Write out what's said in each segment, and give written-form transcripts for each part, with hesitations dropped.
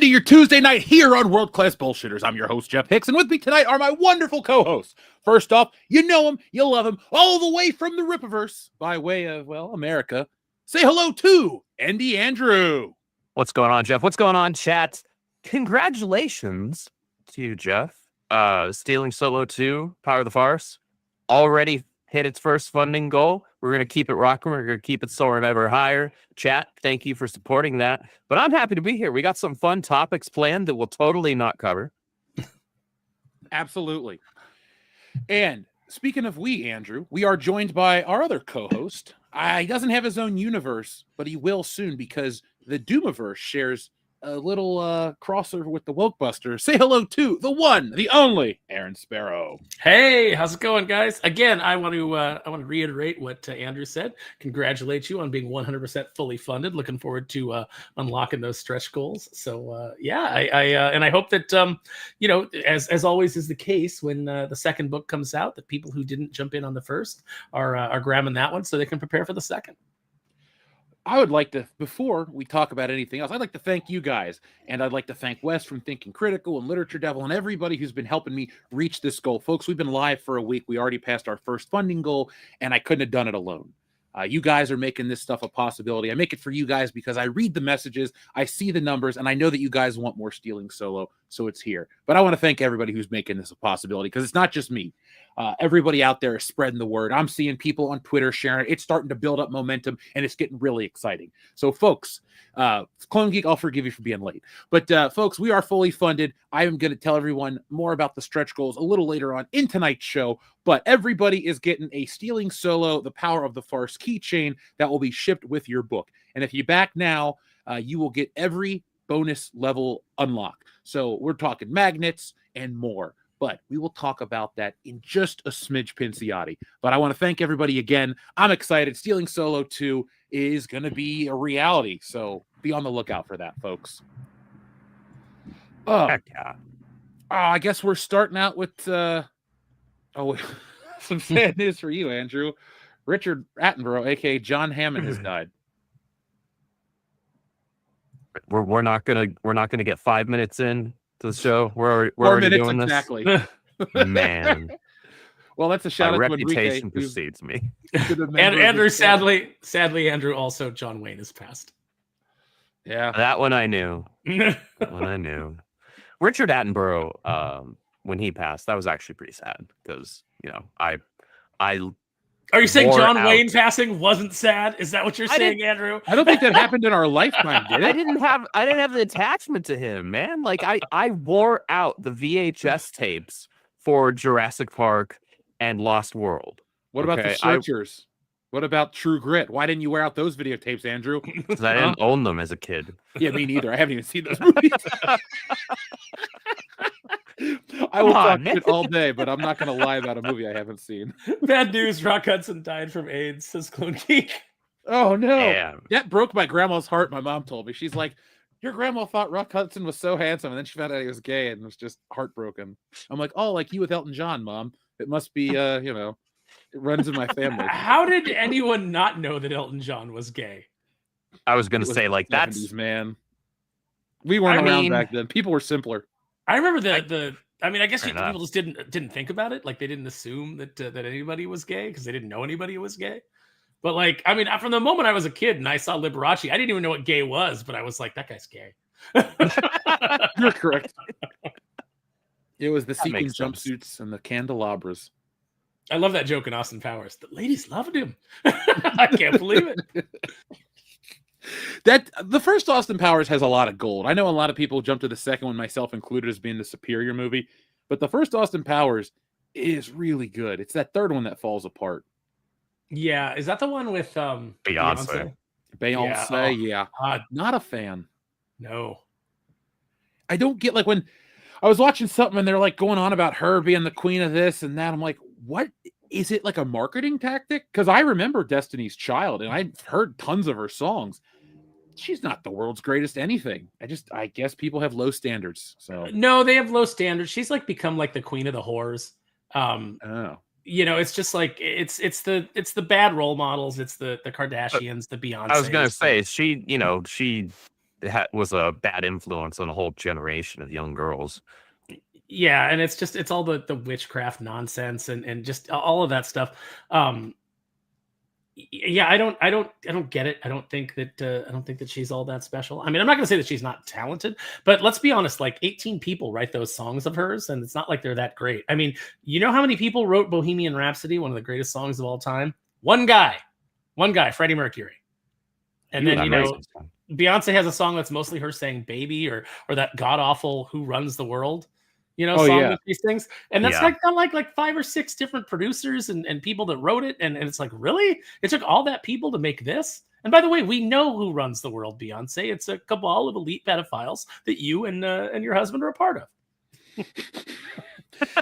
into your Tuesday night here on World Class Bullshitters. I'm your host, Jeff Hicks, and with me tonight are my wonderful co-hosts. First off, you know him, you love him, all the way from the Rippaverse, by way of, well, America. Say hello to Andy Andrew. What's going on, Jeff? What's going on, chat? Congratulations to you, Jeff. Stealing Solo 2, Power of the Farce, already hit its first funding goal. We're going to keep it rocking. We're going to keep it soaring ever higher. Chat, thank you for supporting that. But I'm happy to be here. We got some fun topics planned that we'll totally not cover. Absolutely. And speaking of we, Andrew, we are joined by our other co-host. He doesn't have his own universe, but he will soon because the Doomiverse shares a little crossover with the Wokebusters. Say hello to the one, the only Aaron Sparrow. Hey, how's it going, guys? Again, I want to reiterate what Andrew said. Congratulate you on being 100% fully funded. Looking forward to unlocking those stretch goals. So I hope that as always is the case when the second book comes out, that people who didn't jump in on the first are grabbing that one so they can prepare for the second. I would like to, before we talk about anything else, I'd like to thank you guys, and I'd like to thank Wes from Thinking Critical and Literature Devil and everybody who's been helping me reach this goal. Folks, we've been live for a week. We already passed our first funding goal, and I couldn't have done it alone. You guys are making this stuff a possibility. I make it for you guys because I read the messages, I see the numbers, and I know that you guys want more Stealing Solo, so it's here. But I want to thank everybody who's making this a possibility because it's not just me. Everybody out there is spreading the word. I'm seeing people on Twitter sharing it. It's starting to build up momentum, and it's getting really exciting. So, folks, Clone Geek, I'll forgive you for being late. But, folks, we are fully funded. I am going to tell everyone more about the stretch goals a little later on in tonight's show. But everybody is getting a Stealing Solo, The Power of the Farce keychain that will be shipped with your book. And if you back now, you will get every bonus level unlock. So we're talking magnets and more. But we will talk about that in just a smidge Pinciati. But I want to thank everybody again. I'm excited. Stealing Solo 2 is going to be a reality. So be on the lookout for that, folks. Heck yeah. I guess we're starting out with some sad news for you, Andrew. Richard Attenborough, a.k.a. John Hammond, has died. We're not gonna get 5 minutes in to the show. We're 4 already minutes doing exactly. This. Man, Well, that's a shout my out to reputation Enrique, precedes me. And Andrew, sadly, Andrew, also John Wayne has passed. Yeah, That one I knew. Richard Attenborough, when he passed, that was actually pretty sad because I. Are you saying John out. Wayne passing wasn't sad? Is that what you're saying, Andrew? I don't think that happened in our lifetime, did it? I didn't have the attachment to him, man. Like I wore out the VHS tapes for Jurassic Park and Lost World. What about the Searchers? What about True Grit? Why didn't you wear out those videotapes, Andrew? Because I didn't own them as a kid. Yeah, me neither. I haven't even seen those movies. I will talk shit all day, but I'm not going to lie about a movie I haven't seen. Bad news. Rock Hudson died from AIDS, says Clone Geek. Oh, no. Damn. That broke my grandma's heart, my mom told me. She's like, your grandma thought Rock Hudson was so handsome, and then she found out he was gay and was just heartbroken. I'm like, oh, like you with Elton John, Mom. It must be, it runs in my family. How did anyone not know that Elton John was gay? I was going to say, like, that's... man. We weren't around back then. People were simpler. I remember I guess people just didn't think about it. Like they didn't assume that anybody was gay because they didn't know anybody who was gay. But from the moment I was a kid and I saw Liberace, I didn't even know what gay was, but I was like, that guy's gay. You're correct. It was the sequin jumpsuits and the candelabras. I love that joke in Austin Powers. The ladies loved him. I can't believe it. That the first Austin Powers has a lot of gold. I know a lot of people jump to the second one, myself included, as being the superior movie, but the first Austin Powers is really good. It's that third one that falls apart. Yeah, is that the one with Beyonce? Yeah. Not a fan. No. I don't get, like, when I was watching something and they're like going on about her being the queen of this and that. I'm like, what? Is it like a marketing tactic? Because I remember Destiny's Child and I've heard tons of her songs. She's not the world's greatest anything. I guess people have low standards. So no, they have low standards. She's like become like the queen of the whores. It's just like it's the bad role models. It's the Kardashians, the Beyonce. I was gonna say she was a bad influence on a whole generation of young girls. Yeah, and it's all the witchcraft nonsense and just all of that stuff. Yeah, I don't get it. I don't think that she's all that special. I mean, I'm not going to say that she's not talented, but let's be honest, like 18 people write those songs of hers, and it's not like they're that great. I mean, you know how many people wrote Bohemian Rhapsody, one of the greatest songs of all time? One guy, Freddie Mercury. And then, Beyonce has a song that's mostly her saying baby or that god awful Who Runs the World, song with these things. And that's got like 5 or 6 different producers and people that wrote it. And it's like, really? It took all that people to make this? And by the way, we know who runs the world, Beyonce. It's a cabal of elite pedophiles that you and your husband are a part of.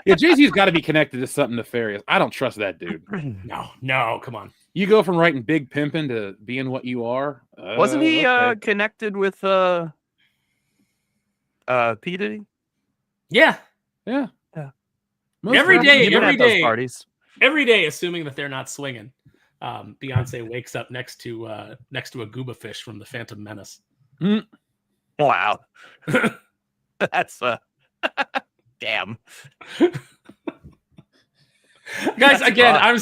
Yeah, Jay-Z's got to be connected to something nefarious. I don't trust that dude. No, come on. You go from writing Big Pimpin' to being what you are. Wasn't he connected with P. Diddy? Yeah. Every day, assuming that they're not swinging, Beyonce wakes up next to a gooba fish from the Phantom Menace. Wow, that's damn. Guys, that's again, I'm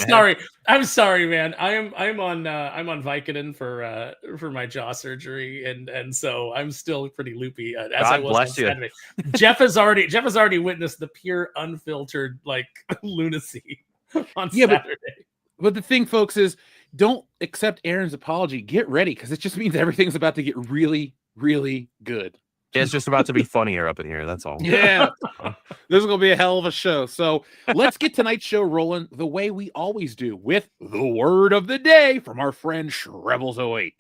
sorry, man. I'm on Vicodin for my jaw surgery, and so I'm still pretty loopy as God I was bless on you. Saturday. Jeff has already witnessed the pure unfiltered like lunacy on Saturday. But the thing, folks, is don't accept Aaron's apology. Get ready, because it just means everything's about to get really, really good. It's just about to be funnier up in here. That's all. Yeah. This is going to be a hell of a show. So let's get tonight's show rolling the way we always do with the word of the day from our friend Shrebbles08.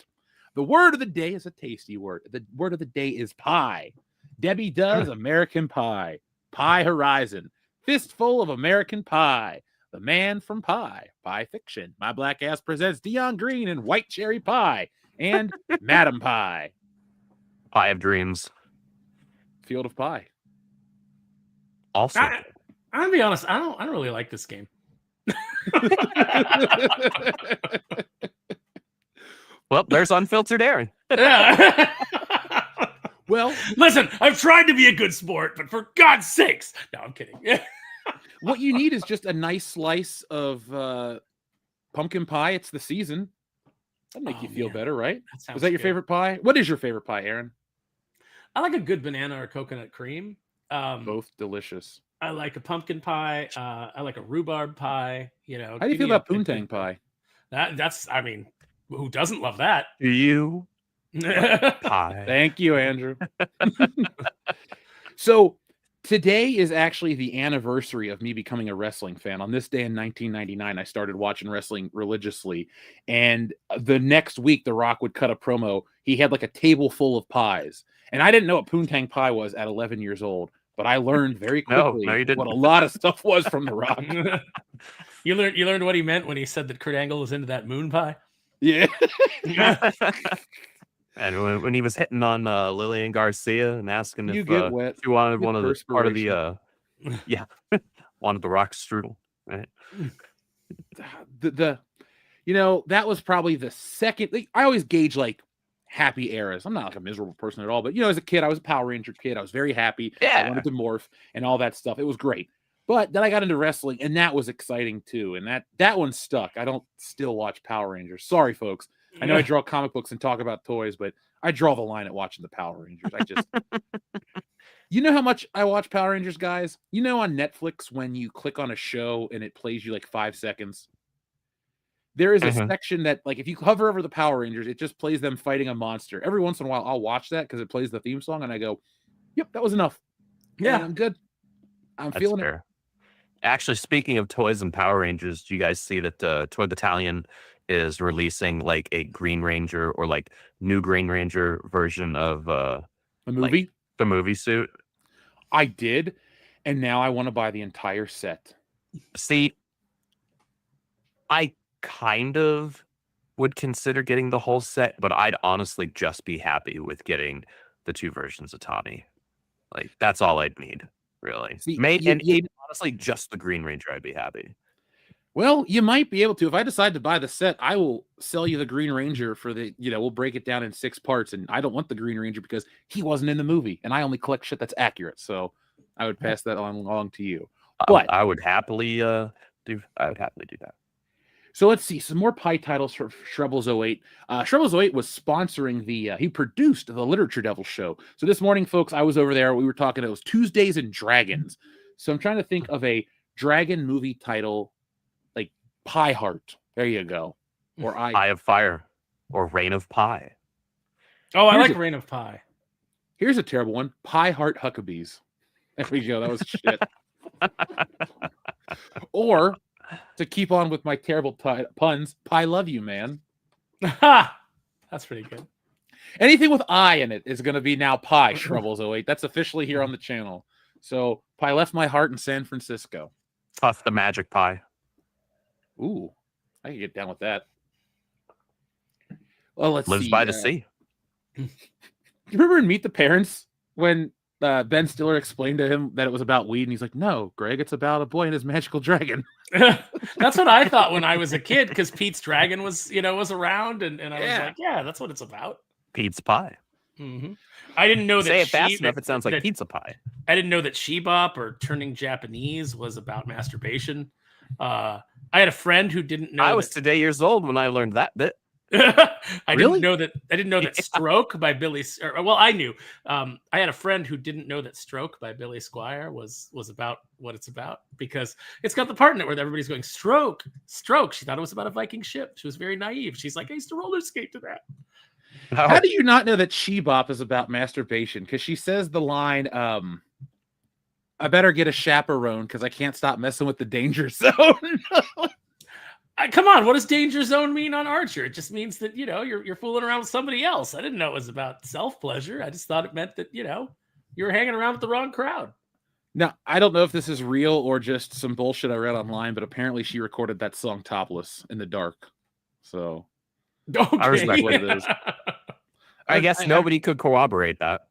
The word of the day is a tasty word. The word of the day is pie. Debbie does American Pie. Pie Horizon. Fistful of American Pie. The Man from Pie. Pie Fiction. My Black Ass presents Dion Green and White Cherry Pie. And Madam Pie. Pie of Dreams. Field of Pie. Also, I'm gonna be honest. I don't really like this game. Well, there's unfiltered Aaron. Well, listen, I've tried to be a good sport, but for God's sakes, no, I'm kidding. What you need is just a nice slice of pumpkin pie. It's the season. That'll make you feel better, right? Is that your favorite pie? What is your favorite pie, Aaron? I like a good banana or coconut cream. Both delicious. I like a pumpkin pie. I like a rhubarb pie. How do you feel about poontang pie? That's. I mean, who doesn't love that? You pie. Thank you, Andrew. So today is actually the anniversary of me becoming a wrestling fan. On this day in 1999, I started watching wrestling religiously, and the next week, The Rock would cut a promo. He had like a table full of pies. And I didn't know what poontang pie was at 11 years old, but I learned very quickly what a lot of stuff was from The Rock. You learned what he meant when he said that Kurt Angle was into that moon pie? Yeah. And when he was hitting on Lillian Garcia and asking if she wanted one of the part of the wanted the Rock strudel, right? That was probably the second. I always gauge like happy eras. I'm not like a miserable person at all, but as a kid, I was a Power Ranger kid. I was very happy. Yeah. I wanted to morph and all that stuff. It was great. But then I got into wrestling, and that was exciting too. And that one stuck. I don't still watch Power Rangers. Sorry, folks. I know I draw comic books and talk about toys, but I draw the line at watching the Power Rangers. I just You know how much I watch Power Rangers, guys? On Netflix when you click on a show and it plays you like 5 seconds? There is a section that, like, if you hover over the Power Rangers, it just plays them fighting a monster. Every once in a while, I'll watch that because it plays the theme song, and I go, yep, that was enough. Yeah, and I'm good. I'm feeling it. Actually, speaking of toys and Power Rangers, do you guys see that Toy Battalion is releasing, like, a Green Ranger or, like, new Green Ranger version of the movie? Like, the movie suit? I did, and now I want to buy the entire set. See, I kind of would consider getting the whole set, but I'd honestly just be happy with getting the 2 versions of Tommy. Like, that's all I'd need, really. See, Even honestly, just the Green Ranger, I'd be happy. Well, you might be able to. If I decide to buy the set, I will sell you the Green Ranger for the, we'll break it down in 6 parts. And I don't want the Green Ranger because he wasn't in the movie. And I only collect shit that's accurate. So I would pass that along to you. But I would happily do that. So let's see some more pie titles for Shrebbles 08. Shrebbles 08 was sponsoring he produced the Literature Devil show. So this morning, folks, I was over there. We were talking, it was Tuesdays and Dragons. So I'm trying to think of a dragon movie title, like Pie Heart. There you go. Or Eye of Fire or Reign of Pie. Oh, I like Reign of Pie. Here's a terrible one. Pie Heart Huckabees. There we go. That was shit. Or, to keep on with my terrible puns, Pie Love You, Man. That's pretty good. Anything with I in it is going to be now Pie Shrebbles 08. That's officially here on the channel. So, Pie left my heart in San Francisco. Puff the Magic Pie. Ooh, I can get down with that. Well, let's Lives see. by the sea. You remember in Meet the Parents when Ben Stiller explained to him that it was about weed, and he's like, "No, Greg, it's about a boy and his magical dragon." That's what I thought when I was a kid, because Pete's dragon was around, and I was like, "Yeah, that's what it's about." Pete's Pie. Mm-hmm. I didn't know that. Say it fast enough, it sounds like pizza pie. I didn't know that Shebop or turning Japanese was about masturbation. I had a friend who didn't know. I was today years old when I learned that bit. I didn't know that Stroke by Billy. Well, I knew. I had a friend who didn't know that Stroke by Billy Squier was about what it's about, because it's got the part in it where everybody's going stroke, stroke. She thought it was about a Viking ship. She was very naive. She's like, I used to roller skate to that. How do you not know that Shebop is about masturbation? Because she says the line, I better get a chaperone because I can't stop messing with the danger zone. Come on, what does danger zone mean on Archer? It just means that, you're fooling around with somebody else. I didn't know it was about self-pleasure. I just thought it meant that, you were hanging around with the wrong crowd. Now, I don't know if this is real or just some bullshit I read online, but apparently she recorded that song topless in the dark. So, okay. I respect what it is. I guess nobody could corroborate that.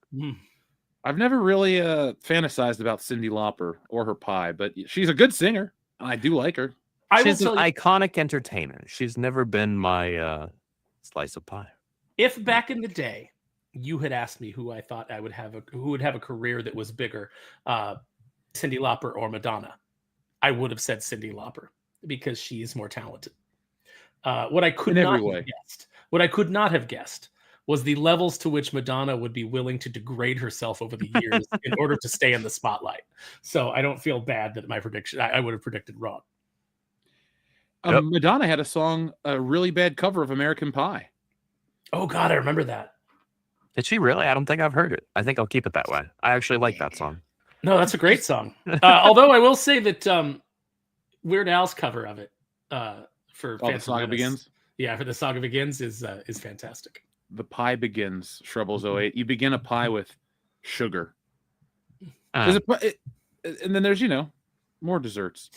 I've never really fantasized about Cyndi Lauper or her pie, but she's a good singer, and I do like her. She's an iconic entertainer. She's never been my slice of pie. If back in the day you had asked me who I thought who would have a career that was bigger, Cyndi Lauper or Madonna, I would have said Cyndi Lauper, because she is more talented. What I could not have guessed was the levels to which Madonna would be willing to degrade herself over the years in order to stay in the spotlight. So I don't feel bad that my prediction, I would have predicted wrong. Yep. Madonna had a really bad cover of American Pie. Oh, God, I remember that. Did she really? I don't think I've heard it. I think I'll keep it that way. I actually like that song. No, that's a great song. Although I will say that Weird Al's cover of it for The Saga Begins? Yeah, for The Saga Begins is fantastic. The Pie Begins, Shrebbles 08. You begin a pie with sugar. And then there's, more desserts.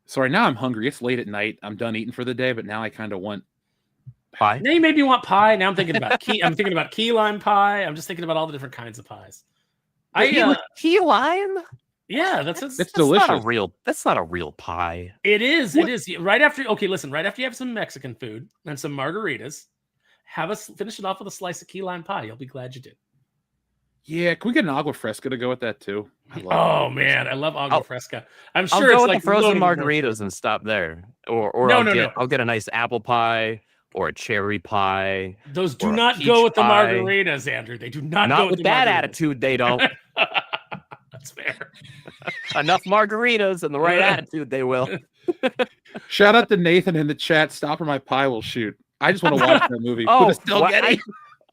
Sorry, now I'm hungry. It's late at night. I'm done eating for the day, but now I kind of want pie. Now you made me want pie. Now I'm thinking about key lime pie. I'm just thinking about all the different kinds of pies. Key lime? Yeah, that's delicious. That's not a real pie. It is. What? It is. Right after you have some Mexican food and some margaritas, finish it off with a slice of key lime pie. You'll be glad you did. Yeah, can we get an agua fresca to go with that too? Man, I love agua fresca. I'm sure I'll it's go with like the frozen margaritas and stop there. Or I'll get a nice apple pie or a cherry pie. Those do not go with the margaritas, Andrew. They do not go with that attitude. They don't. That's fair. Enough margaritas and the right attitude, they will. Shout out to Nathan in the chat. Stop or my pie will shoot. I just want to watch that movie.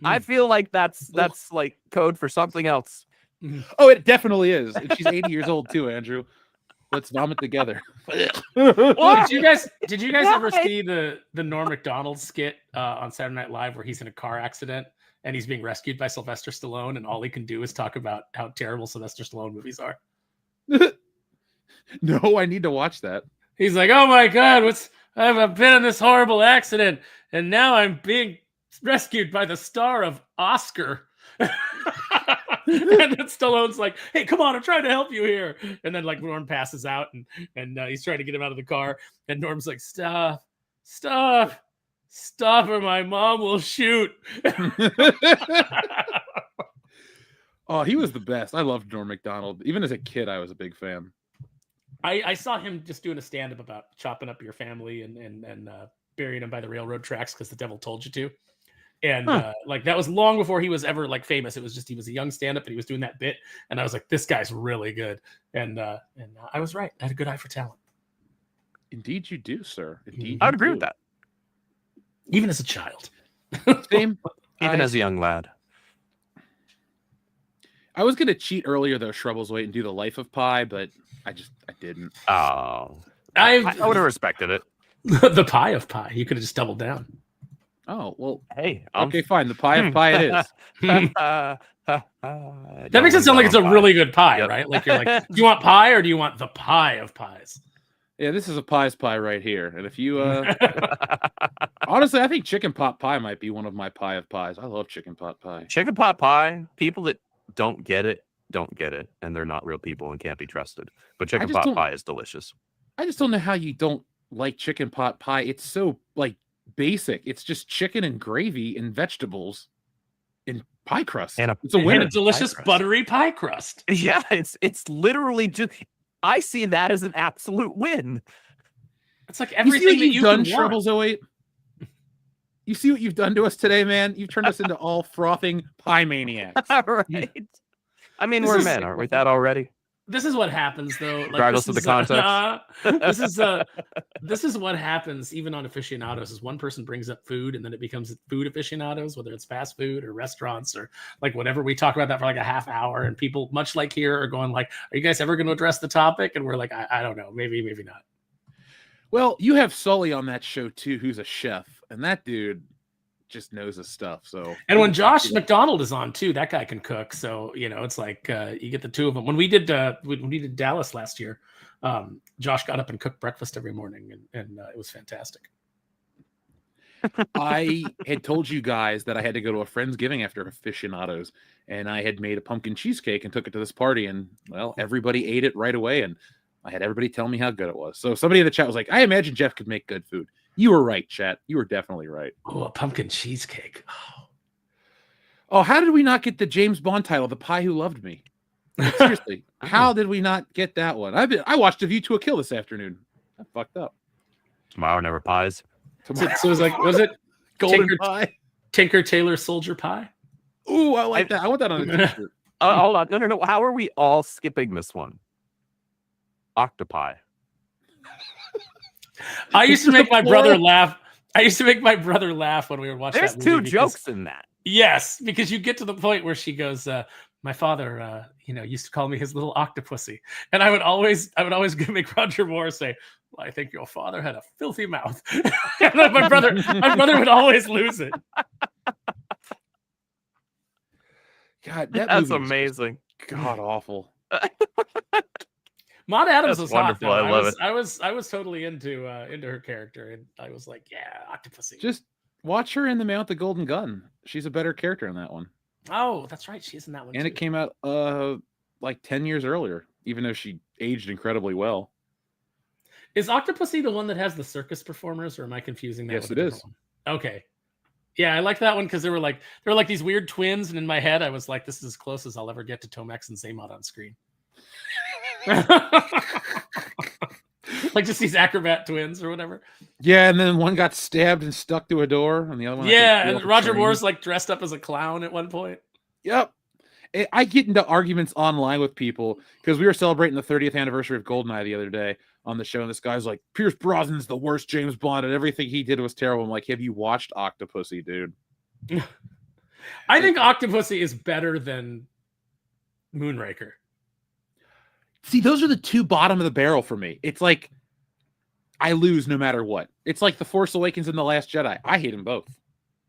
I feel like that's like code for something else. Oh, it definitely is. And she's 80 years old too, Andrew. Let's vomit together. Did you guys ever see the Norm Macdonald skit on Saturday Night Live where he's in a car accident and he's being rescued by Sylvester Stallone, and all he can do is talk about how terrible Sylvester Stallone movies are? No, I need to watch that. He's like, oh my God, I've been in this horrible accident, and now I'm being rescued by the star of Oscar. And then Stallone's like, "Hey, come on, I'm trying to help you here." And then like Norm passes out, and he's trying to get him out of the car, and Norm's like, "Stop, stop, stop, or my mom will shoot." Oh, he was the best. I loved Norm Macdonald. Even as a kid, I was a big fan. I saw him just doing a stand-up about chopping up your family and burying them by the railroad tracks because the devil told you to. And like that was long before he was ever like famous. It was just he was a young stand-up and he was doing that bit. And I was like, this guy's really good. And I was right. I had a good eye for talent. Indeed, you do, sir. Indeed, I would agree with that. Even as a child. Same. Even as a young lad. I was gonna cheat earlier though, Shrubble's-Wait, and do the Life of Pi, but I didn't. Oh, I would have respected it. The pie of pie. You could have just doubled down. Oh well. Hey, Okay, fine. The pie of pie it is. That makes it sound like it's a really good pie, Yep. right? Like you're like, do you want pie or do you want the pie of pies? Yeah, this is a pie's pie right here. And if you honestly, I think chicken pot pie might be one of my pie of pies. I love chicken pot pie. Chicken pot pie. People that don't get it, and they're not real people and can't be trusted. But chicken pot pie is delicious. I just don't know how you don't like chicken pot pie. It's so like basic. It's just chicken and gravy and vegetables and pie crust. It's a winner. And a delicious buttery pie crust. Yeah, it's literally just. I see that as an absolute win. It's like everything that you've done, Shrubble's-Wait. You see what you've done to us today, man? You've turned us into all frothing pie maniacs. Right. I mean, we're men, aren't we? That already. This is what happens, though. Like, regardless of the context. This is what happens even on aficionados. Is one person brings up food, and then it becomes food aficionados, whether it's fast food or restaurants or like whatever. We talk about that for like a half hour, and people, much like here, are going like, "Are you guys ever going to address the topic?" And we're like, "I don't know, maybe not." Well, you have Sully on that show too, who's a chef, and that dude just knows his stuff. So, and when Josh McDonald is on too, that guy can cook. So it's like you get the two of them. When we did Dallas last year, Josh got up and cooked breakfast every morning, and it was fantastic. I had told you guys that I had to go to a Friendsgiving after aficionados, and I had made a pumpkin cheesecake and took it to this party, and well, everybody ate it right away, and I had everybody tell me how good it was. So somebody in the chat was like, I imagine Jeff could make good food. You were right, chat. You were definitely right. Oh, a pumpkin cheesecake. Oh, how did we not get the James Bond title, The Pie Who Loved Me? Like, seriously, how did we not get that one? I watched A View to a Kill this afternoon. I fucked up. Tomorrow Never Pies. So it was like, was it Golden Pie? Tinker Tailor Soldier Pie? Ooh, I like that. I want that on a t-shirt. Hold on. No. How are we all skipping this one? Octopi. I used to make my brother laugh. When we were watching. There's two jokes in that. Yes, because you get to the point where she goes, "My father, used to call me his little octopussy," and I would always make Roger Moore say, "Well, I think your father had a filthy mouth." And my brother would always lose it. God, that's amazing. God awful. Maud Adams was wonderful. hot, though. I love it. I was totally into her character, and I was like, yeah, Octopussy. Just watch her in The Man with the Golden Gun. She's a better character in that one. Oh, that's right. She's in that one. And too. it came out like 10 years earlier, even though she aged incredibly well. Is Octopussy the one that has the circus performers, or am I confusing that? Yes, with it a is. different one? Okay. Yeah, I like that one because they were like these weird twins, and in my head I was like, this is as close as I'll ever get to Tomex and Zaymot on screen. Like just these acrobat twins or whatever. Yeah, and then one got stabbed and stuck to a door, and the other one. Yeah, and Roger Moore's like dressed up as a clown at one point. Yep. I get into arguments online with people because we were celebrating the 30th anniversary of GoldenEye the other day on the show, and this guy's like, Pierce Brosnan's the worst James Bond, and everything he did was terrible. I'm like, have you watched Octopussy, dude? I think Octopussy is better than Moonraker. See, those are the two bottom of the barrel for me. It's like I lose no matter what. It's like The Force Awakens and The Last Jedi. I hate them both.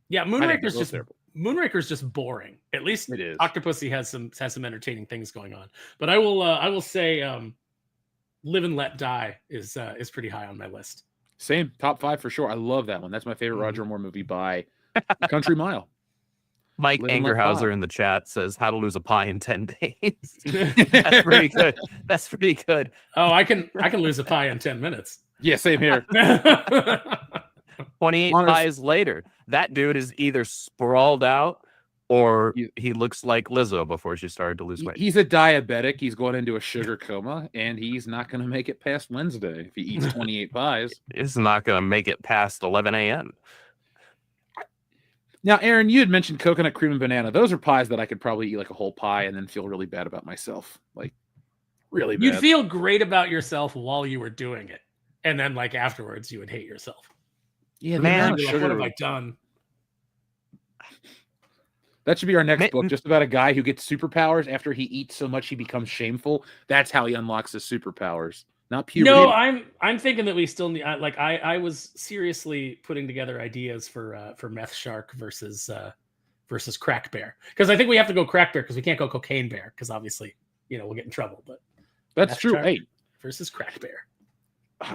Yeah, Moonraker's just boring. At least it is. Octopussy has some entertaining things going on. But I will say Live and Let Die is pretty high on my list. Same, top 5 for sure. I love that one. That's my favorite Roger Moore movie by a country mile. Mike Live and let Angerhauser pie. in the chat says how to lose a pie in 10 days. That's pretty good. That's pretty good. Oh, I can lose a pie in 10 minutes. Yeah, same here. 28 Honest- pies later, that dude is either sprawled out or You- he looks like Lizzo before she started to lose weight. He's a diabetic. He's going into a sugar coma, and he's not going to make it past Wednesday if he eats 28 pies. He's not going to make it past 11 a.m. Now, Aaron, you had mentioned coconut cream and banana. Those are pies that I could probably eat like a whole pie and then feel really bad about myself. Like, really bad. You'd feel great about yourself while you were doing it. And then, like, afterwards, you would hate yourself. Yeah, Man, You're like, what have I done? That should be our next book, just about a guy who gets superpowers after he eats so much he becomes shameful. That's how he unlocks his superpowers. Not puberty. No, I'm thinking that we still need. I was seriously putting together ideas for Meth Shark versus Crack Bear, because I think we have to go Crack Bear because we can't go Cocaine Bear because obviously we'll get in trouble. But That's Meth true. Shark Hey, versus Crack Bear.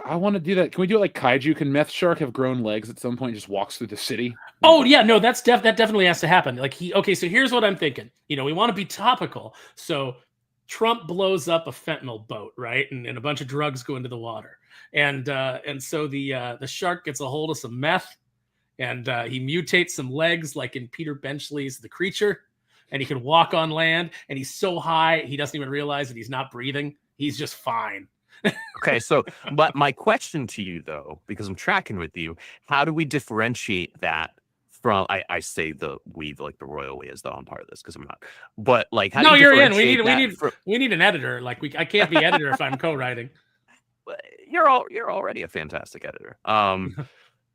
I want to do that. Can we do it like Kaiju? Can Meth Shark have grown legs at some point and just walks through the city? Oh yeah, no, that definitely has to happen. Like okay, so here's what I'm thinking. We want to be topical. So Trump blows up a fentanyl boat, right? And a bunch of drugs go into the water. And so the shark gets a hold of some meth, and he mutates some legs like in Peter Benchley's The Creature, and he can walk on land, and he's so high he doesn't even realize that he's not breathing. He's just fine. Okay, so but my question to you though, because I'm tracking with you, how do we differentiate that from I say we like the royal we as though I'm part of this because I'm not, but like how No, do you you're in. differentiate We need an editor. Like I can't be editor if I'm co-writing. You're already a fantastic editor.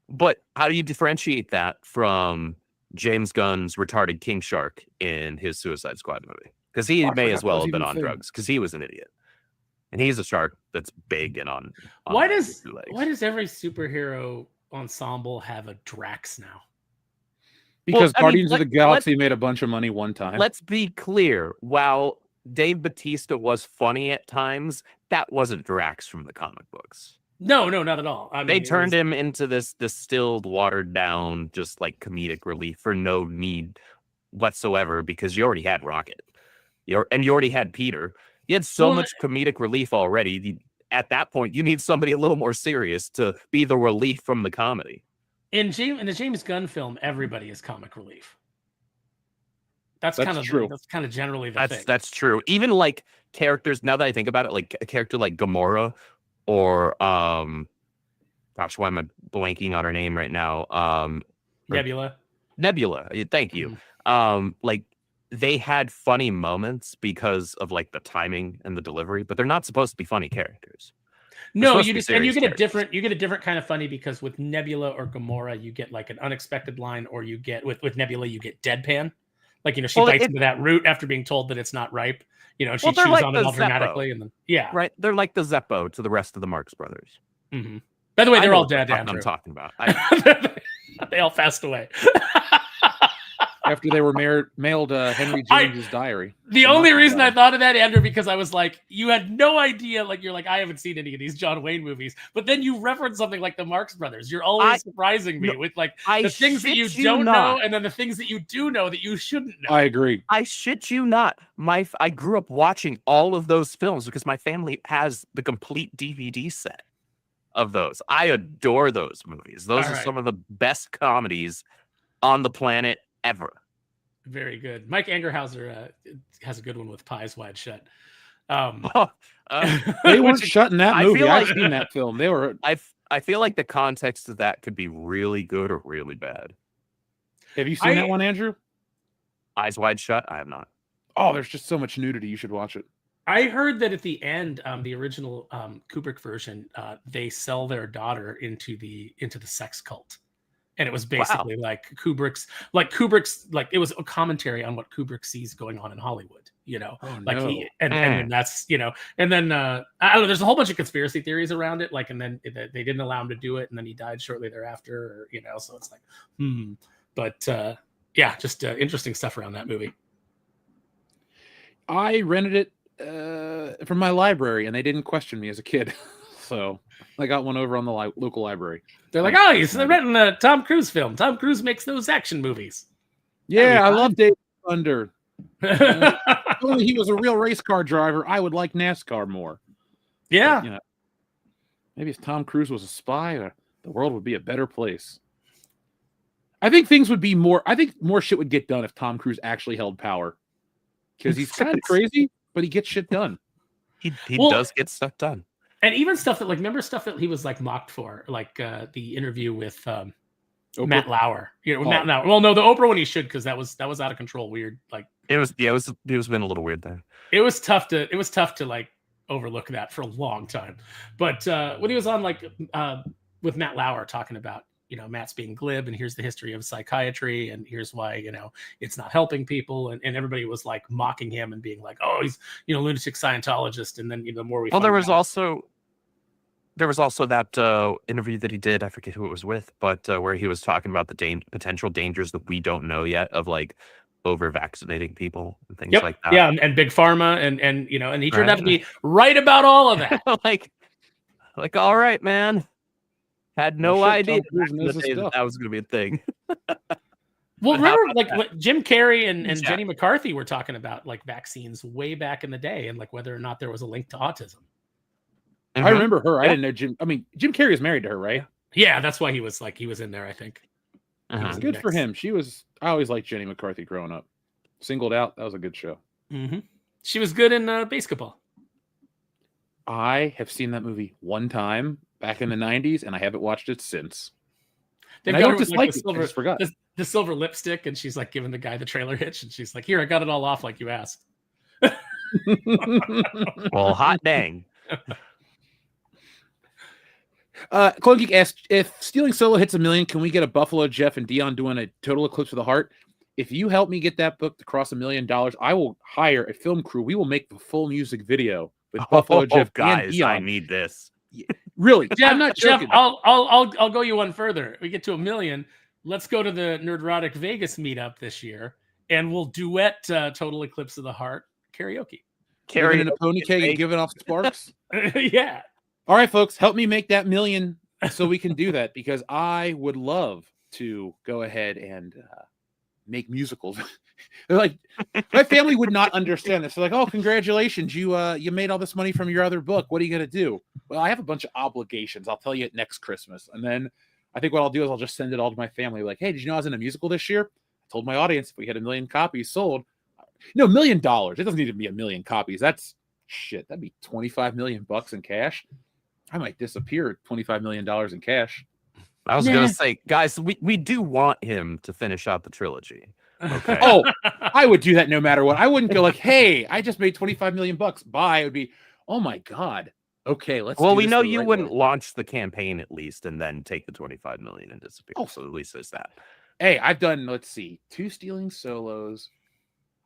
But how do you differentiate that from James Gunn's retarded King Shark in his Suicide Squad movie? Because he may as well have been on drugs because he was an idiot. And he's a shark that's big and on why legs. does every superhero ensemble have a Drax now? Because Guardians of the Galaxy made a bunch of money one time. Let's be clear. While Dave Bautista was funny at times, that wasn't Drax from the comic books. No, not at all. They turned him into this distilled, watered down, just like comedic relief for no need whatsoever because you already had Rocket. You already had Peter. You had so much comedic relief already. At that point, you need somebody a little more serious to be the relief from the comedy. In the James Gunn film, everybody is comic relief. That's true. That's kind of generally the thing. That's true. Even like characters, now that I think about it, like a character like Gamora or gosh, why am I blanking on her name right now? Nebula. Thank you. Like they had funny moments because of like the timing and the delivery, but they're not supposed to be funny characters. No, you get a different kind of funny because with Nebula or Gamora, you get like an unexpected line, or you get with Nebula, you get deadpan. Like she bites into that root after being told that it's not ripe. And she chews on it all dramatically, and then right. They're like the Zeppo to the rest of the Marx Brothers. Mm-hmm. By the way, they're all dead. I'm talking about. They all passed away. After they were mailed Henry James's diary. The only reason I thought of that, Andrew, because I was like, you had no idea. Like, you're like, I haven't seen any of these John Wayne movies. But then you reference something like the Marx Brothers. You're always surprising me with like the things that you don't know and then the things that you do know that you shouldn't know. I agree. I shit you not. I grew up watching all of those films because my family has the complete DVD set of those. I adore those movies. Those are some of the best comedies on the planet ever. Very good. Mike Angerhauser has a good one with Pies Wide Shut. They weren't shutting that movie. I've seen that film. They were. I feel like the context of that could be really good or really bad. Have you seen that one, Andrew? Eyes Wide Shut? I have not. Oh, there's just so much nudity. You should watch it. I heard that at the end, the original Kubrick version, they sell their daughter into the sex cult. And it was basically like Kubrick's, it was a commentary on what Kubrick sees going on in Hollywood, and that's, and then, I don't know, there's a whole bunch of conspiracy theories around it. Like, and then they didn't allow him to do it. And then he died shortly thereafter, so it's like, but just interesting stuff around that movie. I rented it from my library and they didn't question me as a kid. So I got one over on the local library. They're like, oh, he's renting a Tom Cruise film. Tom Cruise makes those action movies. Yeah, I love Dave Thunder. If only he was a real race car driver, I would like NASCAR more. Yeah. But, maybe if Tom Cruise was a spy, the world would be a better place. I think things would be more. I think more shit would get done if Tom Cruise actually held power, because he's kind of crazy, but he gets shit done. He does get stuff done, and even stuff that remember stuff that he was mocked for, the interview with Matt Lauer. Matt Lauer. Well, no, the Oprah one he should, because that was out of control, weird. It was been a little weird there. It was tough to overlook that for a long time, but when he was on with Matt Lauer talking about Matt's being glib, and here's the history of psychiatry, and here's why it's not helping people, and everybody was mocking him and being like, oh, he's lunatic Scientologist, and then the more we there was also that interview that he did, I forget who it was with, but where he was talking about the potential dangers that we don't know yet of over vaccinating people and things like that. Yeah, and big pharma, and he turned out to be right about all of that. All right, man. Had no idea that was going to be a thing. Well, remember, Jim Carrey and Jenny McCarthy were talking about vaccines way back in the day, and whether or not there was a link to autism. I remember her. I didn't know Jim. I mean, Jim Carrey is married to her, right? Yeah, that's why he was in there, I think. Good for him. I always liked Jenny McCarthy growing up. Singled Out, that was a good show. Mm-hmm. She was good in basketball. I have seen that movie one time back in the 90s, and I haven't watched it since. I don't dislike it. I just forgot. The silver lipstick, and she's giving the guy the trailer hitch, and she's like, here, I got it all off like you asked. Well, hot dang. Clone Geek asked, if Stealing Solo hits 1 million, can we get a Buffalo Jeff and Dion doing a total eclipse of the heart? If you help me get that book to cross $1 million, I will hire a film crew. We will make the full music video with Buffalo Jeff guys, and Dion. I need this. Really, Jeff, I'm not joking. Jeff, I'll go you one further. We get to 1 million. Let's go to the Nerdrotic Vegas meetup this year, and we'll duet Total Eclipse of the Heart karaoke. Carrying in a pony keg and giving off sparks. Yeah. All right, folks, help me make that 1 million so we can do that, because I would love to go ahead and make musicals. My family would not understand this. They're like, oh, congratulations, you made all this money from your other book. What are you gonna do? Well, I have a bunch of obligations. I'll tell you at next Christmas. And then I think what I'll do is I'll just send it all to my family. Like, hey, did you know I was in a musical this year? I told my audience if we had 1 million copies sold, $1 million. It doesn't need to be 1 million copies. That's shit. That'd be $25 million in cash. I might disappear $25 million in cash. I was going to say, guys, we do want him to finish out the trilogy. Okay. Oh, I would do that no matter what. I wouldn't go like, hey, I just made $25 million. Bye. It would be, oh my God. Okay, let's. Well, we know you wouldn't launch the campaign at least and then take the 25 million and disappear. Oh, so at least there's that. Hey, I've done, let's see, 2 Stealing Solos.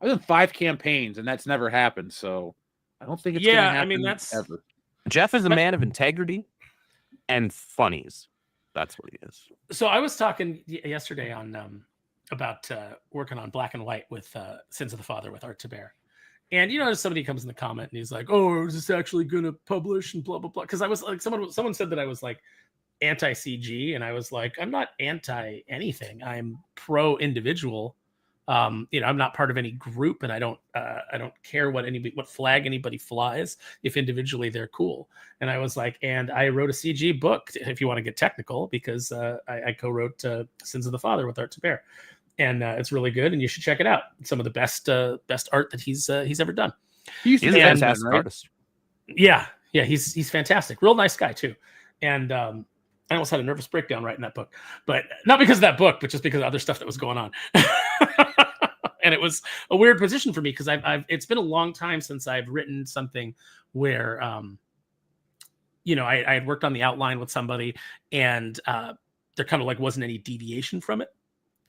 I've done 5 campaigns, and that's never happened. So I don't think it's going to happen. I mean, that's ever. Jeff is a man of integrity and funnies. That's what he is. So I was talking yesterday on about working on Black and White with Sins of the Father with Art Taber. And somebody comes in the comment and he's like, "Oh, is this actually going to publish?" and blah blah blah. Because I was like, someone said that I was like anti-CG, and I was like, I'm not anti anything. I'm pro individual. I'm not part of any group, and I don't care what flag anybody flies if individually they're cool. And I was like, and I wrote a CG book, if you want to get technical, because I co-wrote Sins of the Father with Art Taber. And it's really good, and you should check it out. It's some of the best art that he's ever done. He's a fantastic artist. Yeah, he's fantastic. Real nice guy too. And I almost had a nervous breakdown writing that book, but not because of that book, but just because of other stuff that was going on. And it was a weird position for me because it's been a long time since I've written something where I had worked on the outline with somebody, and there kind of wasn't any deviation from it.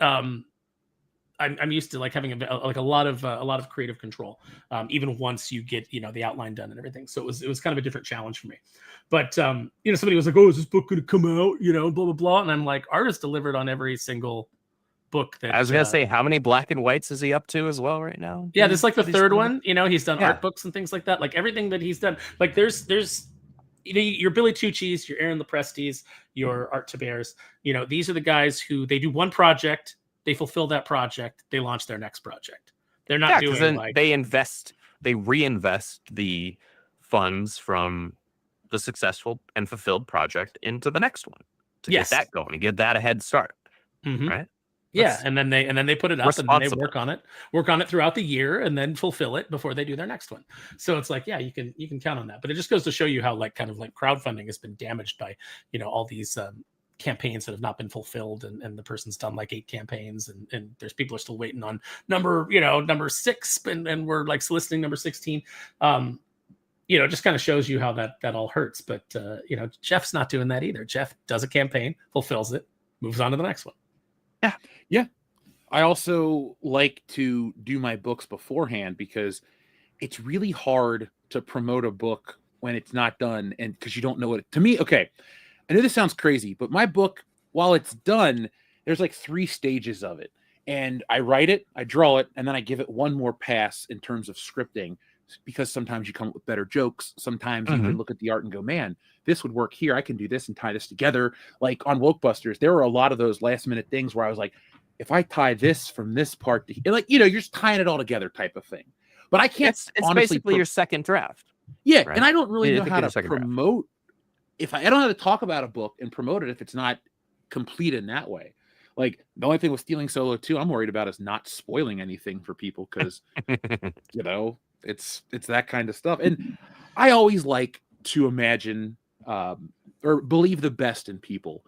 I'm used to having a lot of creative control, even once you get the outline done and everything. So it was kind of a different challenge for me. But somebody was like, "Oh, is this book going to come out?" Blah blah blah, and I'm like, artist delivered on every single book that. I was gonna say, how many Black and Whites is he up to as well right now? Yeah, this is the third one. He's done art books and things like that. Everything that he's done, there's your Billy Tucci's, your Aaron Leprestis, your Art Tabers. These are the guys who they do one project. they fulfill that project, they launch their next project. They're not doing then like they reinvest the funds from the successful and fulfilled project into the next one to get that going and get that a head start. Right? Yeah, That's and then they put it up and then they responsible. work on it throughout the year, and then fulfill it before they do their next one. So it's like, yeah, you can count on that. But it just goes to show you how like kind of like crowdfunding has been damaged by, you know, all these campaigns that have not been fulfilled, and the person's done like 8 campaigns, and there's people are still waiting on number 6, and we're like soliciting number 16. You know, it just kind of shows you how that all hurts. But you know, Jeff's not doing that either. Jeff does a campaign, fulfills it, moves on to the next one. Yeah. I also like to do my books beforehand because it's really hard to promote a book when it's not done, and because you don't know it. To me, okay, I know this sounds crazy, but my book, while it's done, there's like 3 stages of it. And I write it, I draw it, and then I give it one more pass in terms of scripting, because sometimes you come up with better jokes. Sometimes you can look at the art and go, man, this would work here. I can do this and tie this together. Like on Wokebusters, there were a lot of those last minute things where I was like, if I tie this from this part to, like, you know, you're just tying it all together type of thing. But I can't. It's honestly basically your second draft. Yeah, right? and I don't really Yeah, know how to promote. If I don't know how to talk about a book and promote it if it's not complete in that way. Like the only thing with Stealing Solo 2, I'm worried about is not spoiling anything for people, because you know, it's that kind of stuff. And I always like to imagine or believe the best in people.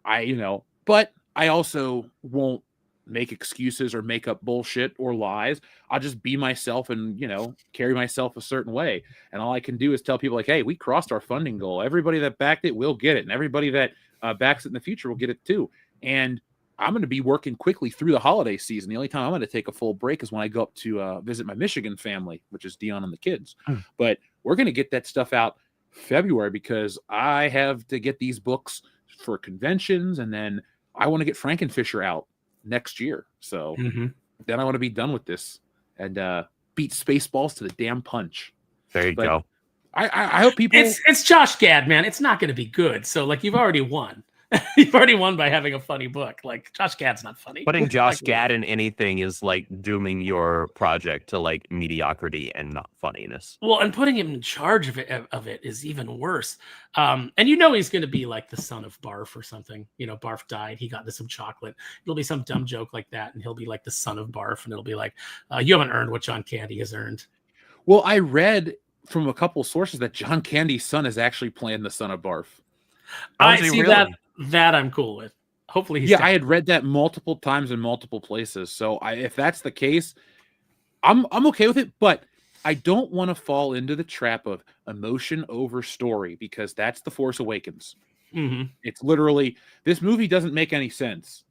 But I also won't make excuses or make up bullshit or lies. I'll just be myself and, you know, carry myself a certain way. And all I can do is tell people like, hey, we crossed our funding goal. Everybody that backed it will get it. And everybody that backs it in the future will get it too. And I'm going to be working quickly through the holiday season. The only time I'm going to take a full break is when I go up to visit my Michigan family, which is Dion and the kids. But we're going to get that stuff out February, because I have to get these books for conventions, and then I want to get Frankenfisher out next year. So then I want to be done with this and beat Spaceballs to the damn punch. There you go. I hope people. It's Josh Gad, man. It's not going to be good. So like, you've already won. You've already won by having a funny book. Like, Josh Gad's not funny. Putting Josh Gad in anything is like dooming your project to like mediocrity and not funniness. Well, and putting him in charge of it is even worse. And you know he's going to be like the son of Barf or something. You know, Barf died. He got into some chocolate. It'll be some dumb joke like that, and he'll be like the son of Barf, and it'll be like, you haven't earned what John Candy has earned. Well, I read from a couple sources that John Candy's son is actually playing the son of Barf. I see really? That I'm cool with. Hopefully he's I had read that multiple times in multiple places. So if that's the case, I'm okay with it, but I don't want to fall into the trap of emotion over story, because that's The Force Awakens. It's literally, this movie doesn't make any sense,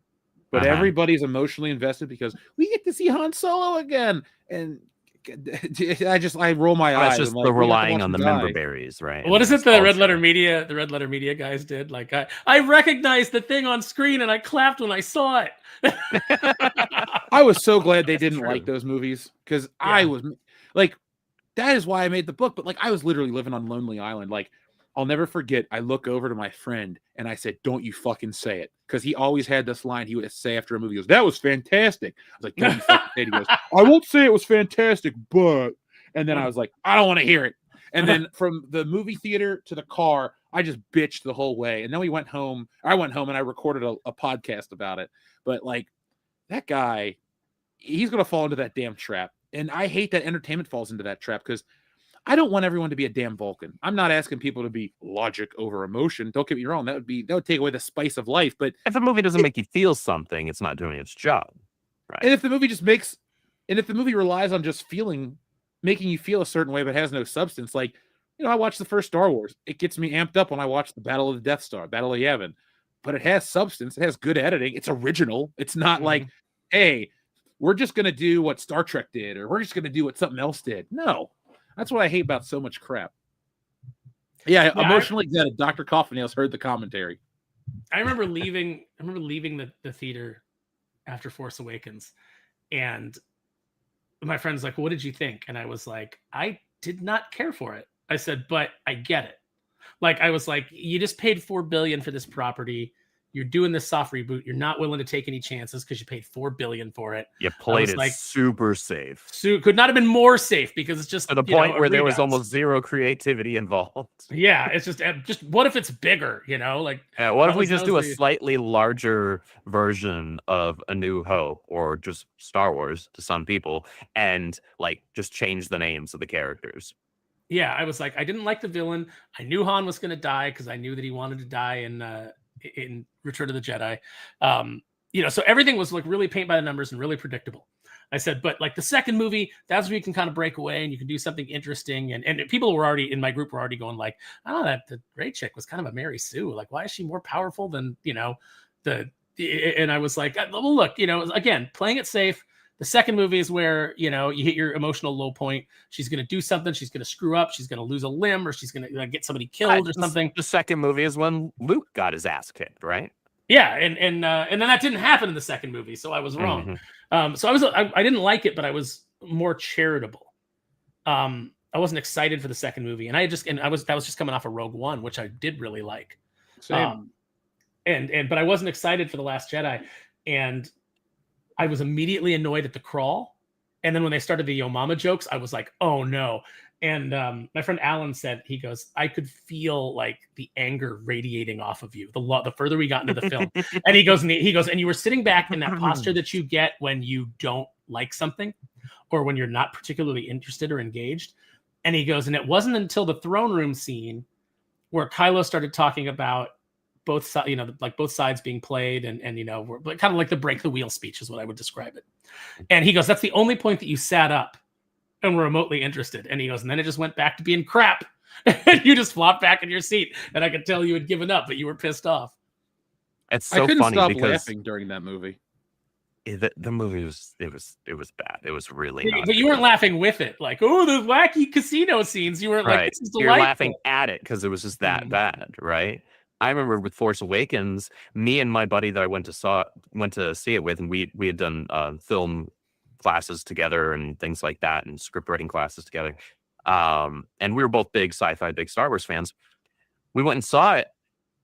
but everybody's emotionally invested because we get to see Han Solo again. And I roll my eyes. It's just like, relying on the member berries, right? What is it the Red Letter Media guys did? Like, I recognized the thing on screen and I clapped when I saw it. I was so glad they didn't like those movies, because I was like, that is why I made the book. But like, I was literally living on Lonely Island. Like, I'll never forget, I look over to my friend and I said, don't you fucking say it. Because he always had this line he would say after a movie. He goes, that was fantastic. I was like, don't you fucking say it. He goes, I won't say it was fantastic, but. And then I was like, I don't want to hear it. And then from the movie theater to the car, I just bitched the whole way. And then we went home. I went home and I recorded a podcast about it. But like, that guy, he's going to fall into that damn trap. And I hate that entertainment falls into that trap, because I don't want everyone to be a damn Vulcan. I'm not asking people to be logic over emotion. Don't get me wrong. That would take away the spice of life. But if a movie doesn't make you feel something, it's not doing its job. Right. And if the movie relies on just making you feel a certain way, but has no substance, like, you know, I watched the first Star Wars. It gets me amped up when I watch the Battle of the Death Star, Battle of Yavin. But it has substance. It has good editing. It's original. It's not like, hey, we're just going to do what Star Trek did, or we're just going to do what something else did. No. That's what I hate about so much crap. Yeah, emotionally excited. Dr. Coffinails heard the commentary. I remember leaving the theater after Force Awakens, and my friend's like, what did you think? And I was like, I did not care for it. I said, but I get it. Like, I was like, you just paid $4 billion for this property. You're doing this soft reboot. You're not willing to take any chances because you paid $4 billion for it. You played it like, super safe. Could not have been more safe because it's just To the point where there was Redox. almost zero creativity involved. Yeah, it's just what if it's bigger? Like, what if we just do a slightly larger version of A New Hope or just Star Wars to some people, and like just change the names of the characters? Yeah, I was like, I didn't like the villain. I knew Han was going to die because I knew that he wanted to die in Return of the Jedi. So everything was like really paint by the numbers and really predictable. I said, but like the second movie, that's where you can kind of break away and you can do something interesting. And people were already in my group were already going like, oh, that the Gray chick was kind of a Mary Sue. Like, why is she more powerful than and I was like, well, look, again, playing it safe. The second movie is where, you hit your emotional low point. She's going to do something. She's going to screw up. She's going to lose a limb, or she's going to get somebody killed or something. The second movie is when Luke got his ass kicked, right? Yeah, and then that didn't happen in the second movie, so I was wrong. So I didn't like it, but I was more charitable. I wasn't excited for the second movie, and that was just coming off of Rogue One, which I did really like. Same. But I wasn't excited for The Last Jedi, and I was immediately annoyed at the crawl. And then when they started the Yo Mama jokes, I was like, oh no. And my friend Alan said, he goes, I could feel like the anger radiating off of you the further we got into the film. And he goes, and you were sitting back in that posture that you get when you don't like something or when you're not particularly interested or engaged. And he goes, and it wasn't until the throne room scene where Kylo started talking about both sides, like both sides being played, and we're kind of like the break the wheel speech is what I would describe it. And he goes, that's the only point that you sat up and were remotely interested. And he goes, and then it just went back to being crap. And you just flopped back in your seat. And I could tell you had given up, but you were pissed off. It's so I couldn't funny stop because laughing during that movie. The movie was bad. It was really not. But you weren't laughing with it, like, oh, the wacky casino scenes. You weren't like, this is delightful. You're laughing at it because it was just that bad, right? I remember with Force Awakens, me and my buddy that I went to see it with, and we had done film classes together and things like that, and script writing classes together. And we were both big sci-fi, big Star Wars fans. We went and saw it,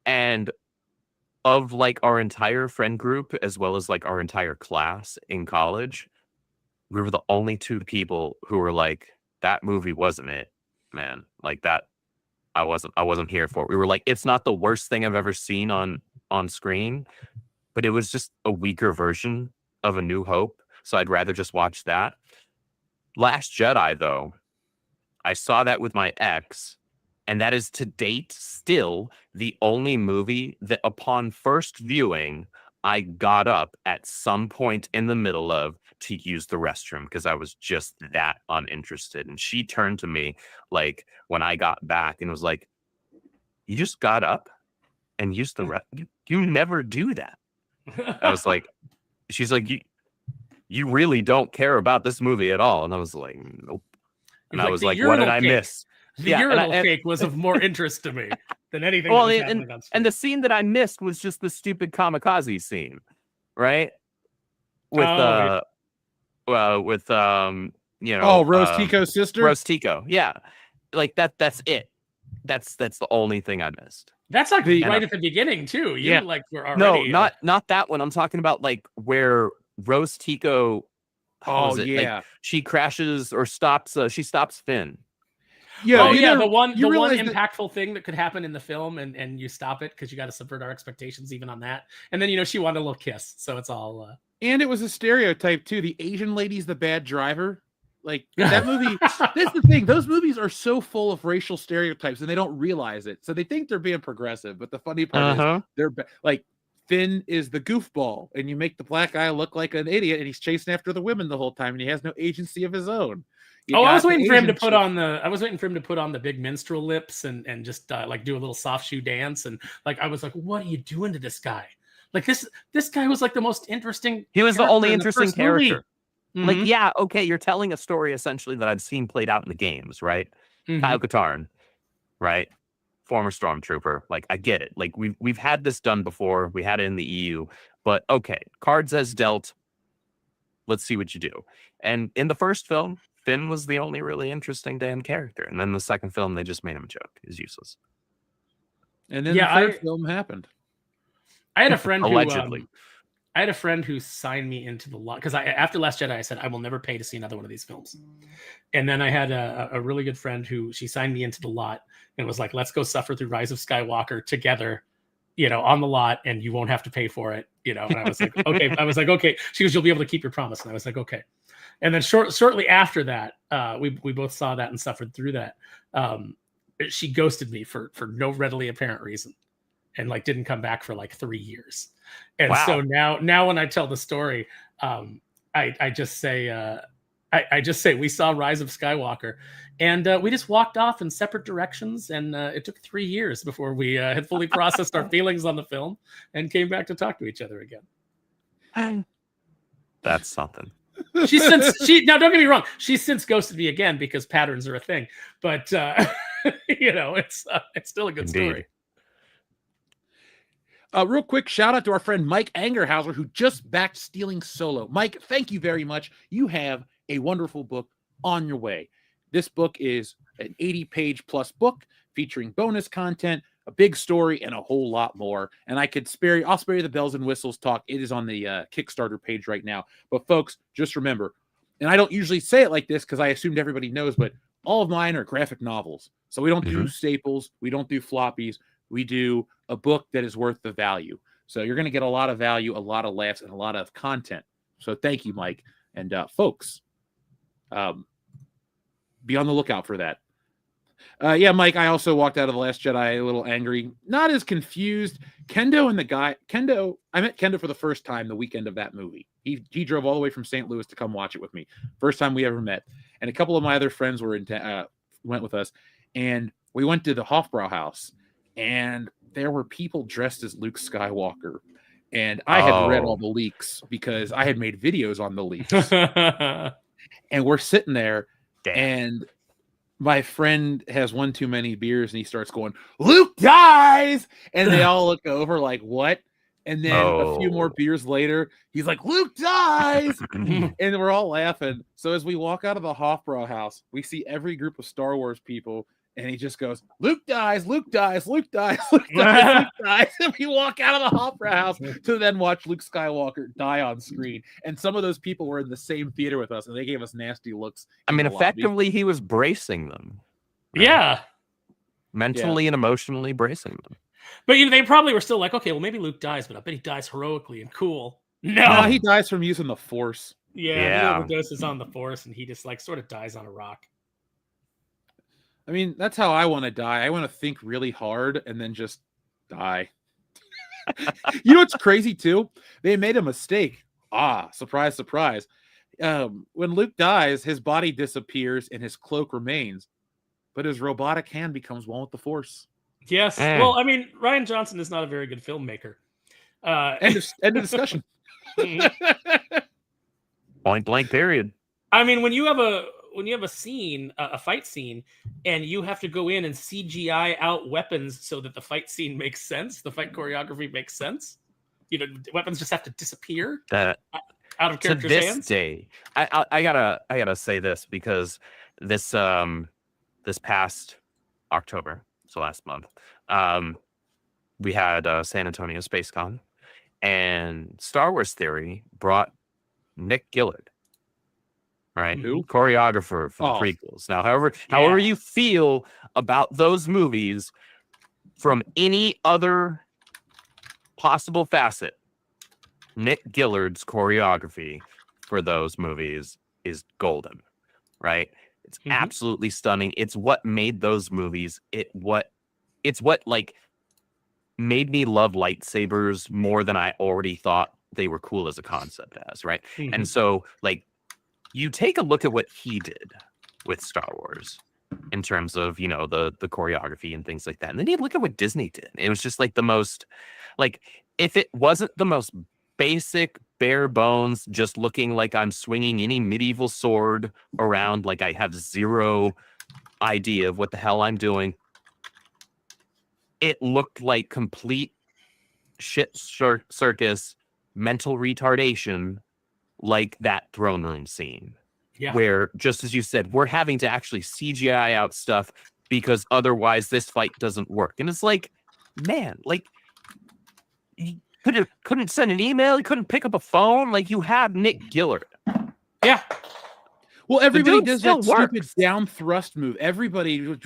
and of like our entire friend group, as well as like our entire class in college, we were the only two people who were like, that movie wasn't it, man. Like that, I wasn't here for it. We were like, it's not the worst thing I've ever seen on screen, but it was just a weaker version of A New Hope. So I'd rather just watch that. Last Jedi, though, I saw that with my ex, and that is to date still the only movie that upon first viewing, I got up at some point in the middle of to use the restroom because I was just that uninterested. And she turned to me like when I got back and was like, you just got up and used the restroom? You never do that. I was like, she's like, you really don't care about this movie at all. And I was like, nope. And I was like, what did I miss? The urinal cake was of more interest to me than anything. Well, and the scene that I missed was just the stupid kamikaze scene, right? With Rose Tico's sister, Rose Tico, yeah, like that. That's it. That's the only thing I missed. That's like right at the beginning too. You like were already not that one. I'm talking about like where Rose Tico. Like, she crashes or stops. She stops Finn. Yeah, the one impactful thing that could happen in the film, and you stop it because you got to subvert our expectations even on that. And then she wanted a little kiss, so it's all. And it was a stereotype too. The Asian lady's the bad driver. Like that movie. That's the thing. Those movies are so full of racial stereotypes, and they don't realize it. So they think they're being progressive, but the funny part is they're like Finn is the goofball, and you make the black guy look like an idiot, and he's chasing after the women the whole time, and he has no agency of his own. I was waiting for him to put on the big minstrel lips and just like do a little soft shoe dance, and like I was like, what are you doing to this guy? Like this guy was like the most interesting. He was the only interesting character. Mm-hmm. Like, yeah, okay, you're telling a story essentially that I've seen played out in the games, right? Mm-hmm. Kyle Katarn, right? Former Stormtrooper. Like, I get it. Like we've had this done before. We had it in the EU, but okay, cards as dealt. Let's see what you do. And in the first film, Finn was the only really interesting damn character. And then the second film, they just made him a joke. He's useless. And then the third film happened. I had a friend who Allegedly. I had a friend who signed me into the lot because after Last Jedi, I said I will never pay to see another one of these films. And then I had a really good friend who she signed me into the lot and was like, "Let's go suffer through Rise of Skywalker together, on the lot, and you won't have to pay for it." And I was like, "Okay." I was like, "Okay." She goes, "You'll be able to keep your promise." And I was like, "Okay." And then shortly after that, we both saw that and suffered through that. She ghosted me for no readily apparent reason, and like didn't come back for like 3 years. And so Wow. now when I tell the story, I just say I just say we saw Rise of Skywalker, and we just walked off in separate directions, and it took 3 years before we had fully processed our feelings on the film and came back to talk to each other again. That's something. Now don't get me wrong, she's since ghosted me again because patterns are a thing, but it's still a good story. Real quick, shout out to our friend Mike Angerhauser, who just backed Stealing Solo. Mike, thank you very much. You have a wonderful book on your way. This book is an 80-page plus book featuring bonus content, a big story, and a whole lot more. And I'll spare you the bells and whistles talk. It is on the Kickstarter page right now. But folks, just remember, and I don't usually say it like this because I assumed everybody knows, but all of mine are graphic novels. So we don't do staples. We don't do floppies. We do a book that is worth the value. So you're going to get a lot of value, a lot of laughs, and a lot of content. So thank you, Mike. And folks, be on the lookout for that. Yeah, Mike, I also walked out of The Last Jedi a little angry. Not as confused. I met Kendo for the first time the weekend of that movie. He drove all the way from St. Louis to come watch it with me. First time we ever met. And a couple of my other friends went with us. And we went to the Hofbrauhaus. And there were people dressed as Luke Skywalker. And I had read all the leaks because I had made videos on the leaks. And we're sitting there, and my friend has one too many beers, and he starts going, "Luke dies!" And they all look over like, "What?" And then a few more beers later, he's like, "Luke dies!" And we're all laughing. So as we walk out of the Hofbrauhaus, we see every group of Star Wars people, and he just goes, "Luke dies, Luke dies, Luke dies, Luke dies, Luke dies." And we walk out of the Hofbrauhaus to then watch Luke Skywalker die on screen. And some of those people were in the same theater with us, and they gave us nasty looks. I mean, effectively, he was bracing them. Right? Yeah. Mentally and emotionally bracing them. But they probably were still like, okay, well, maybe Luke dies, but I bet he dies heroically and cool. No, he dies from using the Force. Yeah. He overdoses on the Force, and he just like sort of dies on a rock. I mean, that's how I want to die. I want to think really hard and then just die. You know what's crazy too? They made a mistake. Surprise, surprise. When Luke dies, his body disappears and his cloak remains, but his robotic hand becomes one with the Force. Yes. Well, I mean, Rian Johnson is not a very good filmmaker. End of discussion. Point blank period. I mean, when you have a scene, a fight scene, and you have to go in and CGI out weapons so that the fight scene makes sense, the fight choreography makes sense. Weapons just have to disappear out of characters' hands. Day, I gotta say this because this past October, so last month, we had San Antonio SpaceCon, and Star Wars Theory brought Nick Gillard. Right, choreographer for the prequels. Now, however you feel about those movies, from any other possible facet, Nick Gillard's choreography for those movies is golden. Right, it's absolutely stunning. It's what made those movies. It's what like made me love lightsabers more than I already thought they were cool as a concept as. Right, and so like. You take a look at what he did with Star Wars in terms of, the choreography and things like that. And then you look at what Disney did. It was just like the most, like, if it wasn't the most basic, bare bones, just looking like I'm swinging any medieval sword around, like I have zero idea of what the hell I'm doing. It looked like complete shit circus, mental retardation, like that throne room scene, where, just as you said, we're having to actually CGI out stuff because otherwise this fight doesn't work. And it's like, man, like couldn't send an email. He couldn't pick up a phone. Like, you had Nick Gillard. Yeah. Well, everybody dude does still that stupid works. down thrust move. Everybody would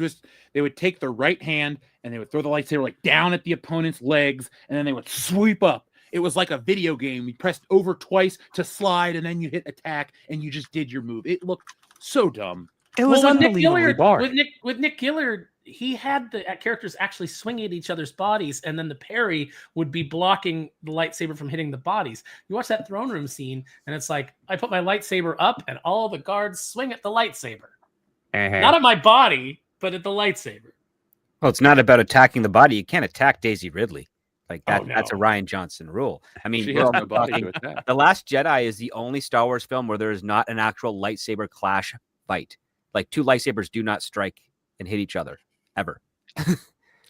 they would take their right hand and they would throw the lightsaber like down at the opponent's legs, and then they would sweep up. It was like a video game. You pressed over twice to slide, and then you hit attack, and you just did your move. It looked so dumb. It was with Nick unbelievably Gillard, boring. with Nick Gillard, he had the characters actually swinging at each other's bodies, and then the parry would be blocking the lightsaber from hitting the bodies. You watch that throne room scene, and it's like, I put my lightsaber up, and all the guards swing at the lightsaber. Not at my body, but at the lightsaber. Well, it's not about attacking the body. You can't attack Daisy Ridley. Like that. Oh, no. That's a Ryan Johnson rule. I mean, She we're has all no body talking- to attack. The Last Jedi is the only Star Wars film where there is not an actual lightsaber clash fight. Like, two lightsabers do not strike and hit each other ever. Oh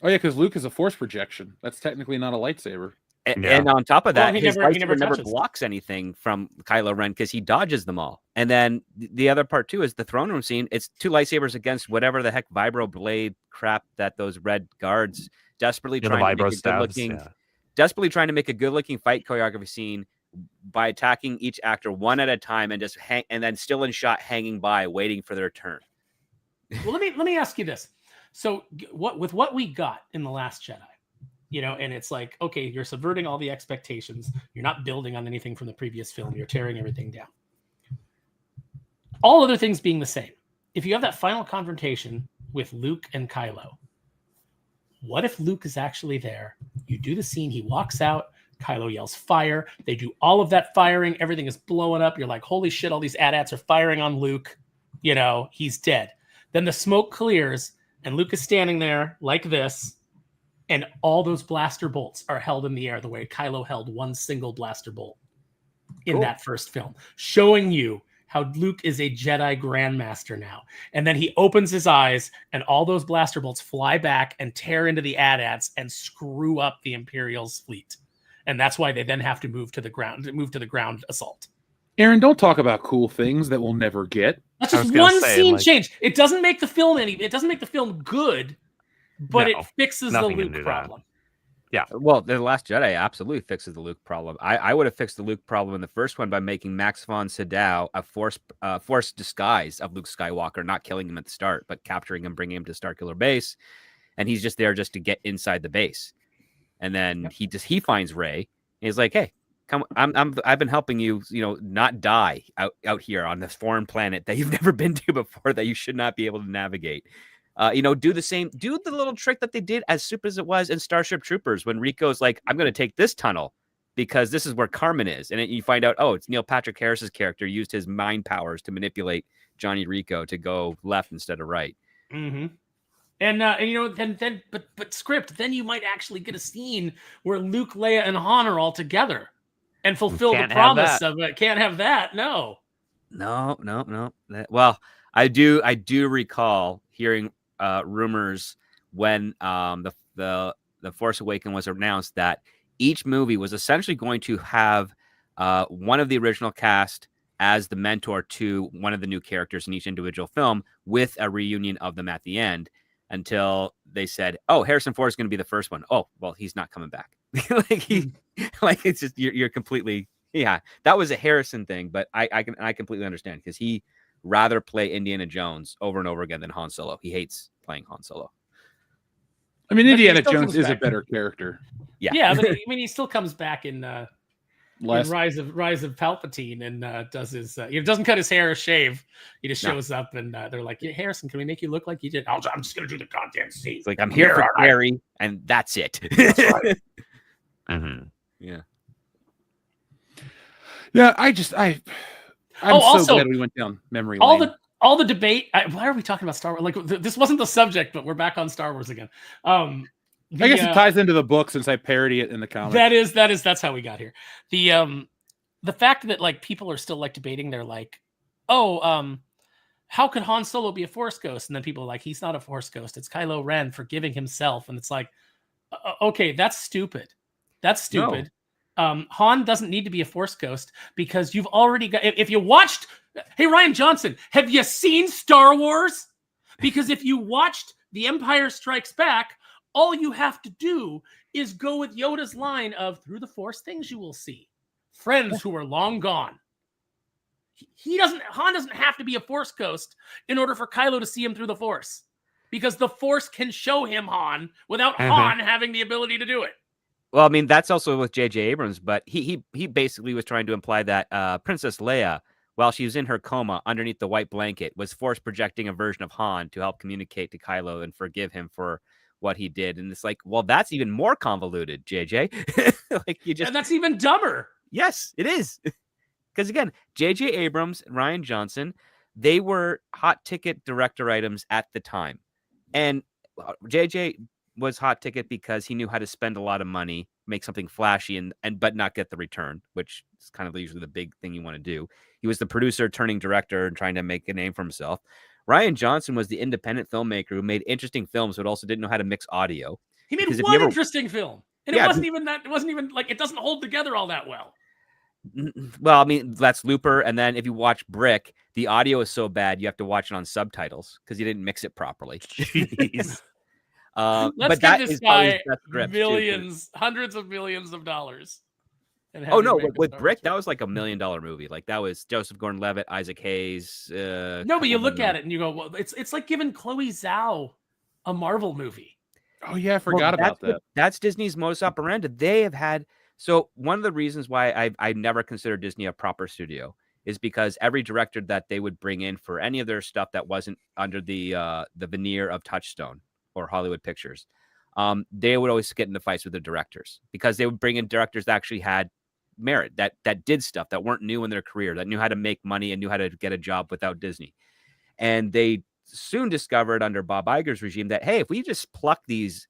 yeah, because Luke is a force projection. That's technically not a lightsaber. And on top of that, Well, he his never lightsaber never touches. blocks anything from Kylo Ren because he dodges them all. And then the other part too is the throne room scene. It's two lightsabers against whatever the heck vibro blade crap that those red guards desperately The trying to vibro make a stabs, good-looking, desperately trying to make a good-looking fight choreography scene by attacking each actor one at a time and just and then still in shot, hanging by, waiting for their turn. Well, let me ask you this. So, what we got in The Last Jedi, and it's like, okay, you're subverting all the expectations. You're not building on anything from the previous film. You're tearing everything down. All other things being the same. If you have that final confrontation with Luke and Kylo, what if Luke is actually there? You do the scene. He walks out. Kylo yells fire. They do all of that firing. Everything is blowing up. You're like, holy shit, all these AT-ATs are firing on Luke. He's dead. Then the smoke clears and Luke is standing there like this, and all those blaster bolts are held in the air the way Kylo held one single blaster bolt in that first film, showing you how Luke is a Jedi Grandmaster now. And then he opens his eyes and all those blaster bolts fly back and tear into the AT-ATs and screw up the Imperial's fleet. And that's why they then have to move to the ground assault. Aaron, don't talk about cool things that we'll never get. That's just one scene change. It doesn't make the film good, but it fixes the Luke problem. Yeah. Well, The Last Jedi absolutely fixes the Luke problem. I would have fixed the Luke problem in the first one by making Max von Sydow a forced disguise of Luke Skywalker, not killing him at the start, but capturing him, bringing him to Starkiller Base, and he's just there just to get inside the base. And then he finds Rey. And he's like, "Hey, come! I've been helping you, not die out here on this foreign planet that you've never been to before, that you should not be able to navigate. Do the little trick that they did, as stupid as it was, in Starship Troopers when Rico's like, I'm going to take this tunnel because this is where Carmen is. And you find out, it's Neil Patrick Harris's character used his mind powers to manipulate Johnny Rico to go left instead of right. Mm-hmm. But script, then you might actually get a scene where Luke, Leia, and Han are all together and fulfill the promise of it. Can't have that. No. Well, I do recall hearing rumors when the Force Awakens was announced that each movie was essentially going to have one of the original cast as the mentor to one of the new characters in each individual film, with a reunion of them at the end, until they said, Harrison Ford is going to be the first one. Oh, well, he's not coming back. It's just, you're completely, that was a Harrison thing, but I completely understand, because he rather play Indiana Jones over and over again than Han Solo. He hates playing Han Solo. I mean, Indiana Jones is a better character. Yeah, but he still comes back in Rise of Palpatine and does his doesn't cut his hair or shave. He just shows up and they're like, Harrison, can we make you look like you did? I'm just gonna do the goddamn scene. It's like, I'm here for Harry, and that's it. That's right. Mm-hmm. Yeah. I'm so glad we went down memory lane. All the debate. Why are we talking about Star Wars? Like, this wasn't the subject, but we're back on Star Wars again. I guess it ties into the book since I parody it in the comics. That's how we got here. The fact that like people are still like debating, they're like, how could Han Solo be a Force ghost? And then people are like, he's not a Force ghost. It's Kylo Ren forgiving himself. And it's like, okay, that's stupid. That's stupid. No. Han doesn't need to be a Force ghost, because you've already got. If you watched, hey Ryan Johnson, have you seen Star Wars? Because if you watched The Empire Strikes Back, All you have to do is go with Yoda's line of through the Force things you will see. Friends who are long gone. Han doesn't have to be a Force ghost in order for Kylo to see him through the Force. Because the Force can show him Han without Han having the ability to do it. Well, I mean, that's also with J.J. Abrams, but he basically was trying to imply that Princess Leia, while she was in her coma underneath the white blanket, was Force projecting a version of Han to help communicate to Kylo and forgive him for what he did. And it's like, well, that's even more convoluted, JJ. Like and that's even dumber. Yes, it is. Because again, J.J. Abrams and Rian Johnson, they were hot ticket director items at the time. And JJ was hot ticket because he knew how to spend a lot of money, make something flashy, and but not get the return, which is kind of usually the big thing you want to do. He was the producer turning director and trying to make a name for himself. Rian Johnson was the independent filmmaker who made interesting films, but also didn't know how to mix audio. He made one interesting film, and it wasn't even that. It wasn't even like it doesn't hold together all that well. Well, I mean, that's Looper, and then if you watch Brick, the audio is so bad you have to watch it on subtitles because you didn't mix it properly. Jeez. Let's give this guy millions, hundreds of millions of dollars. Oh no, with Brick, that was like $1 million movie. Like that was Joseph Gordon-Levitt, Isaac Hayes. No, but you look at it and you go, well, it's like giving Chloe Zhao a Marvel movie. Oh yeah, I forgot about that. That's Disney's modus operandi. They have had. So one of the reasons why I never considered Disney a proper studio is because every director that they would bring in for any of their stuff that wasn't under the veneer of Touchstone or Hollywood Pictures, they would always get into fights with the directors because they would bring in directors that actually had merit, that did stuff, that weren't new in their career, that knew how to make money and knew how to get a job without Disney. And they soon discovered under Bob Iger's regime that, hey, if we just pluck these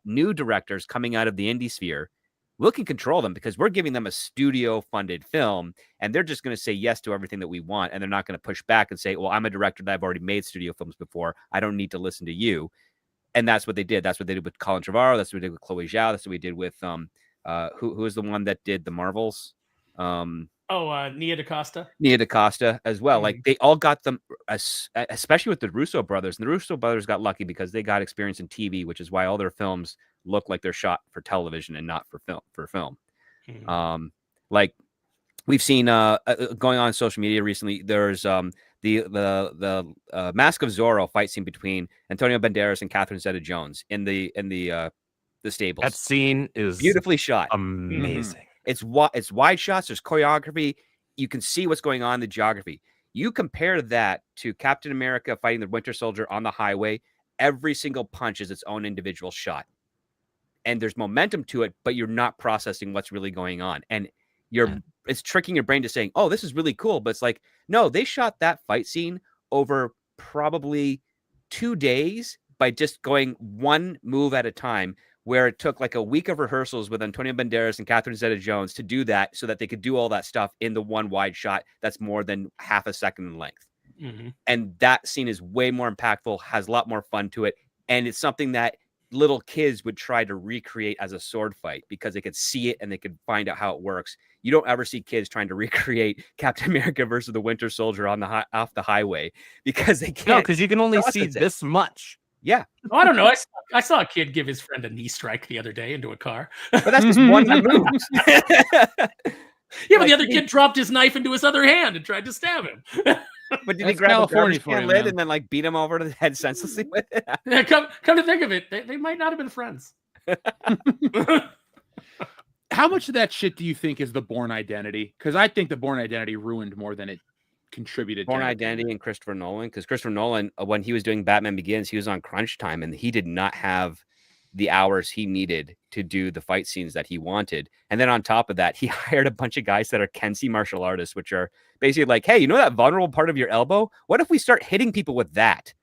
new directors coming out of the indie sphere, we can control them because we're giving them a studio-funded film, and they're just going to say yes to everything that we want, and they're not going to push back and say, well, I'm a director that I've already made studio films before. I don't need to listen to you. And that's what they did. That's what they did with Colin Trevorrow. That's what they did with Chloe Zhao. That's what we did with who is the one that did the Marvels? Nia DaCosta. Nia DaCosta as well. Like they all got them, especially with the Russo brothers. And the Russo brothers got lucky because they got experience in TV, which is why all their films look like they're shot for television and not for film. Like we've seen going on social media recently. There's the Mask of Zorro fight scene between Antonio Banderas and Catherine Zeta-Jones in the stables. That scene is beautifully shot, amazing. It's wide shots. There's choreography. You can see what's going on in the geography. You compare that to Captain America fighting the Winter Soldier on the highway. Every single punch is its own individual shot. And there's momentum to it, but you're not processing what's really going on. And it's tricking your brain to saying, oh, this is really cool. But it's like, no, they shot that fight scene over probably 2 days by just going one move at a time, where it took like a week of rehearsals with Antonio Banderas and Catherine Zeta-Jones to do that so that they could do all that stuff in the one wide shot that's more than half a second in length. And that scene is way more impactful, has a lot more fun to it. And it's something that little kids would try to recreate as a sword fight because they could see it and they could find out how it works. You don't ever see kids trying to recreate Captain America versus the Winter Soldier on off the highway because they can't. No, because you can only see this much. Yeah. Oh, I don't know. I saw a kid give his friend a knee strike the other day into a car. But that's just one of the moves. Yeah, but the other kid dropped his knife into his other hand and tried to stab him. But did he grab a garbage can lid and then like beat him over the head senselessly with it? Yeah, come to think of it, they might not have been friends. How much of that shit do you think is the Bourne Identity? Because I think the Bourne Identity ruined more than it contributed. Bourne Identity and Christopher Nolan, because Christopher Nolan, when he was doing Batman Begins, he was on crunch time and he did not have the hours he needed to do the fight scenes that he wanted. And then on top of that, he hired a bunch of guys that are Kensi martial artists, which are basically like, hey, you know that vulnerable part of your elbow? What if we start hitting people with that?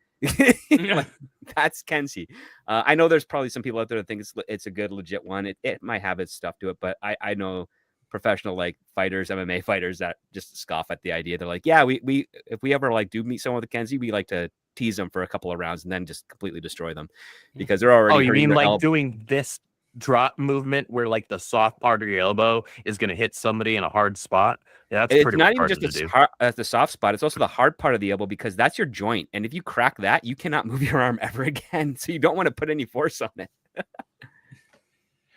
Like, that's Kensi. I know there's probably some people out there that think it's a good, legit one. It might have its stuff to it, but I know professional like fighters, MMA fighters that just scoff at the idea. They're like, yeah, we if we ever like do meet someone with a Kensi, we like to tease them for a couple of rounds and then just completely destroy them because they're already. Oh, you mean like doing this drop movement where like the soft part of your elbow is going to hit somebody in a hard spot? Yeah, that's pretty not even just the soft spot. It's also the hard part of the elbow because that's your joint. And if you crack that, you cannot move your arm ever again. So you don't want to put any force on it.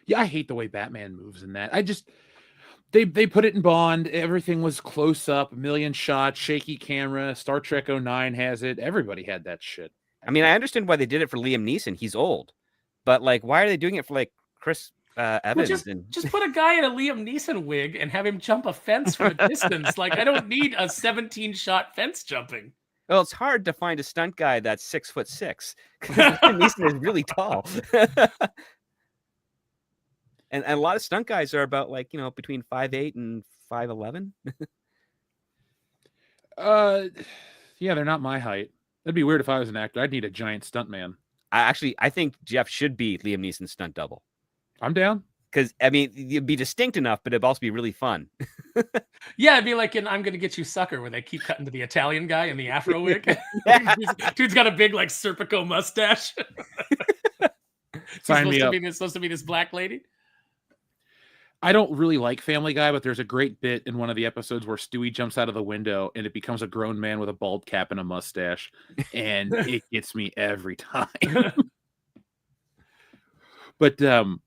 Yeah, I hate the way Batman moves in that. They put it in Bond. Everything was close up, a million shots, shaky camera. Star Trek '09 has it. Everybody had that shit. I mean, I understand why they did it for Liam Neeson. He's old, but like, why are they doing it for like Chris Evans? Well, just put a guy in a Liam Neeson wig and have him jump a fence from a distance. Like, I don't need a 17-shot fence jumping. Well, it's hard to find a stunt guy that's 6'6" because Liam Neeson is really tall. And a lot of stunt guys are about like, between 5'8" and 5'11". Yeah, they're not my height. That'd be weird if I was an actor. I'd need a giant stunt man. I think Jeff should be Liam Neeson's stunt double. I'm down. Because, I mean, it'd be distinct enough, but it'd also be really fun. Yeah, it'd be like in I'm Gonna Get You Sucker, where they keep cutting to the Italian guy in the afro wig. Dude's got a big, like, Serpico mustache. Sign me up. Supposed to be this black lady. I don't really like Family Guy, but there's a great bit in one of the episodes where Stewie jumps out of the window and it becomes a grown man with a bald cap and a mustache. And it gets me every time. But the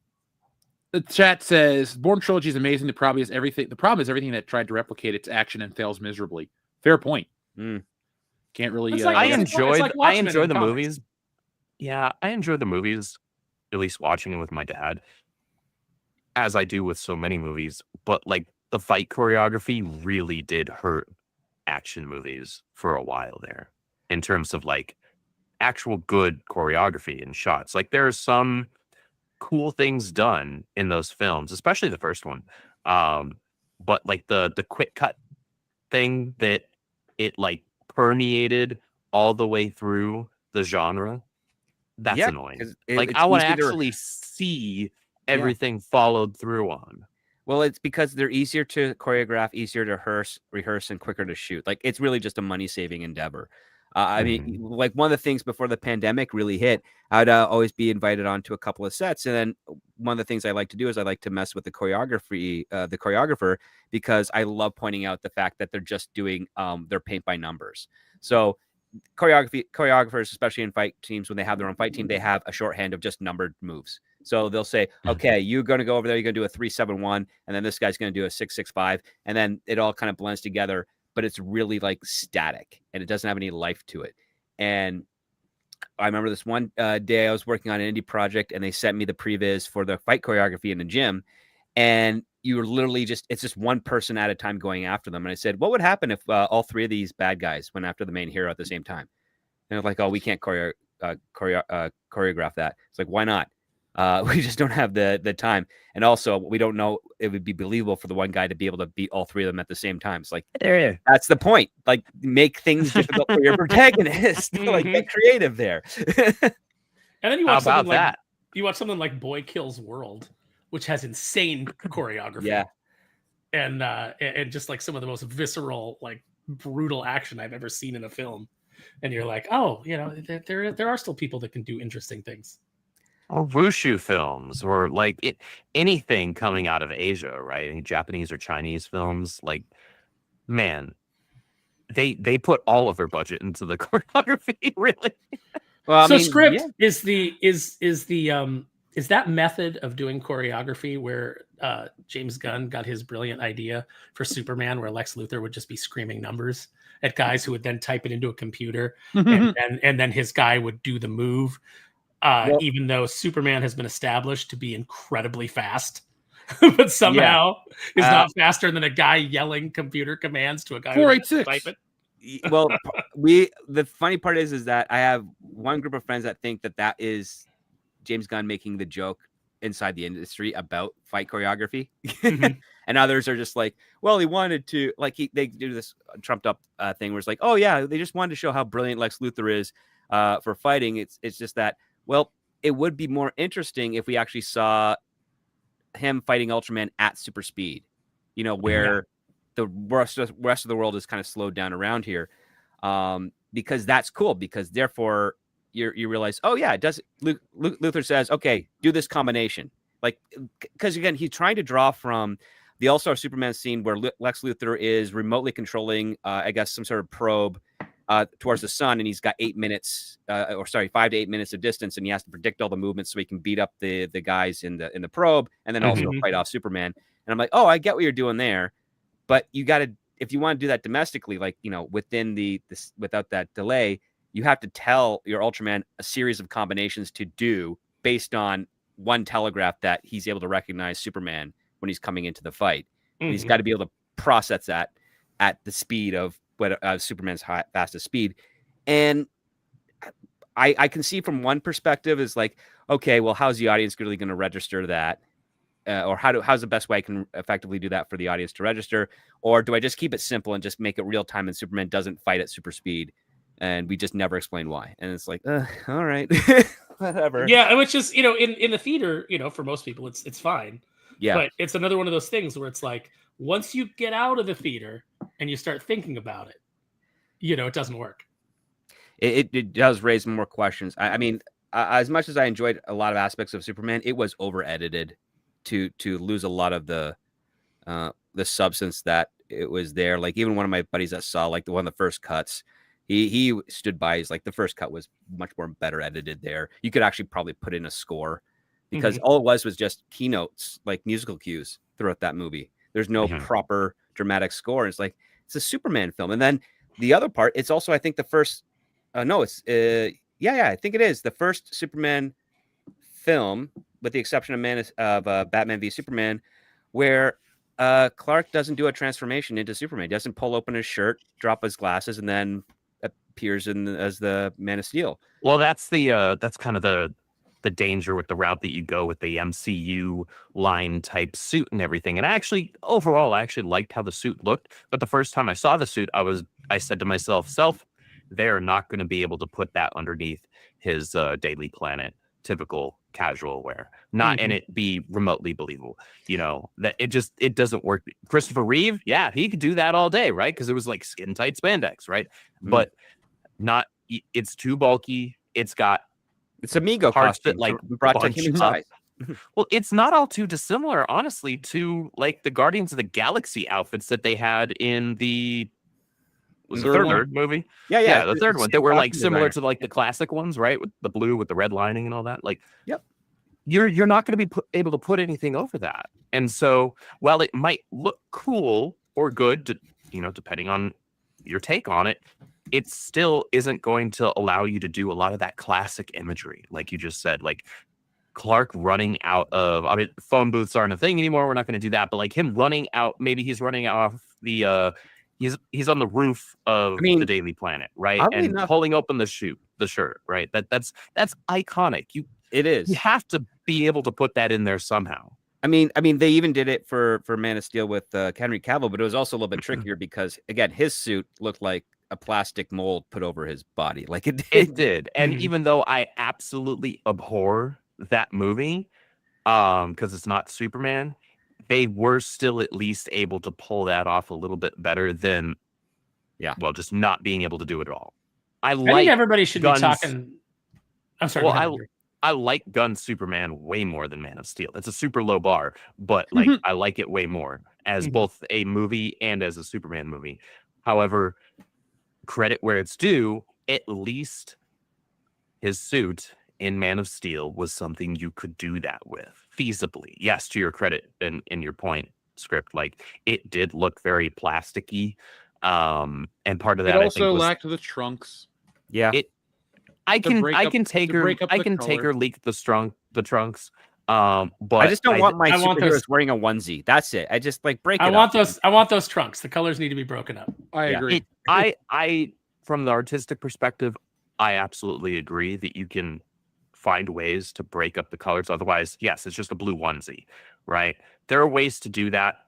chat says Bourne Trilogy is amazing. The problem is everything that tried to replicate its action and fails miserably. Fair point. Can't really. I enjoy the movies. Yeah, I enjoy the movies, at least watching them with my dad, as I do with so many movies. But like the fight choreography really did hurt action movies for a while there in terms of like actual good choreography and shots. Like there are some cool things done in those films, especially the first one. But like the quick cut thing that it like permeated all the way through the genre, that's annoying. Like I want to actually see everything followed through on. Well, it's because they're easier to choreograph, easier to rehearse, and quicker to shoot. Like it's really just a money-saving endeavor. I mean, like one of the things before the pandemic really hit, I'd always be invited onto a couple of sets. And then one of the things I like to do is I like to mess with the choreographer, because I love pointing out the fact that they're just doing their paint by numbers. So choreographers, especially in fight teams, when they have their own fight team, they have a shorthand of just numbered moves. So they'll say, okay, you're going to go over there, you're going to do a 3-7-1, and then this guy's going to do a 6-6-5, and then it all kind of blends together. But it's really like static and it doesn't have any life to it. And I remember this one day I was working on an indie project and they sent me the previs for the fight choreography in the gym. And you were literally it's just one person at a time going after them. And I said, what would happen if all three of these bad guys went after the main hero at the same time? And they're like, oh, we can't choreograph that. It's like, why not? We just don't have the time. And also we don't know it would be believable for the one guy to be able to beat all three of them at the same time. It's like, that's the point. Like make things difficult for your protagonist. Like get creative there. And then you watch something like Boy Kills World, which has insane choreography. Yeah. And just like some of the most visceral, like brutal action I've ever seen in a film. And you're like, oh, there are still people that can do interesting things. Or wushu films, or like anything coming out of Asia, right? Any Japanese or Chinese films, like, man, they put all of their budget into the choreography, really. Well, so script is that method of doing choreography where James Gunn got his brilliant idea for Superman, where Lex Luthor would just be screaming numbers at guys who would then type it into a computer, and then his guy would do the move. Even though Superman has been established to be incredibly fast, but somehow is not faster than a guy yelling computer commands to a guy 486. Well, the funny part is that I have one group of friends that think that is James Gunn making the joke inside the industry about fight choreography, and others are just like, well, he wanted to, like they do this trumped up thing where it's like, oh yeah, they just wanted to show how brilliant Lex Luthor is for fighting. It's just that. Well, it would be more interesting if we actually saw him fighting Ultraman at super speed, where the rest of the world is kind of slowed down around here, because that's cool. Because therefore, you realize, oh yeah, it does. Luthor says, okay, do this combination, like because again, he's trying to draw from the All-Star Superman scene where Lex Luthor is remotely controlling, I guess, some sort of probe towards the sun, and he's got 5 to 8 minutes of distance, and he has to predict all the movements so he can beat up the guys in the probe, and then also fight off Superman. And I'm like, oh, I get what you're doing there, but you got to, if you want to do that domestically, like, you know, within without that delay, you have to tell your Ultraman a series of combinations to do based on one telegraph that he's able to recognize Superman when he's coming into the fight. And he's got to be able to process that at the speed of Superman's fastest speed. And I can see from one perspective is like, okay, well, how's the audience really going to register that? Or how's the best way I can effectively do that for the audience to register? Or do I just keep it simple and just make it real time and Superman doesn't fight at super speed? And we just never explain why. And it's like, all right, whatever. Yeah, which is, you know, in the theater, you know, for most people, it's fine. Yeah. But it's another one of those things where it's like, once you get out of the theater and you start thinking about it, you know, it doesn't work. It does raise more questions. I mean, as much as I enjoyed a lot of aspects of Superman, it was over edited to lose a lot of the substance that it was there. Like, even one of my buddies that saw like one of the first cuts, he stood by. He's like, the first cut was much more better edited there. You could actually probably put in a score, because all it was just keynotes, like musical cues throughout that movie. There's no proper dramatic score. It's like, it's a Superman film. And then the other part, it's also, I think, the first, I think it is the first Superman film, with the exception of Batman v Superman, where Clark doesn't do a transformation into Superman. He doesn't pull open his shirt, drop his glasses, and then appears as the Man of Steel. Well, that's kind of the danger with the route that you go with the MCU line type suit and everything. And overall, I actually liked how the suit looked. But the first time I saw the suit, I said to myself, they're not going to be able to put that underneath his Daily Planet typical casual wear, and it be remotely believable. You know, that it doesn't work. Christopher Reeve, yeah, he could do that all day, right? Because it was like skin tight spandex, right? But it's too bulky. It's Amigo parts costume, that like brought to human size. Well, it's not all too dissimilar, honestly, to like the Guardians of the Galaxy outfits that they had in the third movie. Yeah, the third one that were like similar to like the classic ones, right? With the blue with the red lining and all that. Like, you're not going to be able to put anything over that. And so, while it might look cool or good, depending on your take on it, it still isn't going to allow you to do a lot of that classic imagery, like you just said, like Clark running out of. I mean, phone booths aren't a thing anymore. We're not going to do that. But like him running out, maybe he's running off the. He's on the roof of the Daily Planet, right? And pulling open the shirt, right? That's iconic. It is. You have to be able to put that in there somehow. I mean, they even did it for Man of Steel with Henry Cavill, but it was also a little bit trickier because, again, his suit looked like a plastic mold put over his body. Like it did. It did. And even though I absolutely abhor that movie, because it's not Superman, they were still at least able to pull that off a little bit better than, just not being able to do it at all. I think everybody should be talking. I'm sorry. Well, I like Gunn Superman way more than Man of Steel. It's a super low bar, but like I like it way more as both a movie and as a Superman movie. However, credit where it's due, at least his suit in Man of Steel was something you could do that with feasibly. Yes, to your credit and in your point, Script, like it did look very plasticky. And part of that it also I think was, lacked the trunks. Yeah. I can take her leak the trunks. But I just don't want my superheroes wearing a onesie. That's it. I just like break it up. I want those trunks. The colors need to be broken up. I agree. I from the artistic perspective, I absolutely agree that you can find ways to break up the colors. Otherwise, yes, it's just a blue onesie, right? There are ways to do that.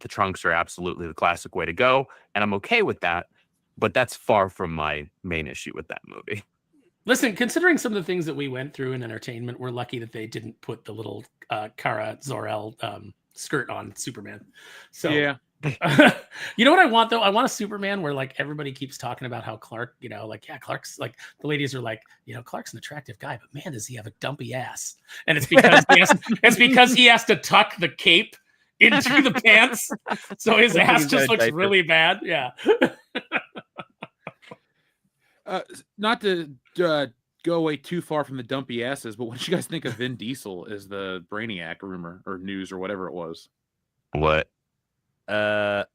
The trunks are absolutely the classic way to go, and I'm okay with that. But that's far from my main issue with that movie. Listen, considering some of the things that we went through in entertainment, we're lucky that they didn't put the little Kara Zor-El skirt on Superman. So yeah. You know what I want though? I want a Superman where like everybody keeps talking about how Clark, Clark's like, the ladies are like, Clark's an attractive guy, but man, does he have a dumpy ass? And it's because he has to tuck the cape into the pants, so his ass just looks really bad. Yeah. Not to go away too far from the dumpy asses, but what did you guys think of Vin Diesel as the Brainiac rumor or news or whatever it was? What? Are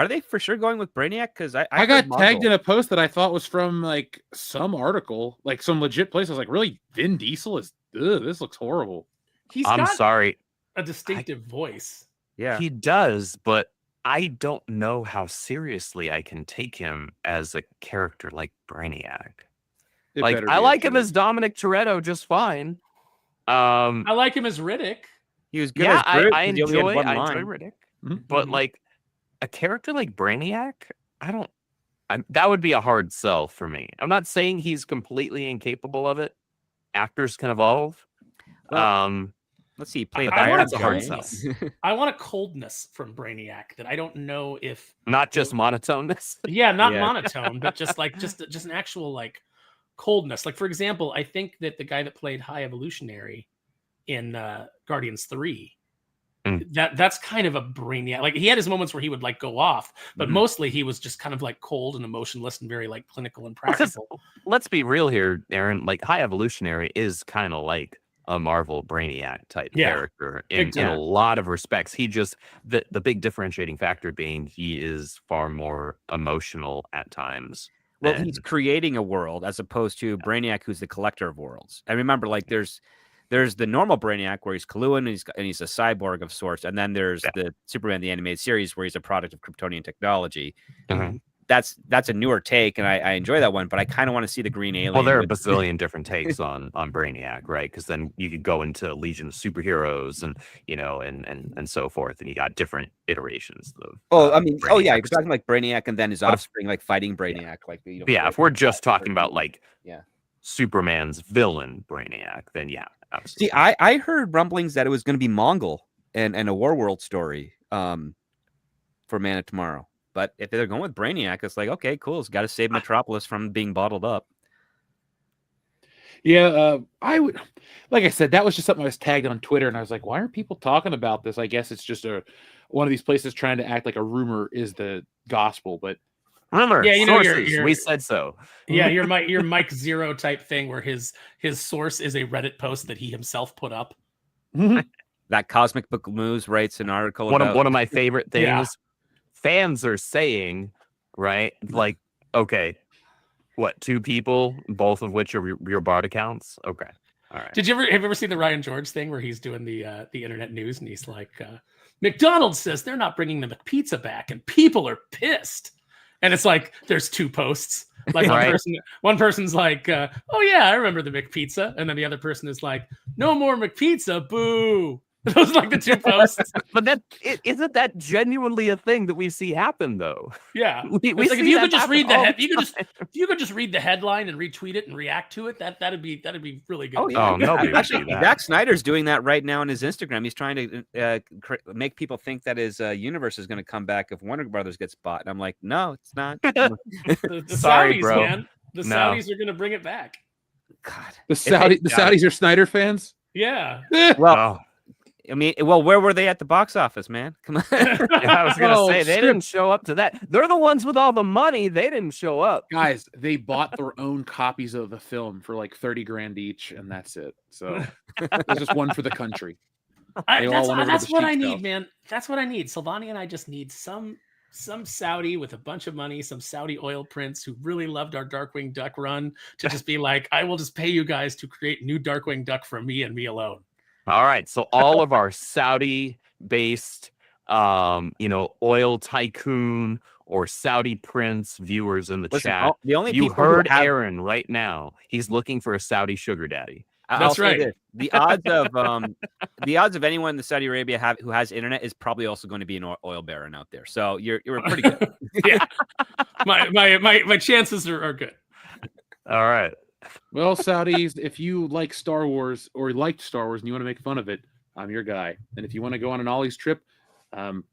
they for sure going with Brainiac? Because I I got heard tagged in Mongol. a post that I thought was from like some article, like some legit place. I was like, really? Vin Diesel is, this looks horrible. He's I'm got sorry. a distinctive voice. Yeah. He does, but I don't know how seriously I can take him as a character like Brainiac. It Like, better I be like a him joke. as Dominic Toretto just fine. I like him as Riddick. He was good Yeah, as Groot I 'cause he only had enjoy one I line. enjoy Riddick, Mhm, but mhm. like a character like Brainiac, that would be a hard sell for me. I'm not saying he's completely incapable of it. Actors can evolve. Well, Let's see. He played I Iron want that's a hard Giant. sell. I want a coldness from Brainiac that I don't know if. Not just monotoneness. Yeah, not Yeah. monotone, but just an actual like coldness. Like for example, I think that the guy that played High Evolutionary in Guardians 3, that's kind of a Brainiac. Like he had his moments where he would like go off, but Mhm. mostly he was just kind of like cold and emotionless and very like clinical and practical. Let's be real here, Aaron. Like High Evolutionary is kind of like a Marvel Brainiac type Yeah, character big in a time. lot of respects. He just the big differentiating factor being he is far more emotional at times. Well, than- he's creating a world as opposed to Brainiac, who's the collector of worlds. And remember, like there's the normal Brainiac where he's Kaluan and he's a cyborg of sorts, and then there's the Superman the animated series where he's a product of Kryptonian technology. Mhm. That's a newer take, and I enjoy that one. But I kind of want to see the Green Alien. Well, there are a with- bazillion different takes on Brainiac, right? Because then you could go into Legion of Superheroes and and so forth, and you got different iterations of. I mean, yeah, you're Brainiacs. talking like Brainiac and then his But if- offspring, like fighting Brainiac, like Yeah, if we're just talking about like Yeah. Superman's villain Brainiac, then yeah, absolutely. See, I heard rumblings that it was going to be Mongol and a War World story for Man of Tomorrow. But if they're going with Brainiac, it's like, okay, cool. It's got to save Metropolis from being bottled up. Yeah, I would, like I said, that was just something I was tagged on Twitter, and I was like, why aren't people talking about this? I guess it's just one of these places trying to act like a rumor is the gospel, but Rumor, Yeah, you know, sources, we said so. Yeah, your Mike Zero type thing where his source is a Reddit post that he himself put up. That Cosmic Book Moves writes an article One about of my favorite things. Yeah. Fans are saying, right? Like, okay, what, 2 people, both of which are your bot accounts? Okay. All right. Have you ever seen the Ryan George thing where he's doing the internet news and he's like, McDonald's says they're not bringing the McPizza back and people are pissed. And it's like there's 2 posts. Like one person's like, oh yeah, I remember the McPizza, and then the other person is like, no more McPizza, boo. Those are like the 2 posts. But isn't that genuinely a thing that we see happen though? Yeah, We it's like if see you that could just happen read the all head, the if you could just read the headline and retweet it and react to it, that'd be really good. Oh yeah, Oh, nobody would actually, do that. Zack Snyder's doing that right now on his Instagram. He's trying to make people think that his universe is going to come back if Warner Brothers gets bought. And I'm like, no, it's not. The Sorry, Saudis, bro. man. The No. Saudis are going to bring it back. God. the Saudis are Snyder fans. Yeah. Well, Oh, I mean, where were they at the box office, man? Come on. yeah, I was gonna Oh, say they script. didn't show up to that. They're the ones with all the money. They didn't show up. Guys, they bought their own copies of the film for like 30 grand each, and that's it. So there's just one for the country. They all went over to That's the what cheap I need, stuff. man. That's what I need. Sylvania and I just need some Saudi with a bunch of money, some Saudi oil prince who really loved our Darkwing Duck run to just be like, I will just pay you guys to create new Darkwing Duck for me and me alone. All right, so all of our Saudi-based, oil tycoon or Saudi prince viewers in the Listen, chat, the only you people who heard have- Aaron right now. He's looking for a Saudi sugar daddy. I'll That's say right. this. The odds of anyone in Saudi Arabia who has internet is probably also going to be an oil baron out there. So you're pretty good. Yeah. My chances are good. All right. Well, Saudis, if you like Star Wars or liked Star Wars and you want to make fun of it, I'm your guy. And if you want to go on an Ollie's trip,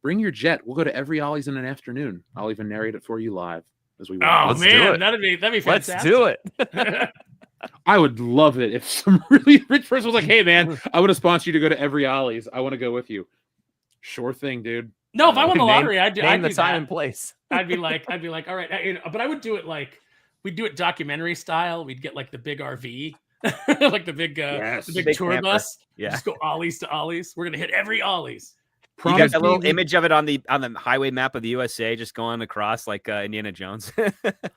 bring your jet. We'll go to every Ollie's in an afternoon. I'll even narrate it for you live as we Oh Let's do man, it. that'd be Let's fantastic. do it. I would love it if some really rich person was like, hey, man, I want to sponsor you to go to every Ollie's. I want to go with you. Sure thing, dude. No, if I won the Name- lottery, I'd Name do the time that. and place. I'd be like, all right, but I would do it like we'd do it documentary style. We'd get like the big RV, like the big Yes. big tour camper. bus. Yeah. Just go ollies to ollies. We're gonna hit every ollies. You got Promise that me little we- image of it on the highway map of the USA, just going across like Indiana Jones.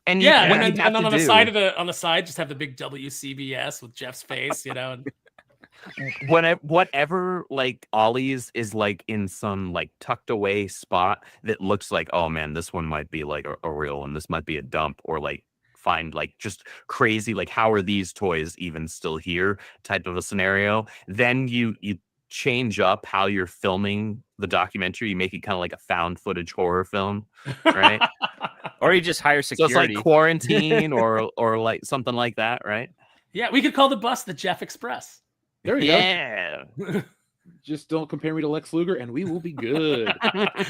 And Yeah, what and you'd then, have on to the do- side on the side, just have the big WCBS with Jeff's face, you know. whatever like ollies is like in some like tucked away spot that looks like, oh man, this one might be like a real one, this might be a dump, or like find like just crazy, like how are these toys even still here type of a scenario. Then you change up how you're filming the documentary. You make it kind of like a found footage horror film, right? Or you just hire So it's security. like Quarantine or like something like that, right? Yeah, we could call the bus the Jeff Express. There you Yeah. go. Just don't compare me to Lex Luger, and we will be good.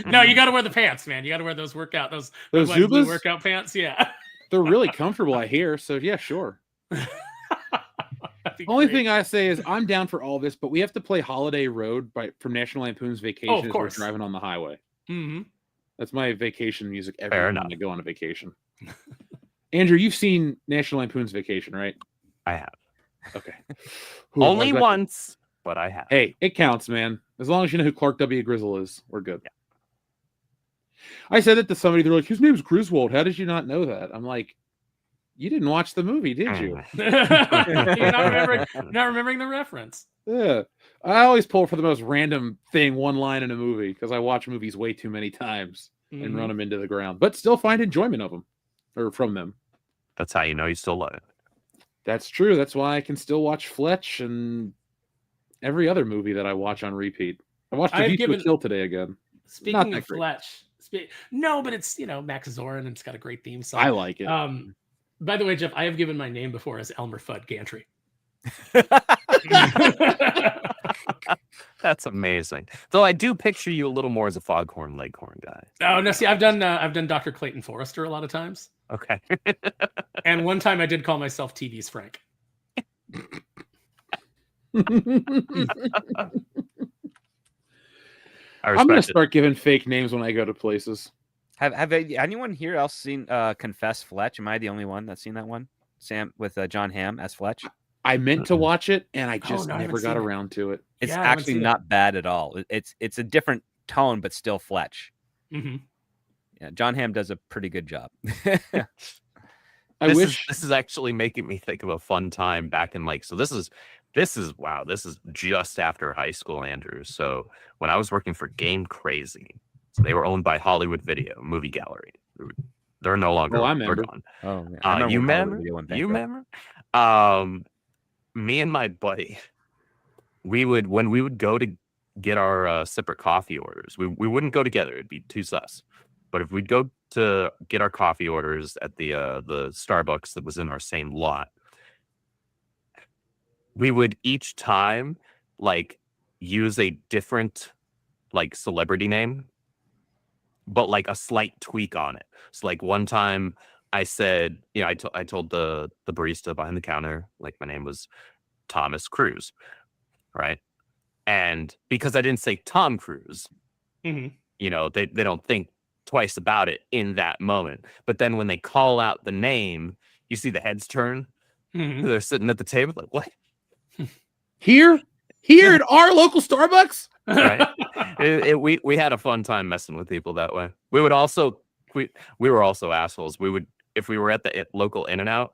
No, you got to wear the pants, man. You got to wear those light blue Zubas? workout pants. Yeah. They're really comfortable, I hear. So yeah, sure. That'd be Only great. thing I say is I'm down for all this, but we have to play Holiday Road from National Lampoon's Vacation of as we're course. driving on the highway. Mhm. That's my vacation music every Fair time enough. I go on a vacation. Andrew, you've seen National Lampoon's Vacation, right? I have. Okay. Only I've got- once, but I have. Hey, it counts, man. As long as you know who Clark W. Grizzle is, we're good. Yeah. I said it to somebody. They're like, his name's Griswold. How did you not know that? I'm like, you didn't watch the movie, did you? You're not remembering the reference. Yeah. I always pull for the most random thing, one line in a movie, because I watch movies way too many times and Mhm. run them into the ground, but still find enjoyment of them or from them. That's how you know you still love it. That's true. That's why I can still watch Fletch and every other movie that I watch on repeat. I watched I've A View to a given- Kill today again. Speaking that of great. Fletch, no, but it's Max Zorin and it's got a great theme song. I like it. By the way, Jeff, I have given my name before as Elmer Fudd Gantry. That's amazing. Though I do picture you a little more as a Foghorn Leghorn guy. Oh no, see, I've done Dr. Clayton Forrester a lot of times, Okay. and one time I did call myself TV's Frank. I I'm going to respect it. start giving fake names when I go to places. Have anyone here else seen Confess Fletch? Am I the only one that's seen that one? Sam with John Hamm as Fletch. I meant to watch it, and I just no, I never haven't got seen it. around to it. It's Yeah, I haven't actually seen it. not bad at all. It's a different tone, but still Fletch. Mm-hmm. Yeah, John Hamm does a pretty good job. I wish. This is actually making me think of a fun time back in like, so this is wow, this is just after high school, Andrew. So when I was working for Game Crazy, so they were owned by Hollywood Video Movie Gallery. They're no longer. Oh, I they're remember. gone. Oh, man. You remember? You remember? Me and my buddy, when we would go to get our separate coffee orders, we wouldn't go together. It'd be too sus. But if we'd go to get our coffee orders at the Starbucks that was in our same lot, we would each time like use a different like celebrity name, but like a slight tweak on it. So like one time I said, I told the barista behind the counter, like my name was Thomas Cruise, right? And because I didn't say Tom Cruise, Mm-hmm. They don't think twice about it in that moment. But then when they call out the name, you see the heads turn. Mm-hmm. They're sitting at the table like, what? Here at our local Starbucks? Right? We had a fun time messing with people that way. We would also we were also assholes. We would, if we were at the local In-N-Out,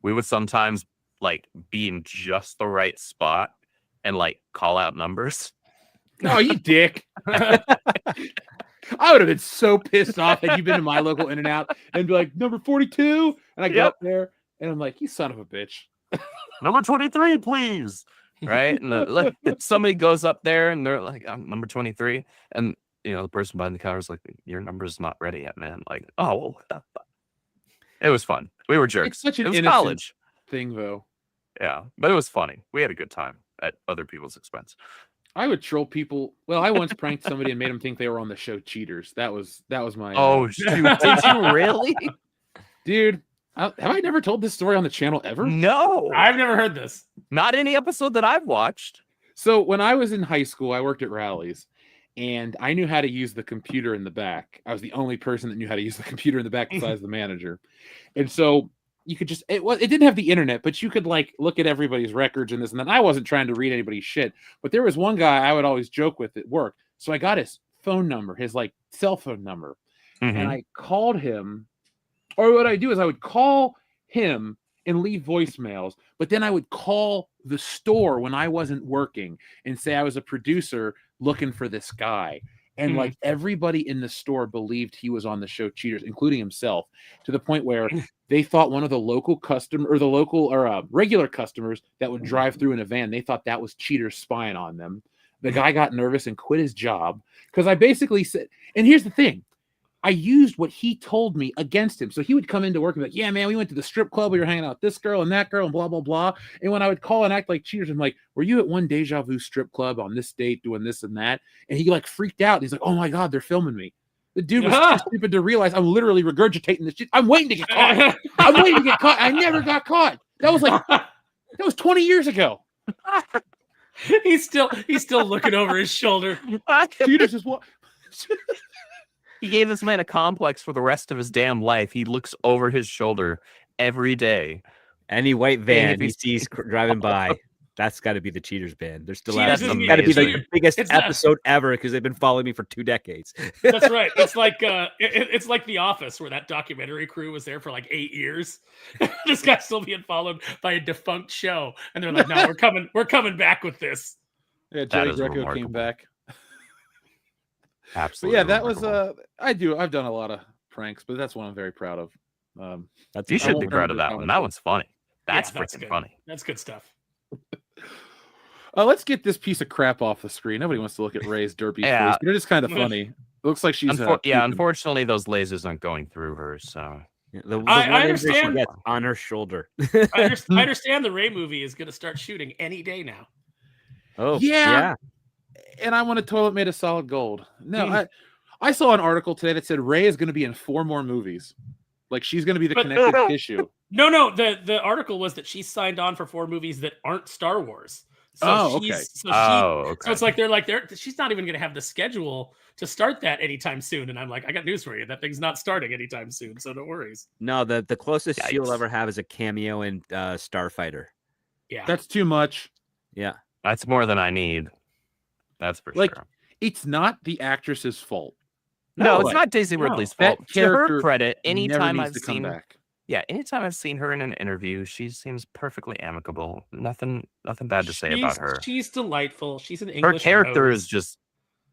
we would sometimes like be in just the right spot and like call out numbers. No, you dick. I would have been so pissed off had you been to my local In-N-Out and be like, number 42. And I go Yep. up there and I'm like, you son of a bitch. Number 23, please. Right? And somebody goes up there and they're like, I'm number 23. And the person behind the counter is like, your number's not ready yet, man. Like, oh, well, what the fuck? It was fun. We were jerks. It's such an it was innocent college. thing, though. Yeah, but it was funny. We had a good time at other people's expense. I would troll people. Well, I once pranked somebody and made them think they were on the show Cheaters. That was my. Oh, shoot. Did you really? Dude, have I never told this story on the channel ever? No. I've never heard this. Not any episode that I've watched. So when I was in high school, I worked at Rallies, and I knew how to use the computer in the back. I was the only person that knew how to use the computer in the back besides the manager. And so you could just it didn't have the internet, but you could like look at everybody's records and this and then. I wasn't trying to read anybody's shit, but there was one guy I would always joke with at work. So I got his phone number, his like cell phone number, and I called him. Or what I do is I would call him and leave voicemails, but then I would call the store when I wasn't working and say I was a producer looking for this guy. And like everybody in the store believed he was on the show Cheaters, including himself, to the point where they thought one of the local regular customers that would drive through in a van, they thought that was Cheaters spying on them. The guy got nervous and quit his job because I basically said, and here's the thing. I used what he told me against him. So he would come into work and be like, yeah, man, we went to the strip club. We were hanging out with this girl and that girl and blah, blah, blah. And when I would call and act like Cheaters, I'm like, were you at one Deja Vu strip club on this date doing this and that? And he like freaked out. He's like, oh my God, they're filming me. The dude was too stupid to realize I'm literally regurgitating this shit. I'm waiting to get caught. I'm waiting to get caught. I never got caught. That was 20 years ago. He's still looking over his shoulder. Cheaters is what? He gave this man a complex for the rest of his damn life. He looks over his shoulder every day. Any white van he sees driving by, that's got to be the Cheaters band. They're still out. Cheaters It's is got to be amazing. the biggest It's not- episode ever because they've been following me for 2 decades. That's right. It's like it's like The Office, where that documentary crew was there for like 8 years. This guy's still being followed by a defunct show, and they're like, "No, we're coming back with this." Yeah, That Joey is Greco came remarkable. back. But Absolutely. yeah, that was remarkable. I've done a lot of pranks, but that's one I'm very proud of. That's You I should won't be proud of remember that how one. much That it- one's funny. That's that's freaking good. funny. That's good stuff. Let's get this piece of crap off the screen. Nobody wants to look at Ray's derpy Yeah. face, but it is kind of funny. It looks like she's puking. Unfortunately, those lasers aren't going through her. So the I one injury understand. she gets on her shoulder. I understand the Ray movie is going to start shooting any day now. Oh, Yeah. And I want a toilet made of solid gold. No, I saw an article today that said Ray is going to be in 4 more movies. Like she's going to be the connective tissue. No. The article was that she signed on for 4 movies that aren't Star Wars. So okay. okay. So it's like they're she's not even going to have the schedule to start that anytime soon. And I'm like, I got news for you. That thing's not starting anytime soon. So no worries. No, the closest Yikes. she'll ever have is a cameo in Starfighter. Yeah. That's too much. Yeah. That's more than I need. That's for Like, sure. It's not the actress's fault. No, but it's not Daisy Ridley's that fault. To her character credit, never anytime needs I've to come seen back. anytime I've seen her in an interview, she seems perfectly amicable. Nothing bad to say about her. She's delightful. She's an Her English character rose. is just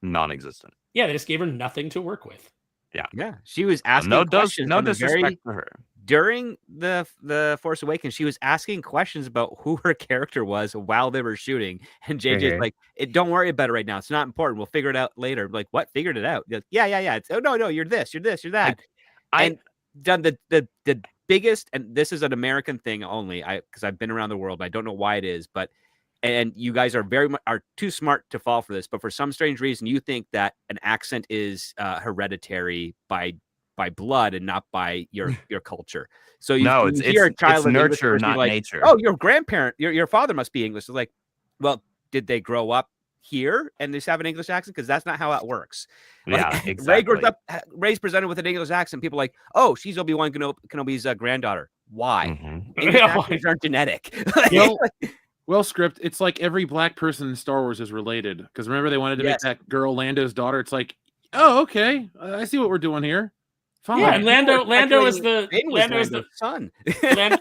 non-existent. Yeah, they just gave her nothing to work with. Yeah. She was asking No questions from the disrespect very to her. during the Force Awakens, she was asking questions about who her character was while they were shooting. And JJ's like, don't worry about it right now. It's not important. We'll figure it out later. I'm like, what? Figured it out? Like, yeah. It's, oh, no, you're this, you're that. And done the biggest, and this is an American thing only, because I've been around the world, but I don't know why it is, but and you guys are are too smart to fall for this, but for some strange reason, you think that an accent is hereditary by blood and not by your culture. So you hear a child it's nurture, not like, nature. oh, your grandparent, your father must be English. It's like, well, did they grow up here and just have an English accent? Because that's not how that works. Yeah, Like, exactly. Ray grows up, Ray's presented with an English accent. People are like, oh, she's Obi-Wan Kenobi's granddaughter. Why? Mhm. English accents aren't genetic. Well, script, it's like every black person in Star Wars is related. Because remember, they wanted to make that girl Lando's daughter. It's like, oh, okay. I see what we're doing here. Fine. Yeah, and Lando is the son.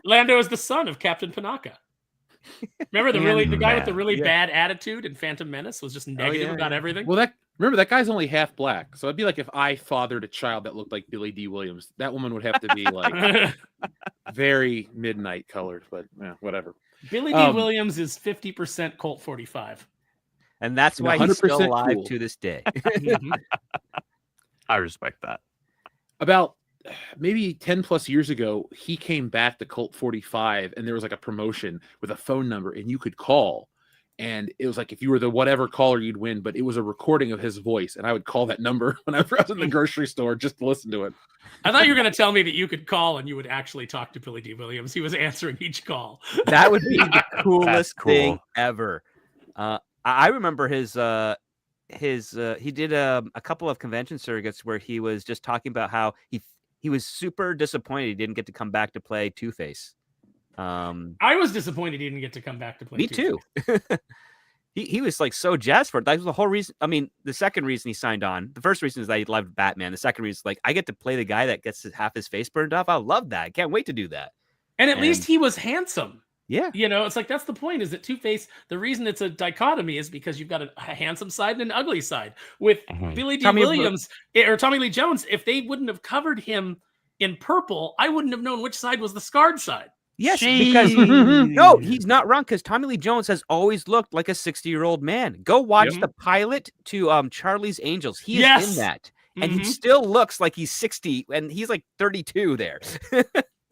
Lando is the son of Captain Panaka. Remember the guy with the really bad attitude in Phantom Menace was just negative about everything. Well, remember that guy's only half black, so it'd be like if I fathered a child that looked like Billy D. Williams. That woman would have to be like very midnight colored, but yeah, whatever. Billy D. Williams is 50% Colt 45, and that's why he's still alive cool to this day. I respect that. About maybe 10 plus years ago, he came back to Colt 45 and there was like a promotion with a phone number and you could call. And it was like, if you were the whatever caller, you'd win, but it was a recording of his voice. And I would call that number whenever I was in the grocery store just to listen to it. I thought you were going to tell me that you could call and you would actually talk to Billy D. Williams. He was answering each call. That would be the coolest That's cool. thing ever. I remember his he did a couple of convention surrogates where he was just talking about how he was super disappointed he didn't get to come back to play Two-Face. I was disappointed he didn't get to come back to play. Me too. He was like so jazzed for it. That was the whole reason. I mean, the second reason he signed on. The first reason is that he loved Batman. The second reason is like I get to play the guy that gets half his face burned off. I love that. I can't wait to do that. And at least he was handsome. Yeah. You know, it's like that's the point, is that Two-Face, the reason it's a dichotomy is because you've got a handsome side and an ugly side. With Billy D. Williams or Tommy Lee Jones, if they wouldn't have covered him in purple, I wouldn't have known which side was the scarred side. Yes, because no, he's not wrong, because Tommy Lee Jones has always looked like a 60-year-old man. Go watch the pilot to Charlie's Angels. He is in that. And he still looks like he's 60, and he's like 32 there.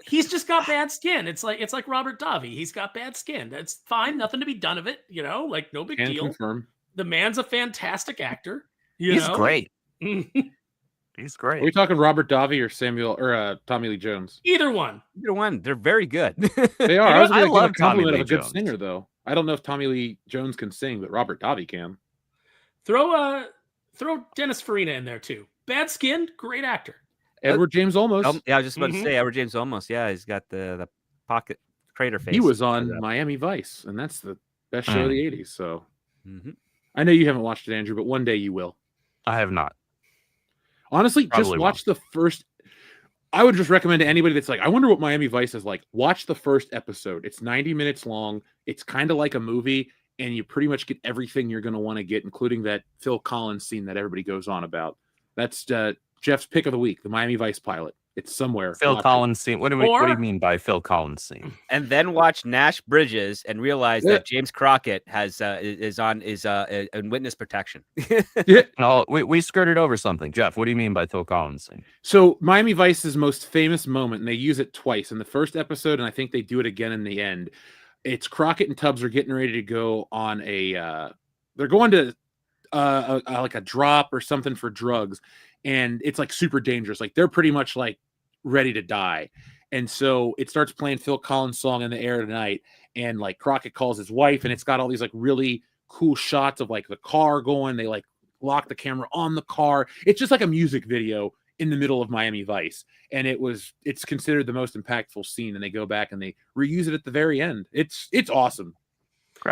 He's just got bad skin. It's like Robert Davi. He's got bad skin. That's fine. Nothing to be done of it. You know, like no big deal. Confirm. The man's a fantastic actor. He's great. He's great. Are we talking Robert Davi or Tommy Lee Jones? Either one. Either one. They're very good. They are. I love Tommy Lee of a good Jones. singer, though. I don't know if Tommy Lee Jones can sing, but Robert Davi can. Throw Dennis Farina in there too. Bad skin, great actor. Edward James Olmos. Yeah, I was just about to say Edward James Olmos. Yeah, he's got the pocket crater face. He was on Miami Vice, and that's the best show of the 80s. So I know you haven't watched it, Andrew, but one day you will. I have not. Honestly, just watch the first. I would just recommend to anybody that's like, I wonder what Miami Vice is like. Watch the first episode. It's 90 minutes long. It's kind of like a movie, and you pretty much get everything you're going to want to get, including that Phil Collins scene that everybody goes on about. That's Jeff's pick of the week, the Miami Vice pilot. It's somewhere. Phil Collins scene. What do you mean by Phil Collins scene? And then watch Nash Bridges and realize that James Crockett is in witness protection. No, we skirted over something. Jeff, what do you mean by Phil Collins scene? So Miami Vice's most famous moment, and they use it twice in the first episode, and I think they do it again in the end. It's Crockett and Tubbs are getting ready to go on they're going to like a drop or something for drugs, and it's like super dangerous. Like they're pretty much like ready to die. And so it starts playing Phil Collins' song in the air tonight, and like Crockett calls his wife, and it's got all these like really cool shots of like the car going. They like lock the camera on the car. It's just like a music video in the middle of Miami Vice, and it's considered the most impactful scene, and they go back and they reuse it at the very end. It's awesome.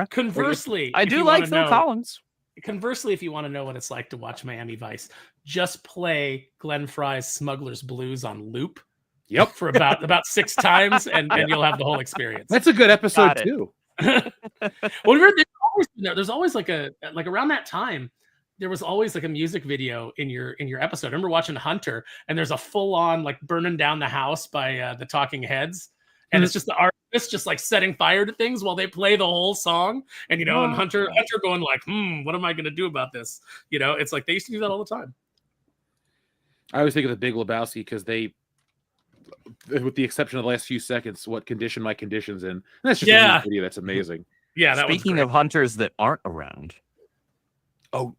Conversely, I do like Phil Collins. Conversely, if you want to know what it's like to watch Miami Vice, just play Glenn Frey's Smuggler's Blues on loop. Yep, for about 6 times, and you'll have the whole experience. That's a good episode too. Well, there's always like around that time, there was always like a music video in your episode. I remember watching Hunter, and there's a full on like burning down the house by the Talking Heads, and it's just the artist just like setting fire to things while they play the whole song, and and Hunter going like, what am I going to do about this? It's like they used to do that all the time. I always think of the Big Lebowski because they, with the exception of the last few seconds, what condition my condition's in. And that's just a video that's amazing. Yeah. Speaking of hunters that aren't around. Oh,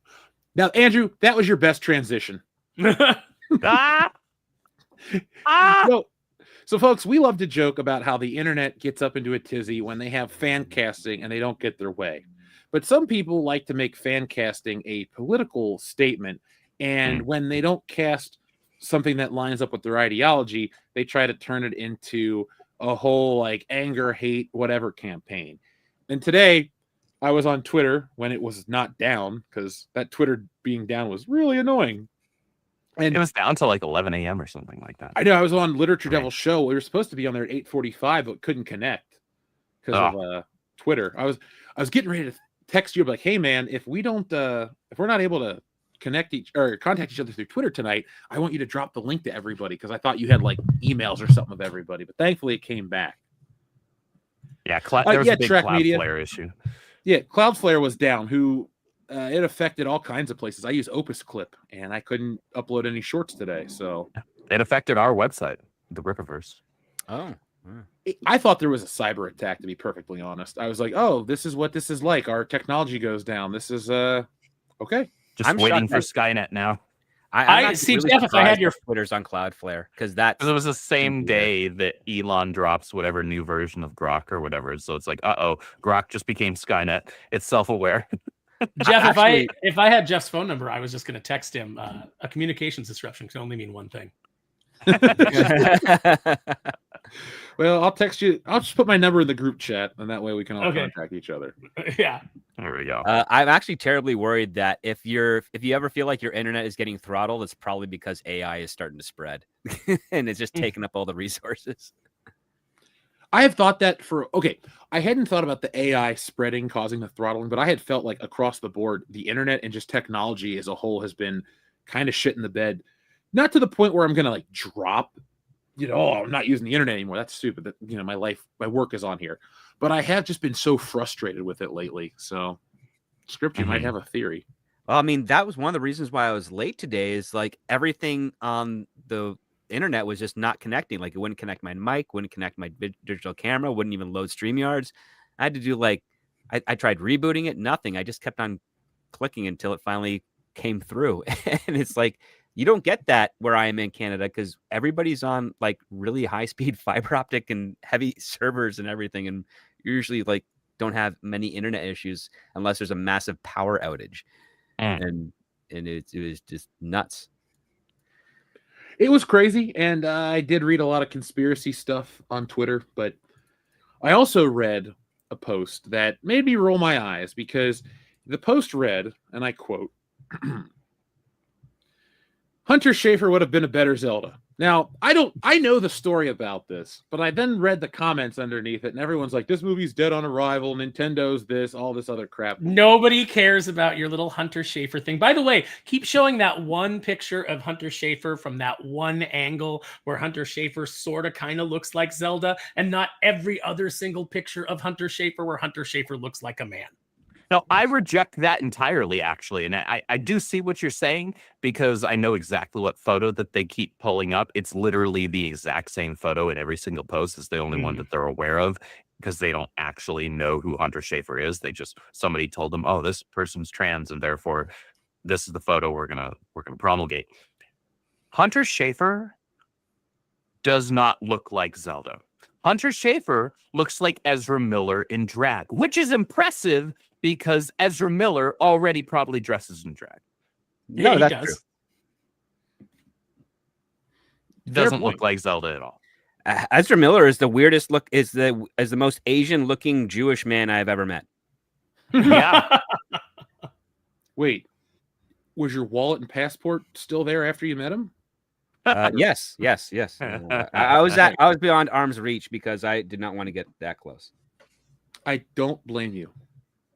now Andrew, that was your best transition. So folks, we love to joke about how the internet gets up into a tizzy when they have fan casting and they don't get their way. But some people like to make fan casting a political statement. And when they don't cast something that lines up with their ideology, they try to turn it into a whole like anger, hate, whatever campaign. And today I was on Twitter when it was not down, because that Twitter being down was really annoying. And it was down to like 11 a.m. or something like that. I know. I was on Literature Devil's show. We were supposed to be on there at 8:45, but couldn't connect because of Twitter. I was getting ready to text you, like, hey man, if we're not able to contact each other through Twitter tonight, I want you to drop the link to everybody, because I thought you had like emails or something of everybody. But thankfully, it came back. Yeah, there was a big Cloudflare issue. Yeah, Cloudflare was down. It affected all kinds of places. I use Opus Clip, and I couldn't upload any shorts today. So it affected our website, the Rippaverse. Oh, I thought there was a cyber attack, to be perfectly honest. I was like, oh, this is what this is like. Our technology goes down. This is okay. Just waiting for Skynet now. I see, really, Jeff, if I had your Twitter's on Cloudflare, because it was the same day that Elon drops whatever new version of Grok or whatever. So it's like, Grok just became Skynet. It's self-aware. Jeff, Actually- if I had Jeff's phone number, I was just going to text him. A communications disruption can only mean one thing. Well, I'll text you. I'll just put my number in the group chat, and that way we can all Okay. contact each other. Yeah. There we go. I'm actually terribly worried that if you ever feel like your internet is getting throttled, it's probably because AI is starting to spread and it's just taking up all the resources. I have thought that I hadn't thought about the AI spreading, causing the throttling, but I had felt like across the board, the internet and just technology as a whole has been kind of shit in the bed. Not to the point where I'm going to like drop, I'm not using the internet anymore. That's stupid. That, my work is on here. But I have just been so frustrated with it lately. So, Script, you might have a theory. Well, I mean, that was one of the reasons why I was late today is like everything on the internet was just not connecting. Like it wouldn't connect my mic, wouldn't connect my digital camera, wouldn't even load StreamYards. I had to do I tried rebooting it, nothing. I just kept on clicking until it finally came through. And it's like, you don't get that where I am in Canada because everybody's on like really high speed fiber optic and heavy servers and everything. And you usually like don't have many internet issues unless there's a massive power outage. And it was just nuts. It was crazy, and I did read a lot of conspiracy stuff on Twitter, but I also read a post that made me roll my eyes because the post read, and I quote, Hunter Schafer would have been a better Zelda. Now, I know the story about this, but I then read the comments underneath it, and everyone's like, this movie's dead on arrival, Nintendo's this, all this other crap. Nobody cares about your little Hunter Schafer thing. By the way, keep showing that one picture of Hunter Schafer from that one angle where Hunter Schafer sort of kind of looks like Zelda, and not every other single picture of Hunter Schafer where Hunter Schafer looks like a man. No, I reject that entirely, actually. And I do see what you're saying because I know exactly what photo that they keep pulling up. It's literally the exact same photo in every single post. It's the only one that they're aware of because they don't actually know who Hunter Schafer is. Somebody told them, oh, this person's trans, and therefore this is the photo we're gonna promulgate. Hunter Schafer does not look like Zelda. Hunter Schafer looks like Ezra Miller in drag, which is impressive because Ezra Miller already probably dresses in drag. No, he does. True. Doesn't look like Zelda at all. Ezra Miller is the weirdest look, is the most Asian looking Jewish man I've ever met. Yeah. Wait, was your wallet and passport still there after you met him? Yes. I was beyond arm's reach because I did not want to get that close. I don't blame you.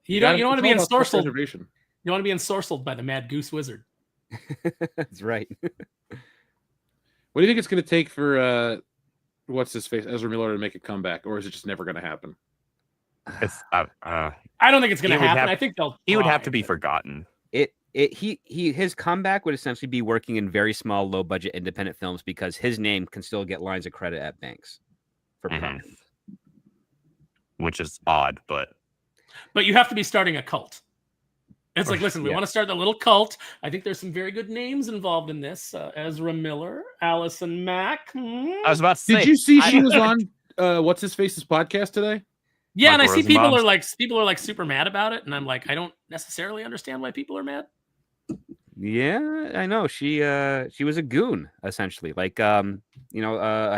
You don't want to be ensorcelled. ensorcelled. You want to be ensorcelled by the Mad Goose Wizard. That's right. What do you think it's going to take for what's his face, Ezra Miller, to make a comeback, or is it just never going to happen? I don't think it's going to happen. I think he would have to be forgotten. His comeback would essentially be working in very small, low budget independent films because his name can still get lines of credit at banks for production. Which is odd, but you have to be starting a cult. It's like, listen, we want to start a little cult. I think there's some very good names involved in this. Ezra Miller, Allison Mack. I was about to say, did you see she was on what's his face's podcast today? Yeah, Michael and I see people Rosenbaum's. are like super mad about it, and I'm like, I don't necessarily understand why people are mad. Yeah, I know. She was a goon essentially, like a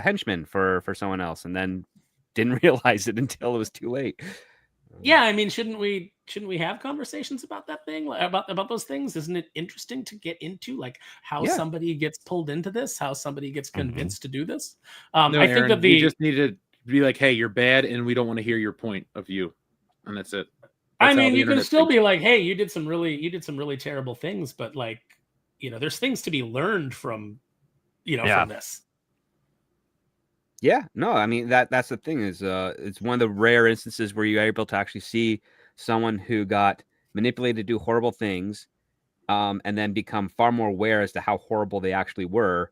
henchman for someone else, and then didn't realize it until it was too late. Yeah, I mean, shouldn't we have conversations about that thing, about those things? Isn't it interesting to get into, like how somebody gets pulled into this, how somebody gets convinced to do this? No, I think that we just need to be like, hey, you're bad, and we don't want to hear your point of view, and that's it. I mean, you can still be like, hey, you did some really terrible things, but like, there's things to be learned from, from this. Yeah, no, I mean that's the thing is it's one of the rare instances where you're able to actually see someone who got manipulated to do horrible things, and then become far more aware as to how horrible they actually were,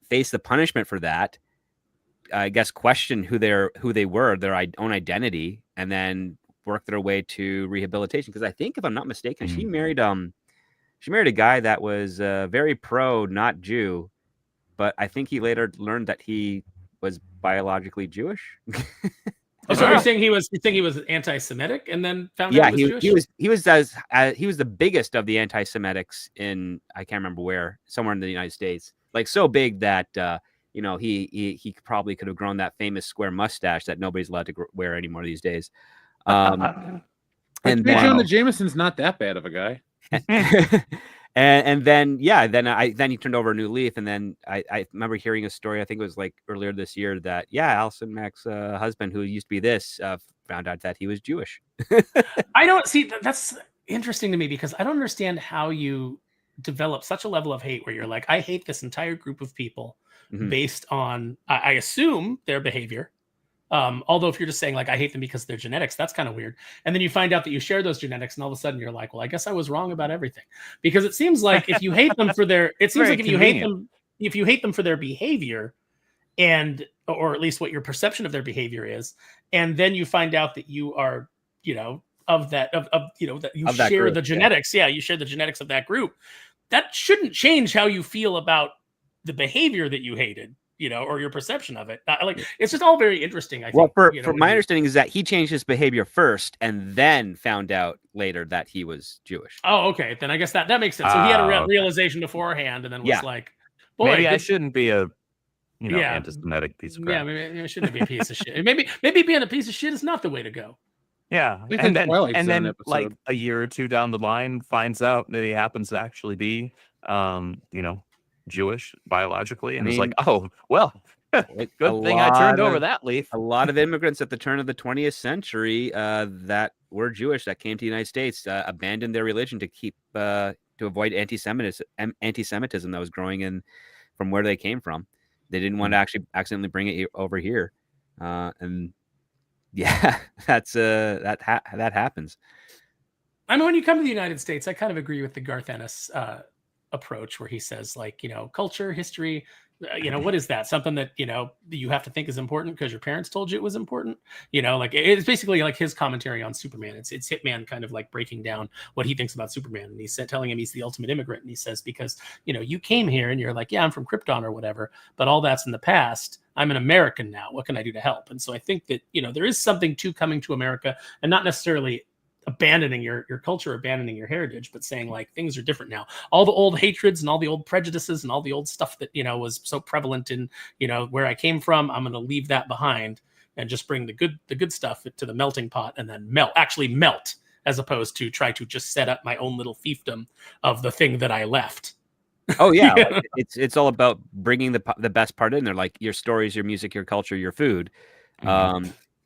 face the punishment for that, I guess question who they were, their own identity, and then work their way to rehabilitation. Because I think, if I'm not mistaken, she married a guy that was very pro, not Jew. But I think he later learned that he was biologically Jewish. So you're saying you think he was anti-Semitic and then found out Yeah, he was Jewish? he was the biggest of the anti-Semitics in, I can't remember where, somewhere in the United States. Like so big that he probably could have grown that famous square mustache that nobody's allowed to wear anymore these days. And then John the Jameson's not that bad of a guy. and then he turned over a new leaf, and then I remember hearing a story, I think it was like earlier this year, that Allison Mack's husband, who used to be this, found out that he was Jewish. I don't see that's interesting to me because I don't understand how you develop such a level of hate where you're like, I hate this entire group of people based on I assume their behavior. Although if you're just saying like I hate them because of their genetics, that's kind of weird. And then you find out that you share those genetics, and all of a sudden you're like, well, I guess I was wrong about everything. Because it seems like if you hate them for their, it seems Very like if you hate them for their behavior, and or at least what your perception of their behavior is, and then you find out that you are, of that that you share the genetics. Yeah, you share the genetics of that group. That shouldn't change how you feel about the behavior that you hated. Or your perception of it. It's just all very interesting. I think. Well, for my understanding is that he changed his behavior first and then found out later that he was Jewish. Oh, okay. Then I guess that makes sense. So he had a realization beforehand, and then was like, "Boy, maybe I shouldn't be a anti-Semitic piece of crap." Yeah, maybe I shouldn't be a piece of shit. Maybe being a piece of shit is not the way to go. Yeah, and then like a year or two down the line, finds out that he happens to actually be, Jewish biologically, and it's like, oh well, good thing I turned over that leaf. A lot of immigrants at the turn of the 20th century that were Jewish that came to the United States abandoned their religion to avoid anti-Semitism that was growing in from where they came from. They didn't want to actually accidentally bring it over here, and yeah, that happens. I mean, when you come to the United States, I kind of agree with the Garth Ennis approach where he says like, culture, history, what is that? Something that, you have to think is important because your parents told you it was important. Like it's basically like his commentary on Superman. It's Hitman kind of like breaking down what he thinks about Superman. And he's telling him he's the ultimate immigrant. And he says, because, you came here and you're like, yeah, I'm from Krypton or whatever, but all that's in the past. I'm an American now. What can I do to help? And so I think that, there is something to coming to America and not necessarily abandoning your culture, abandoning your heritage, but saying like things are different now. All the old hatreds and all the old prejudices and all the old stuff that was so prevalent in where I came from, I'm going to leave that behind and just bring the good stuff to the melting pot and then melt, as opposed to try to just set up my own little fiefdom of the thing that I left. Oh yeah, like, it's all about bringing the best part in there, like your stories, your music, your culture, your food.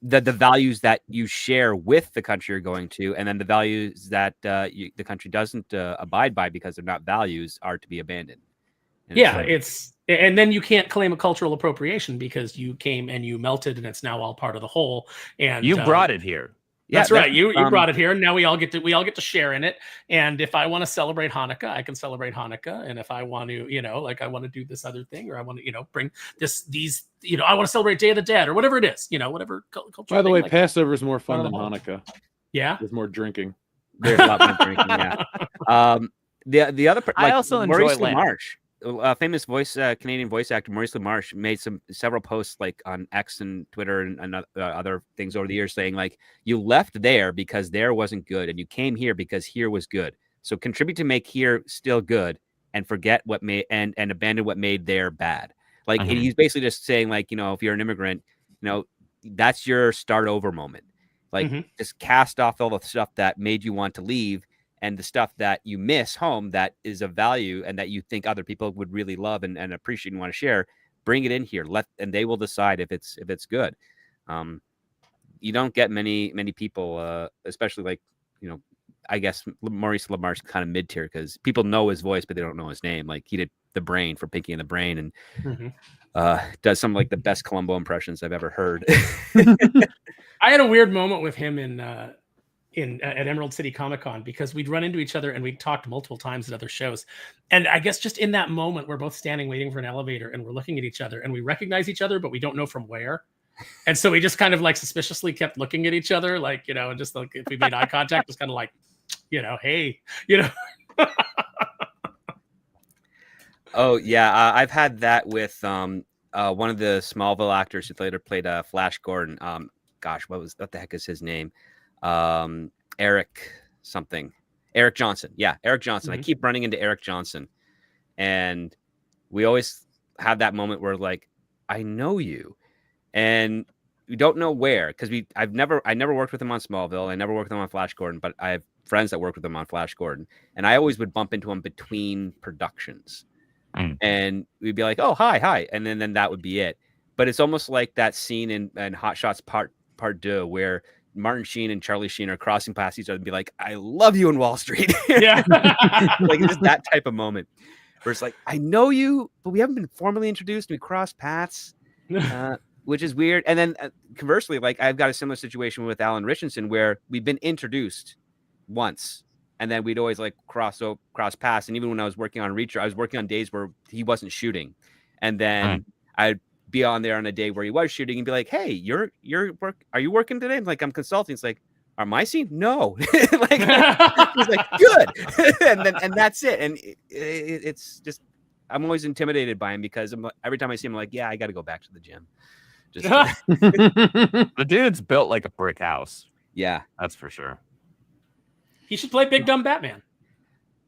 The values that you share with the country you're going to, and then the values that the country doesn't abide by because they're not values are to be abandoned. And and then you can't claim a cultural appropriation because you came and you melted and it's now all part of the whole. And you brought it here. That's right. You brought it here, and now we all get to share in it. And if I want to celebrate Hanukkah, I can celebrate Hanukkah. And if I want to, like I want to do this other thing, or I want to, bring I want to celebrate Day of the Dead or whatever it is, whatever culture. By the way, Passover is more fun than Hanukkah. Yeah, there's more drinking. There's a lot more drinking. Yeah. The other part, I also enjoy Maurice LaMarche. Famous Canadian voice actor Maurice LaMarche made several posts like on X and Twitter and other things over the years saying like, you left there because there wasn't good and you came here because here was good. So contribute to make here still good and forget what made and abandon what made there bad. Like he's basically just saying like, if you're an immigrant, that's your start over moment. Like just cast off all the stuff that made you want to leave. And the stuff that you miss home that is of value and that you think other people would really love and appreciate and want to share, bring it in here. And they will decide if it's good. You don't get many people, especially like, I guess Maurice LaMarche's kind of mid-tier because people know his voice, but they don't know his name. Like he did The Brain for Pinky and the Brain and does some like the best Columbo impressions I've ever heard. I had a weird moment with him at Emerald City Comic Con because we'd run into each other and we'd talked multiple times at other shows. And I guess just in that moment, we're both standing waiting for an elevator and we're looking at each other and we recognize each other, but we don't know from where. And so we just kind of like suspiciously kept looking at each other, like, and just like if we made eye contact, just kind of like, hey, Oh yeah, I've had that with one of the Smallville actors who later played Flash Gordon. gosh, what the heck is his name? Eric something. Eric Johnson. Yeah, Eric Johnson. I keep running into Eric Johnson. And we always have that moment where like, I know you. And we don't know where, because I never worked with him on Smallville. I never worked with him on Flash Gordon, but I have friends that worked with him on Flash Gordon. And I always would bump into him between productions. And we'd be like, oh, hi. And then that would be it. But it's almost like that scene in Hot Shots Part 2 where Martin Sheen and Charlie Sheen are crossing past each other and be like, I love you in Wall Street. Yeah. Like it's just that type of moment where it's like, I know you, but we haven't been formally introduced. We crossed paths, which is weird. And then conversely, like I've got a similar situation with Alan Richardson where we've been introduced once. And then we'd always like cross paths. And even when I was working on Reacher, I was working on days where he wasn't shooting. And then I'd be on there on a day where he was shooting and be like, hey, are you working today? I'm like, I'm consulting. It's like, am I seen? No. Like he's like, good. and that's it. And it's just, I'm always intimidated by him because every time I see him, I'm like, yeah, I got to go back to the gym. Just the dude's built like a brick house. Yeah, that's for sure. He should play Big Dumb Batman.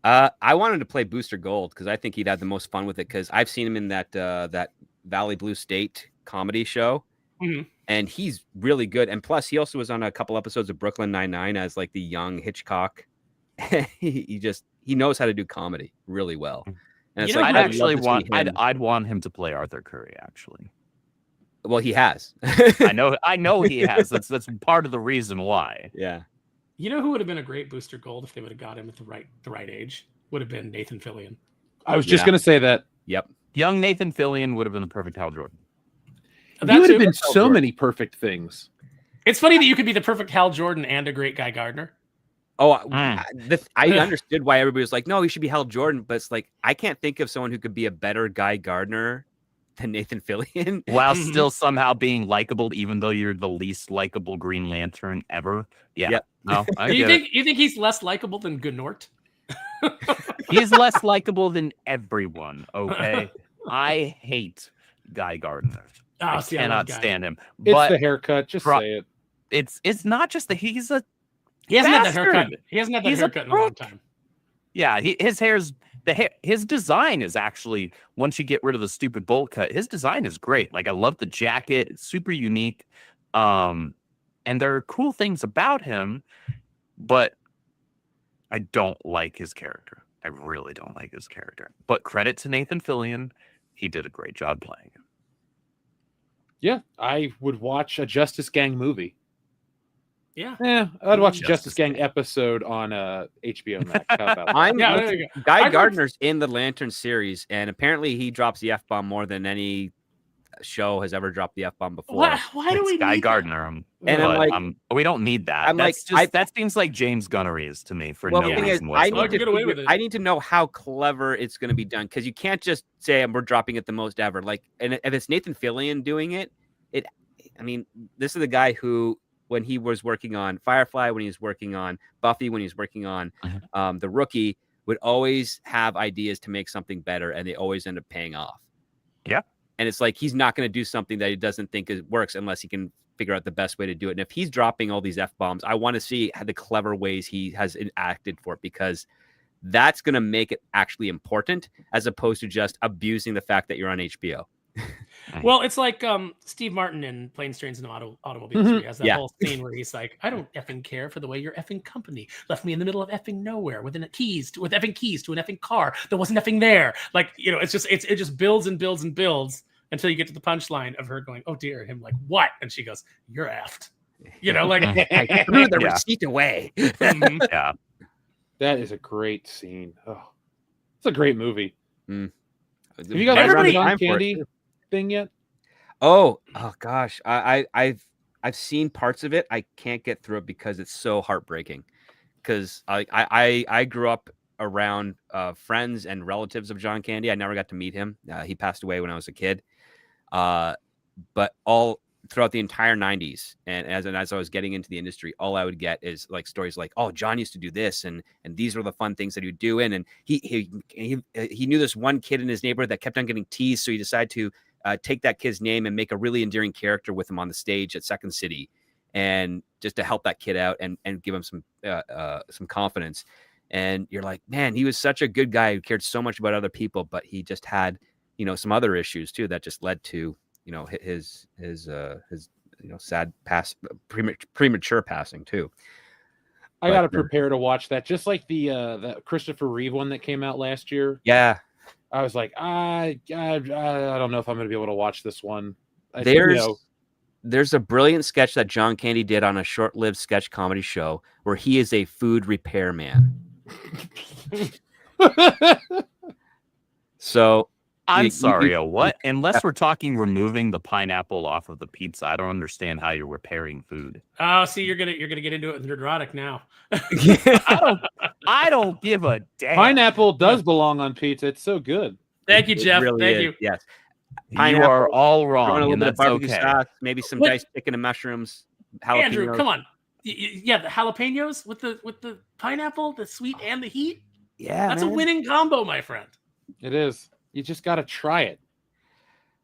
I wanted to play Booster Gold because I think he'd have the most fun with it. Because I've seen him in that Valley Blue State comedy show, and he's really good. And plus, he also was on a couple episodes of Brooklyn Nine-Nine as like the young Hitchcock. he knows how to do comedy really well. And it's like, I'd want him to play Arthur Curry. Actually, well, he has. Oh, I know he has. That's part of the reason why. Yeah. You know who would have been a great Booster Gold if they would have got him at the right age? Would have been Nathan Fillion. I was just going to say that. Yep. Young Nathan Fillion would have been the perfect Hal Jordan. He would have been so many perfect things. It's funny that you could be the perfect Hal Jordan and a great Guy Gardner. Oh, I understood why everybody was like, no, he should be Hal Jordan. But it's like, I can't think of someone who could be a better Guy Gardner than Nathan Fillion. While still somehow being likable, even though you're the least likable Green Lantern ever. Yeah. Yep. No, you think he's less likable than Gnort? He's less likable than everyone. Okay. I hate Guy Gardner. I cannot stand him. It's the haircut. Just say it. It's not just that he hasn't had that haircut. He hasn't had that haircut in a long time. Yeah, his design is actually, once you get rid of the stupid bowl cut, his design is great. Like I love the jacket; it's super unique. And there are cool things about him, but I don't like his character. I really don't like his character. But credit to Nathan Fillion, he did a great job playing him. Yeah, I would watch a Justice Gang movie. Yeah, I'd watch a Justice Gang episode on HBO Max. How about that? Guy Gardner's in the Lantern series, and apparently he drops the F-bomb more than any show has ever dropped the F-bomb before. Why do we Guy need Gardner? And I'm like, we don't need that. That seems like James Gunnery's to me for no reason whatsoever. I need to know how clever it's going to be done, because you can't just say we're dropping it the most ever. Like, and if it's Nathan Fillion doing it, this is the guy who, when he was working on Firefly, when he was working on Buffy, when he was working on The Rookie, would always have ideas to make something better, and they always end up paying off. Yeah. And it's like, he's not going to do something that he doesn't think works unless he can figure out the best way to do it. And if he's dropping all these F-bombs, I want to see the clever ways he has acted for it, because that's going to make it actually important, as opposed to just abusing the fact that you're on HBO. Well, it's like Steve Martin in Planes, Trains, and Automobiles. Where he has that whole scene where he's like, I don't effing care for the way your effing company left me in the middle of effing nowhere with effing keys to an effing car that wasn't effing there. Like, it just builds and builds and builds until you get to the punchline of her going, oh dear, and him like, what? And she goes, you're effed. Like I threw the receipt away. Yeah. That is a great scene. Oh, it's a great movie. Mm. Have you guys ever John Candy thing yet? Oh gosh. I've seen parts of it. I can't get through it because it's so heartbreaking. Because I grew up around friends and relatives of John Candy. I never got to meet him. He passed away when I was a kid. But all throughout the entire 90s, and as I was getting into the industry, all I would get is like stories like, oh, John used to do this, and these were the fun things that he would do. And he knew this one kid in his neighborhood that kept on getting teased, so he decided to take that kid's name and make a really endearing character with him on the stage at Second City. and just to help that kid out and give him some confidence. And you're like, man, he was such a good guy who cared so much about other people, but he just had, some other issues too that just led to, his sad premature passing too. I got to prepare to watch that. Just like the Christopher Reeve one that came out last year. Yeah. I was like, I don't know if I'm going to be able to watch this one. There's a brilliant sketch that John Candy did on a short-lived sketch comedy show where he is a food repairman. So I'm sorry, what? Unless we're talking removing the pineapple off of the pizza, I don't understand how you're repairing food. Oh, see, you're gonna get into it with neurotic now. I don't give a damn. Pineapple does belong on pizza. It's so good. Thank you, Jeff. Really Thank is. you. Yes. You are all wrong. A little and bit of that's barbecue okay. sauce, maybe some diced chicken and mushrooms. Jalapenos. Andrew, come on. Yeah, the jalapenos with the pineapple, the sweet and the heat. Yeah, that's man. a winning combo, my friend. It is. You just got to try it.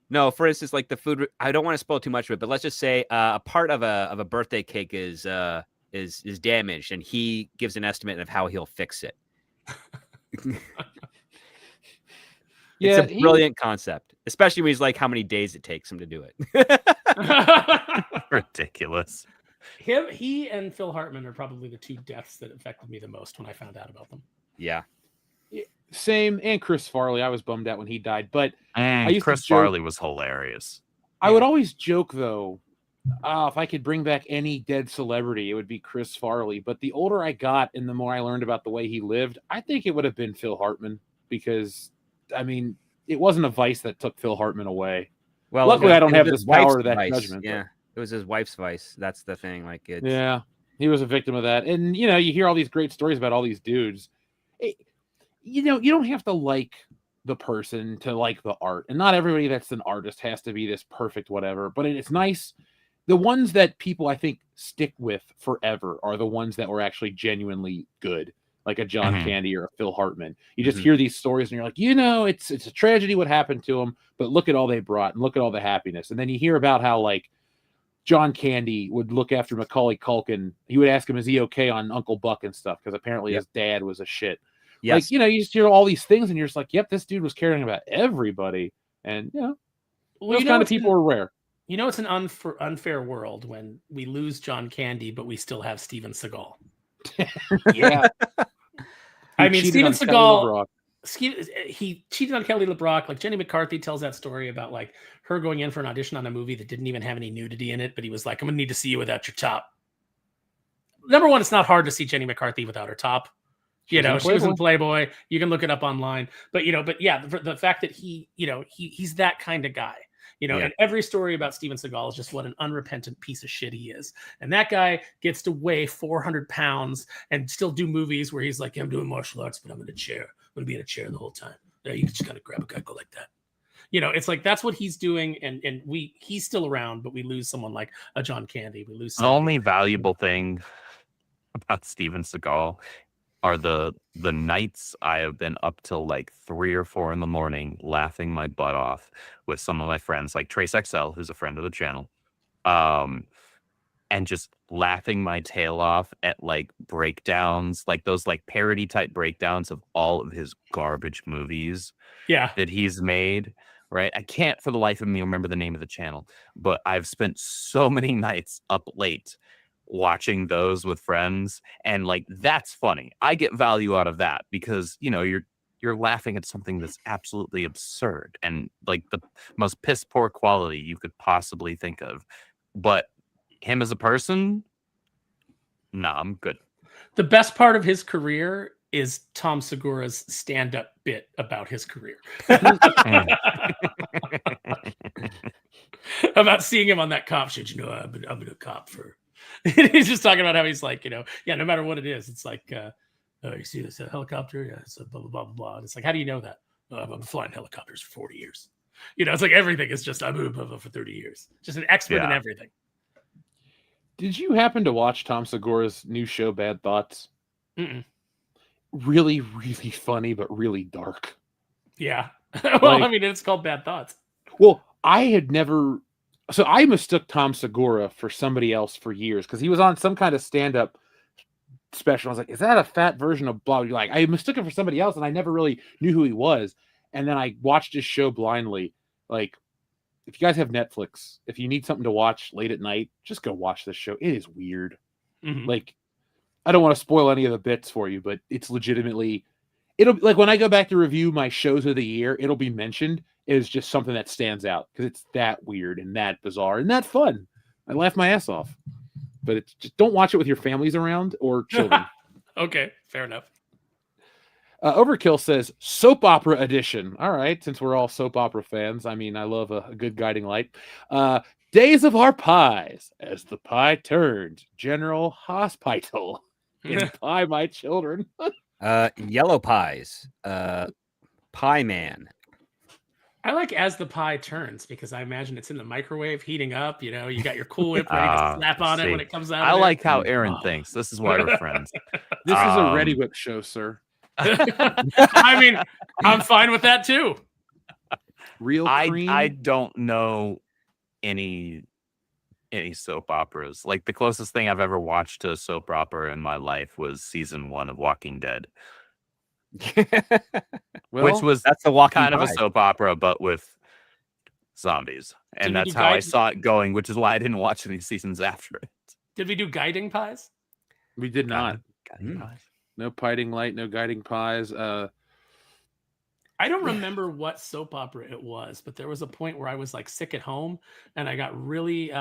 No, for instance, like the food. I don't want to spoil too much of it, but let's just say a part of a birthday cake is damaged, and he gives an estimate of how he'll fix it. Yeah, it's a brilliant concept, especially when he's like how many days it takes him to do it. Ridiculous. He and Phil Hartman are probably the two deaths that affected me the most when I found out about them. Yeah. Same, and Chris Farley. I was bummed out when he died, but Chris Farley was hilarious. I would always joke though, if I could bring back any dead celebrity, it would be Chris Farley. But the older I got and the more I learned about the way he lived, I think it would have been Phil Hartman, because I mean, it wasn't a vice that took Phil Hartman away. Well, luckily I don't have this power or that judgment. Yeah, it was his wife's vice. That's the thing. Like, yeah, he was a victim of that. And you hear all these great stories about all these dudes. You don't have to like the person to like the art, and not everybody that's an artist has to be this perfect whatever. But it's nice. The ones that people I think stick with forever are the ones that were actually genuinely good, like a John Candy or a Phil Hartman. You just hear these stories and you're like, it's a tragedy what happened to them, but look at all they brought and look at all the happiness. And then you hear about how like John Candy would look after Macaulay Culkin. He would ask him, is he okay on Uncle Buck and stuff? Because apparently his dad was a shit. Yes. Like, you just hear all these things and you're just like, yep, this dude was caring about everybody. And, those kind of people are rare. It's an unfair world when we lose John Candy, but we still have Steven Seagal. Yeah. I mean, Steven Seagal, he cheated on Kelly LeBrock. Like Jenny McCarthy tells that story about like her going in for an audition on a movie that didn't even have any nudity in it, but he was like, I'm gonna need to see you without your top. Number one, it's not hard to see Jenny McCarthy without her top. She was in Playboy. You can look it up online. But the fact that he's that kind of guy. And every story about Steven Seagal is just what an unrepentant piece of shit he is. And that guy gets to weigh 400 pounds and still do movies where he's like, I'm doing martial arts, but I'm in a chair. I'm going to be in a chair the whole time. You just kind of grab a guy, go like that. It's like that's what he's doing. And he's still around, but we lose someone like a John Candy. We lose the only valuable thing about Steven Seagal are the nights I have been up till like 3 or 4 in the morning laughing my butt off with some of my friends, like Trace XL, who's a friend of the channel, and just laughing my tail off at like breakdowns, like those like parody type breakdowns of all of his garbage movies that he's made. Right. I can't for the life of me remember the name of the channel, but I've spent so many nights up late watching those with friends, and like that's funny. I get value out of that because you're laughing at something that's absolutely absurd and like the most piss poor quality you could possibly think of. But him as a person, nah, I'm good. The best part of his career is Tom Segura's stand-up bit about his career. About seeing him on that cop shit. I've been a cop for he's just talking about how he's like, no matter what it is, it's like, you see this helicopter? Yeah, it's a blah, blah, blah, blah. And it's like, how do you know that? I've been flying helicopters for 40 years. It's like everything is just, I've been for 30 years. Just an expert in everything. Did you happen to watch Tom Segura's new show, Bad Thoughts? Mm-mm. Really, really funny, but really dark. Yeah. Well, I mean, it's called Bad Thoughts. Well, I had never... So I mistook Tom Segura for somebody else for years because he was on some kind of stand-up special. I was like, is that a fat version of blah? Like, I mistook him for somebody else, and I never really knew who he was. And then I watched his show blindly. Like, if you guys have Netflix, if you need something to watch late at night, just go watch this show. It is weird. Mhm. Like, I don't want to spoil any of the bits for you, but it's legitimately, it'll like when I go back to review my shows of the year, it'll be mentioned as just something that stands out because it's that weird and that bizarre and that fun. I laugh my ass off. But it's just don't watch it with your families around or children. Okay, fair enough. Overkill says soap opera edition. All right, since we're all soap opera fans, I mean, I love a good guiding light. Days of Our Pies, as the pie turned General Hospital in Pie My Children. Yellow Pies. Pie Man. I like As the Pie Turns because I imagine it's in the microwave heating up. You know, you got your Cool Whip ready to slap on it when it comes out. I like how Aaron thinks. This is why we're friends. This is a Ready Whip show, sir. I mean, I'm fine with that too. Real cream. I don't know any soap operas. Like the closest thing I've ever watched to a soap opera in my life was season 1 of Walking Dead. Which was that's the Walking kind of a Pie. soap opera, but with zombies. And that's how I saw it going, which is why I didn't watch any seasons after it. Did we do Guiding Pies? We did not. Guiding Pies. No Piting Light, no Guiding Pies. I don't remember what soap opera it was, but there was a point where I was like sick at home and I got really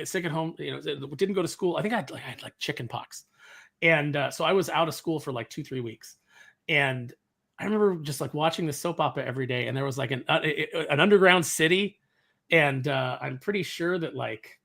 sick at home. You know, didn't go to school. I think I had like chicken pox. And so I was out of school for like 2-3 weeks. And I remember just like watching the soap opera every day, and there was like an underground city, and I'm pretty sure that like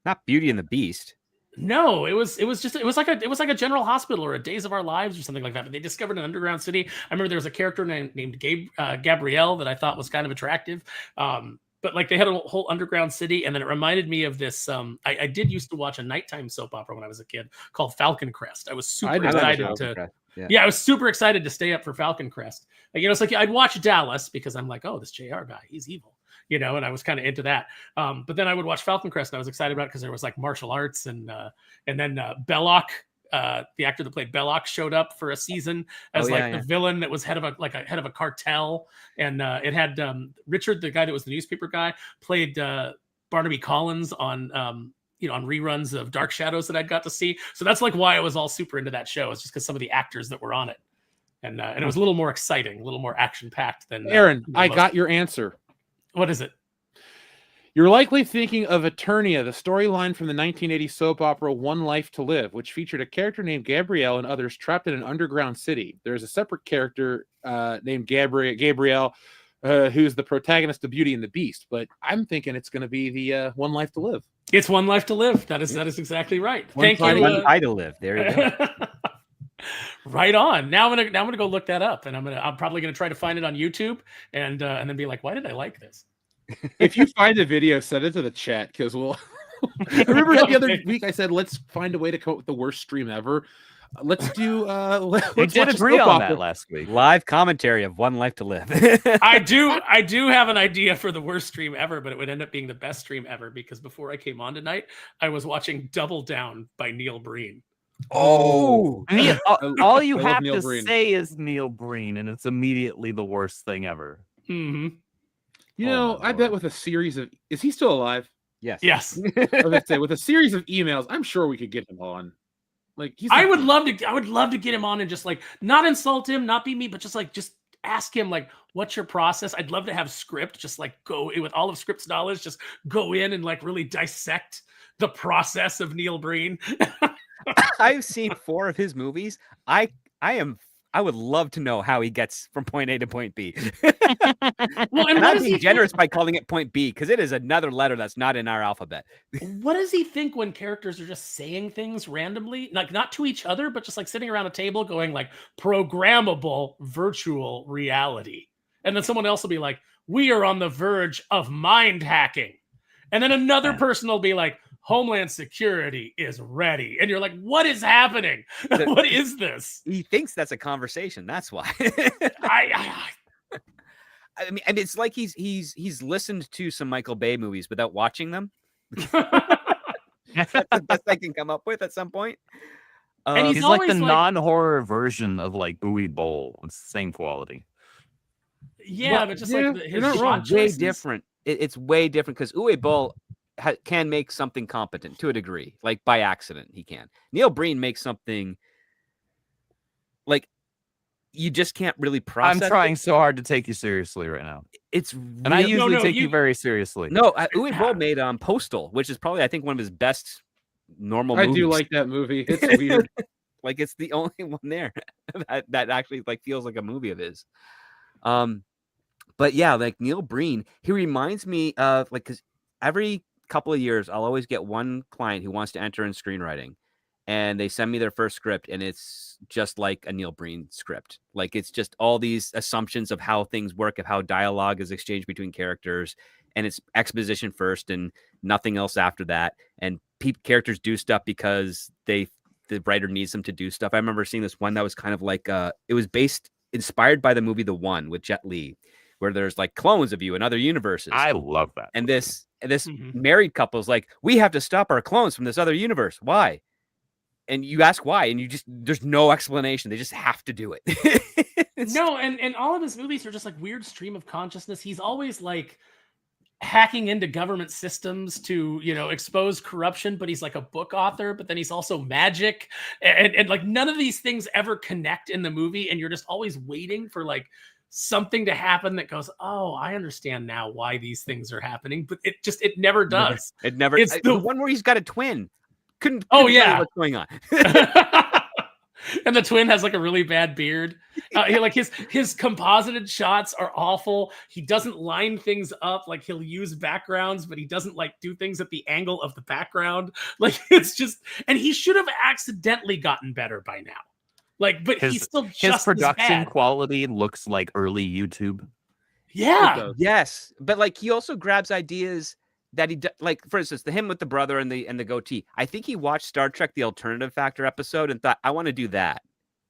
not Beauty and the Beast. No, it was like a General Hospital or a Days of Our Lives or something like that. But they discovered an underground city. I remember there was a character named Gabrielle that I thought was kind of attractive. But like they had a whole underground city, and then it reminded me of this. I did used to watch a nighttime soap opera when I was a kid called Falcon Crest. I was super excited to. Yeah, I was super excited to stay up for Falcon Crest. Like, you know, it's like I'd watch Dallas because I'm like, oh, this JR guy, he's evil, you know, and I was kind of into that. But then I would watch Falcon Crest, and I was excited about it because there was like martial arts, and then Belloc, the actor that played Belloc, showed up for a season as the villain that was head of a cartel, and it had Richard, the guy that was the newspaper guy, played Barnaby Collins on. On reruns of Dark Shadows that I'd got to see. So that's like why I was all super into that show. It's just because some of the actors that were on it. And it was a little more exciting, a little more action-packed than... Aaron, I got your answer. What is it? You're likely thinking of Eternia, the storyline from the 1980 soap opera One Life to Live, which featured a character named Gabrielle and others trapped in an underground city. There's a separate character named Gabrielle, who's the protagonist of Beauty and the Beast. But I'm thinking it's going to be the One Life to Live. It's One Life to Live. That is exactly right. Thank you. One Pie to Live. There you go. Right on. Now I'm gonna go look that up, and I'm probably gonna try to find it on YouTube, and then be like, why did I like this? If you find a video, send it to the chat because we'll. Remember the other week I said let's find a way to come up with the worst stream ever. Let's do. We did agree on that last week. Live commentary of One Life to Live. I do have an idea for the worst stream ever, but it would end up being the best stream ever because before I came on tonight, I was watching Double Down by Neil Breen. Oh, all you have to say is Neil Breen, and it's immediately the worst thing ever. Mm-hmm. You know, I bet with a series of, is he still alive? Yes. Yes. I was say with a series of emails, I'm sure we could get him on. Like I would love to get him on and just like not insult him, not be me, but just ask him like, what's your process? I'd love to have script, just like go in with all of Script's knowledge, just go in and like really dissect the process of Neil Breen. I've seen 4 of his movies. I would love to know how he gets from point A to point B. Well, and I'm being generous by calling it point B because it is another letter that's not in our alphabet. What does he think when characters are just saying things randomly, like not to each other, but just like sitting around a table going like programmable virtual reality? And then someone else will be like, we are on the verge of mind hacking. And then another person will be like, Homeland Security is ready. And you're like, what is happening? What is this? He thinks that's a conversation. That's why. I mean, and it's like he's listened to some Michael Bay movies without watching them. That's the best I can come up with at some point. And He's like the always like, non-horror version of like Uwe Boll. It's the same quality. yeah, Well, but just yeah, like you're his not shot wrong. way choices. different. It's way different because Uwe Boll can make something competent to a degree, like by accident he can. Neil Breen makes something like you just can't really I'm process. trying so hard to take you seriously right now, It's and I real- usually no, take you- you very seriously. no. Uwe Boll made Postal, which is probably I think one of his best normal I movies. do like that movie. It's weird. Like it's the only one there that actually like feels like a movie of his. But yeah, like Neil Breen, he reminds me of like because every couple of years I'll always get one client who wants to enter in screenwriting, and they send me their first script, and it's just like a Neil Breen script. Like it's just all these assumptions of how things work, of how dialogue is exchanged between characters, and it's exposition first and nothing else after that. And characters do stuff because the writer needs them to do stuff. I remember seeing this one that was kind of like it was inspired by the movie The One with Jet Li, where there's like clones of you in other universes. I love that. And this Mhm. married couple is like, we have to stop our clones from this other universe. Why? And you ask why, and there's no explanation. They just have to do it. No, and all of his movies are just like weird stream of consciousness. He's always like hacking into government systems to, expose corruption, but he's like a book author, but then he's also magic. And like none of these things ever connect in the movie. And you're just always waiting for like something to happen that goes, oh, I understand now why these things are happening. But it never does. It never. It's The one where he's got a twin. Couldn't Oh, tell you yeah. what's going on. And the twin has like a really bad beard. Like his composited shots are awful. He doesn't line things up. Like he'll use backgrounds, but he doesn't like do things at the angle of the background. Like it's just, and he should have accidentally gotten better by now. Like, but he's still just His as production bad. quality looks like early YouTube. Yeah. Yes, but like he also grabs ideas that like, for instance, him with the brother and the goatee. I think he watched Star Trek: The Alternative Factor episode and thought, I want to do that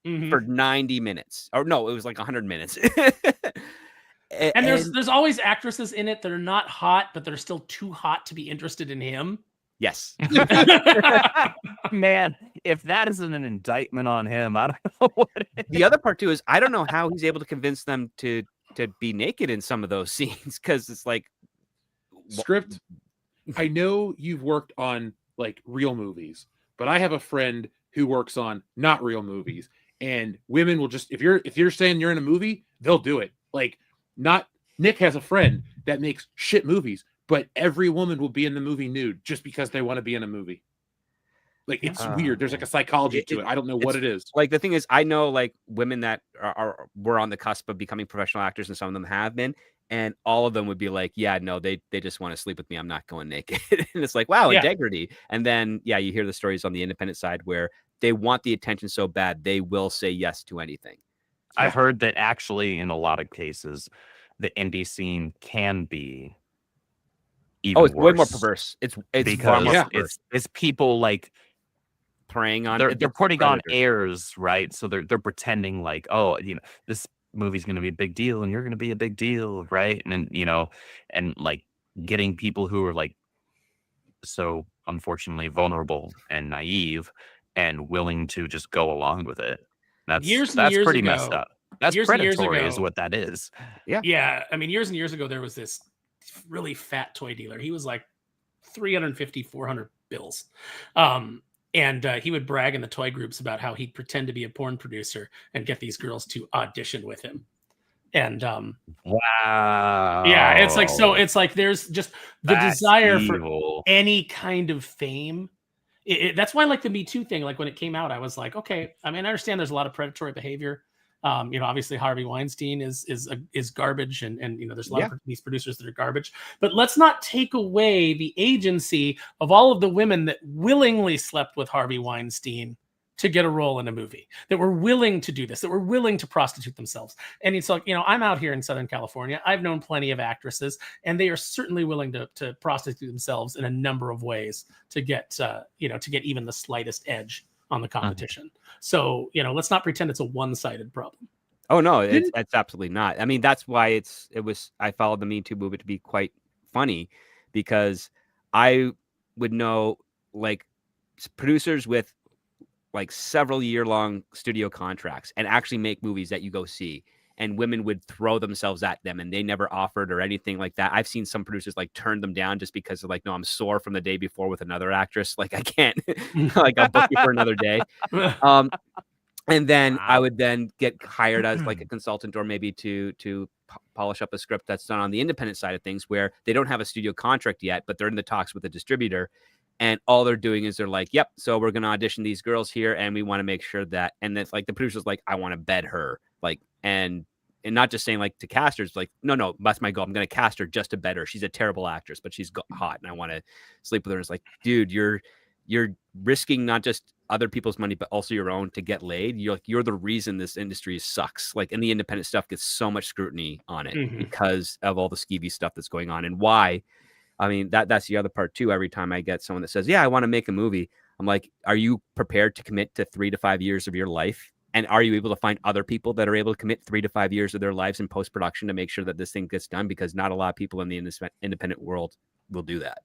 Mhm. for 90 minutes, or no, it was like 100 minutes. And there's always actresses in it that are not hot, but they're still too hot to be interested in him. yes, Man, if that isn't an indictment on him, I don't know what it is. the other part too is I don't know how he's able to convince them to be naked in some of those scenes, because it's like Script. I know you've worked on like real movies, but I have a friend who works on not real movies, and women will just, if you're saying you're in a movie, they'll do it. Like, not Nick has a friend that makes shit movies, but every woman will be in the movie nude just because they want to be in a movie. Like, it's weird. There's like a psychology to it. I don't know what it is. Like the thing is, I know like women that were on the cusp of becoming professional actors, and some of them have been, and all of them would be like, yeah, no, they just want to sleep with me. I'm not going naked. And it's like, wow, Yeah. integrity. And then, yeah, you hear the stories on the independent side where they want the attention so bad, they will say yes to anything. I've heard that actually in a lot of cases, the indie scene can be even it's worse. way more perverse. It's far Because more perverse. it's people like Preying on they're putting on predators. airs, right? So they're pretending like, oh, this movie's going to be a big deal and you're going to be a big deal, right? And then, and like getting people who are like so unfortunately vulnerable and naive and willing to just go along with it. That's Years and years pretty messed ago- up. That's years and years predatory is ago- what that is. Yeah. I mean, years and years ago, there was this really fat toy dealer. He was like 350, 400 bills. And he would brag in the toy groups about how he'd pretend to be a porn producer and get these girls to audition with him. And Wow. yeah, it's like there's just the That's desire for evil. any kind of fame. That's why, like the Me Too thing, like when it came out, I was like, okay. I mean, I understand there's a lot of predatory behavior. Obviously Harvey Weinstein is garbage, and there's a lot of these producers that are garbage. But let's not take away the agency of all of the women that willingly slept with Harvey Weinstein to get a role in a movie, that were willing to do this, that were willing to prostitute themselves. And it's like, I'm out here in Southern California. I've known plenty of actresses, and they are certainly willing to prostitute themselves in a number of ways to get even the slightest edge on the competition. So, let's not pretend it's a one-sided problem. Oh no, it's Didn't absolutely not. I mean, that's why I followed the Me Too movement to be quite funny, because I would know like producers with like several year-long studio contracts and actually make movies that you go see, and women would throw themselves at them and they never offered or anything like that. I've seen some producers like turn them down just because they're like, no, I'm sore from the day before with another actress. Like I can't, like I'll book you for another day. And then I Wow. would then get hired as like a consultant, or maybe to polish up a script that's done on the independent side of things, where they don't have a studio contract yet, but they're in the talks with a distributor. And all they're doing is they're like, yep, so we're going to audition these girls here. And we want to make sure that, and it's like the producer's like, I want to bed her. Like, and not just saying like to casters, like, no, that's my goal. I'm going to cast her just to bed her. She's a terrible actress, but she's hot and I want to sleep with her. And it's like, dude, you're risking not just other people's money, but also your own to get laid. You're the reason this industry sucks. Like, and the independent stuff gets so much scrutiny on it because of all the skeevy stuff that's going on. And why? I mean, that's the other part too. Every time I get someone that says, yeah, I want to make a movie, I'm like, are you prepared to commit to 3 to 5 years of your life? And are you able to find other people that are able to commit 3 to 5 years of their lives in post-production to make sure that this thing gets done? Because not a lot of people in the independent world will do that.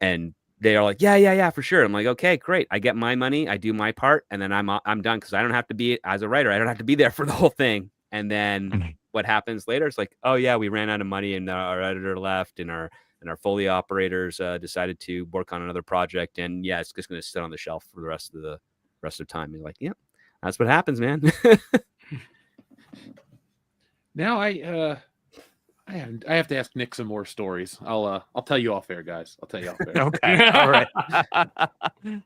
And they are like, yeah, for sure. I'm like, okay, great. I get my money. I do my part. And then I'm done, because I don't have to be, as a writer, I don't have to be there for the whole thing. And then what happens later is like, oh yeah, we ran out of money and our editor left, and our Foley operators decided to work on another project. And yeah, it's just going to sit on the shelf for the rest of time. You're like, yeah, that's what happens, man. now I have to ask Nick some more stories. I'll tell you off air, guys. I'll tell you off air. Okay. All right.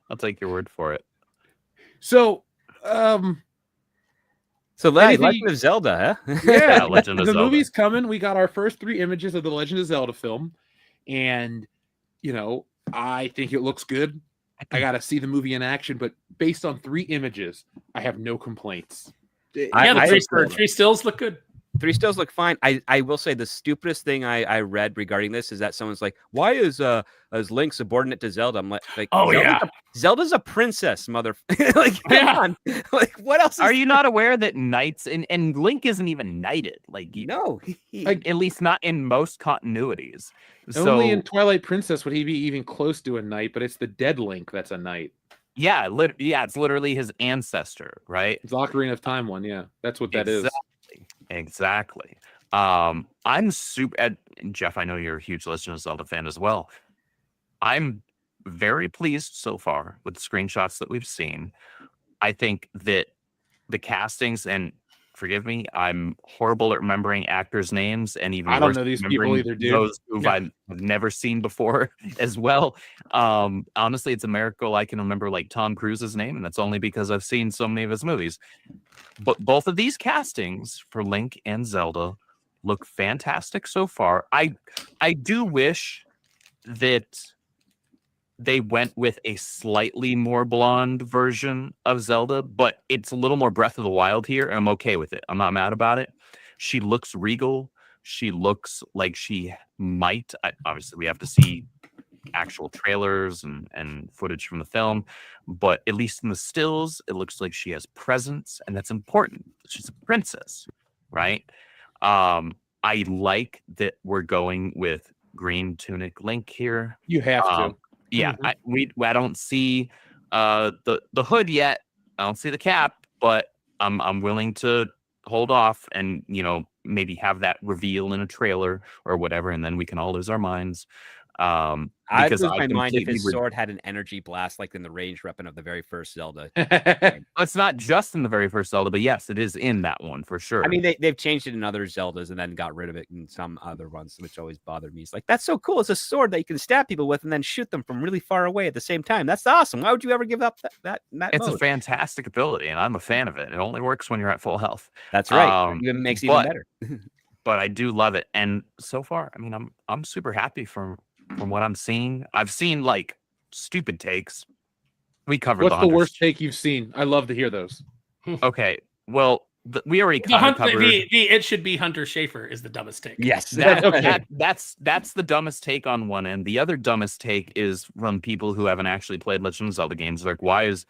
I'll take your word for it. So, Legend of Zelda, huh? Yeah, Legend of the Zelda. movie's coming. We got our first 3 images of the Legend of Zelda film, and I think it looks good. I got to see the movie in action, but based on 3 images, I have no complaints. The 3 stills look good. 3 stills look fine. I will say the stupidest thing I read regarding this is that someone's like, why is Link subordinate to Zelda? I'm like oh yeah, Zelda's a princess, mother. Like, come on. Like, what else? Are you not aware that knights and Link isn't even knighted? Like, no, at least not in most continuities. Only in Twilight Princess would he be even close to a knight, but it's the dead Link that's a knight. Yeah, it's literally his ancestor, right? It's Ocarina of Time one, yeah. That's what that is. Exactly. I'm super. Jeff, I know you're a huge Legend of Zelda fan as well. I'm very pleased so far with the screenshots that we've seen. I think that the castings, and forgive me, I'm horrible at remembering actors' names, and even I don't worse know these remembering people either, dude. those who I've never seen before as well. Honestly, it's a miracle I can remember like Tom Cruise's name, and that's only because I've seen so many of his movies. But both of these castings for Link and Zelda look fantastic so far. I do wish that they went with a slightly more blonde version of Zelda, but it's a little more Breath of the Wild here, and I'm okay with it. I'm not mad about it. She looks regal. She looks like she might. Obviously, we have to see actual trailers and footage from the film, but at least in the stills, it looks like she has presence, and that's important. She's a princess, right? I like that we're going with green tunic Link here. You have to. Yeah, I don't see the hood yet. I don't see the cap, but I'm willing to hold off and maybe have that reveal in a trailer or whatever, and then we can all lose our minds. I'd lose my mind if his sword had an energy blast like in the range weapon of the very first Zelda. It's not just in the very first Zelda, but yes, it is in that one for sure. I mean, they've changed it in other Zeldas and then got rid of it in some other ones, which always bothered me. It's like, that's so cool. It's a sword that you can stab people with and then shoot them from really far away at the same time. That's awesome. Why would you ever give up that It's mode? a fantastic ability, and I'm a fan of it. It only works when you're at full health. That's right. It makes it even better. But I do love it. And so far, I mean, I'm super happy from what I'm seeing. I've seen like stupid takes. We covered What's the worst take you've seen? I love to hear those. Okay. Well, we already The, kind of hunt, covered. the it should be Hunter Schafer is the dumbest take. Yes, That's the dumbest take on one end. The other dumbest take is from people who haven't actually played Legend of Zelda games. Like, why is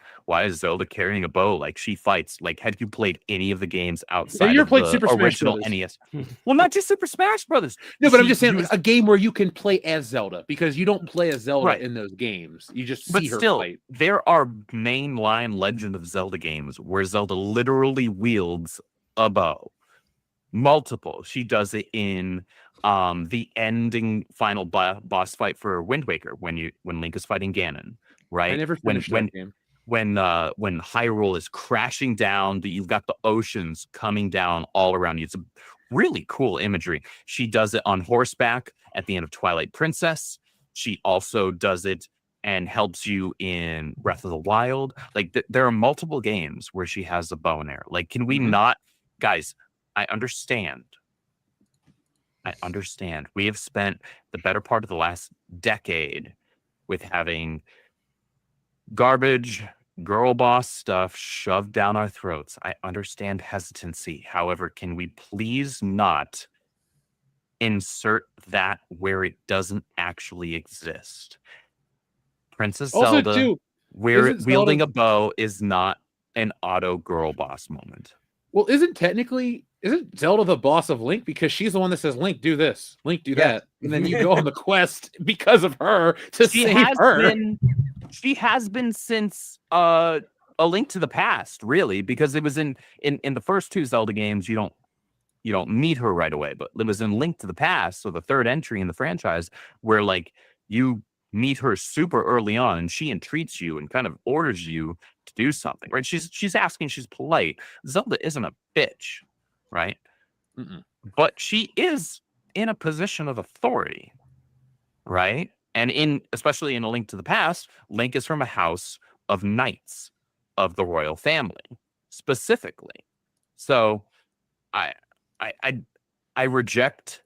Zelda carrying a bow? Like, she fights. Like, had you played any of the games outside you ever of played the Super Smash original Brothers? NES? Well, not just Super Smash Brothers. No, but I'm She just saying used- a game where you can play as Zelda, because you don't play as Zelda Right. in those games. You just But see her still, fight. there are mainline Legend of Zelda games where Zelda literally wields a bow. Multiple. She does it in the ending final boss fight for Wind Waker when Link is fighting Ganon, right? I never finished that game. When Hyrule is crashing down, you've got the oceans coming down all around you. It's a really cool imagery. She does it on horseback at the end of Twilight Princess. She also does it and helps you in Breath of the Wild. Like, there are multiple games where she has a bow and arrow. Like, can we not, guys? I understand. We have spent the better part of the last decade with having garbage, girl boss stuff shoved down our throats. I understand hesitancy. However, can we please not insert that where it doesn't actually exist? Princess Also, Zelda, too, wielding Zelda- a bow is not an auto girl boss moment. Well, isn't Zelda the boss of Link? Because she's the one that says, Link, do this, Link, do that. And then you go on the quest because of her to save her. She has been since A Link to the Past, really, because it was in the first two Zelda games, you don't meet her right away, but it was in Link to the Past, so the third entry in the franchise, where like you meet her super early on and she entreats you and kind of orders you to do something, right? She's asking, she's polite. Zelda isn't a bitch, right? But she is in a position of authority, right? And especially in A Link to the Past, Link is from a house of knights of the royal family, specifically. So I reject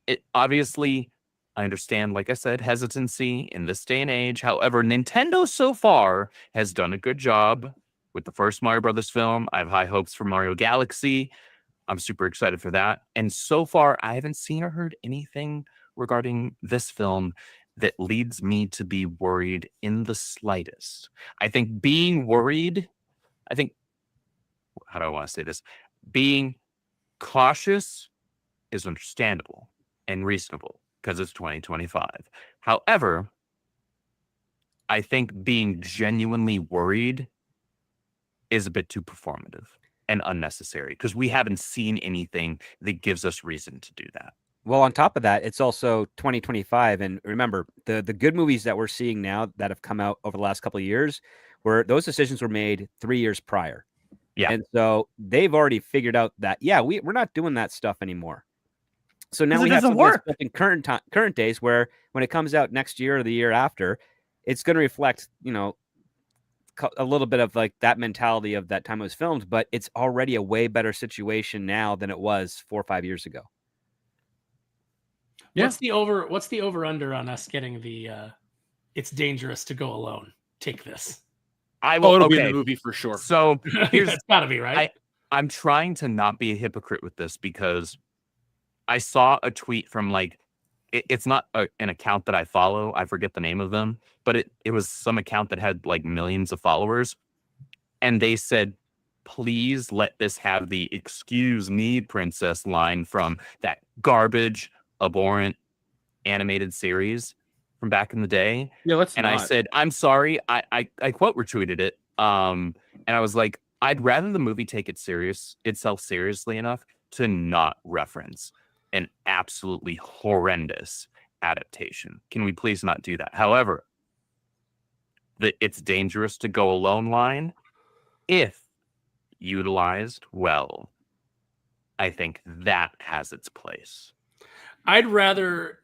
it. Obviously, I understand, like I said, hesitancy in this day and age. However, Nintendo so far has done a good job with the first Mario Brothers film. I have high hopes for Mario Galaxy. I'm super excited for that. And so far, I haven't seen or heard anything regarding this film that leads me to be worried in the slightest. I think being worried, how do I want to say this? Being cautious is understandable and reasonable because it's 2025. However, I think being genuinely worried is a bit too performative and unnecessary because we haven't seen anything that gives us reason to do that. Well, on top of that, it's also 2025. And remember, the good movies that we're seeing now that have come out over the last couple of years, where those decisions were made 3 years prior. Yeah. And so they've already figured out that, we're not doing that stuff anymore. So now we have something that's built in current days where when it comes out next year or the year after, it's going to reflect, a little bit of like that mentality of that time it was filmed, but it's already a way better situation now than it was 4 or 5 years ago. Yeah. What's the over under on us getting the it's dangerous to go alone? Take this. It'll be in the movie for sure. So here's it's gotta be, right? I'm trying to not be a hypocrite with this because I saw a tweet from like it's not an account that I follow. I forget the name of them, but it was some account that had like millions of followers. And they said, please let this have the excuse me, princess line from that garbage, abhorrent animated series from back in the day. Yeah, I said, I'm sorry. I quote retweeted it. And I was like, I'd rather the movie take itself seriously enough to not reference an absolutely horrendous adaptation. Can we please not do that? However, the it's dangerous to go alone line, if utilized well, I think that has its place. I'd rather,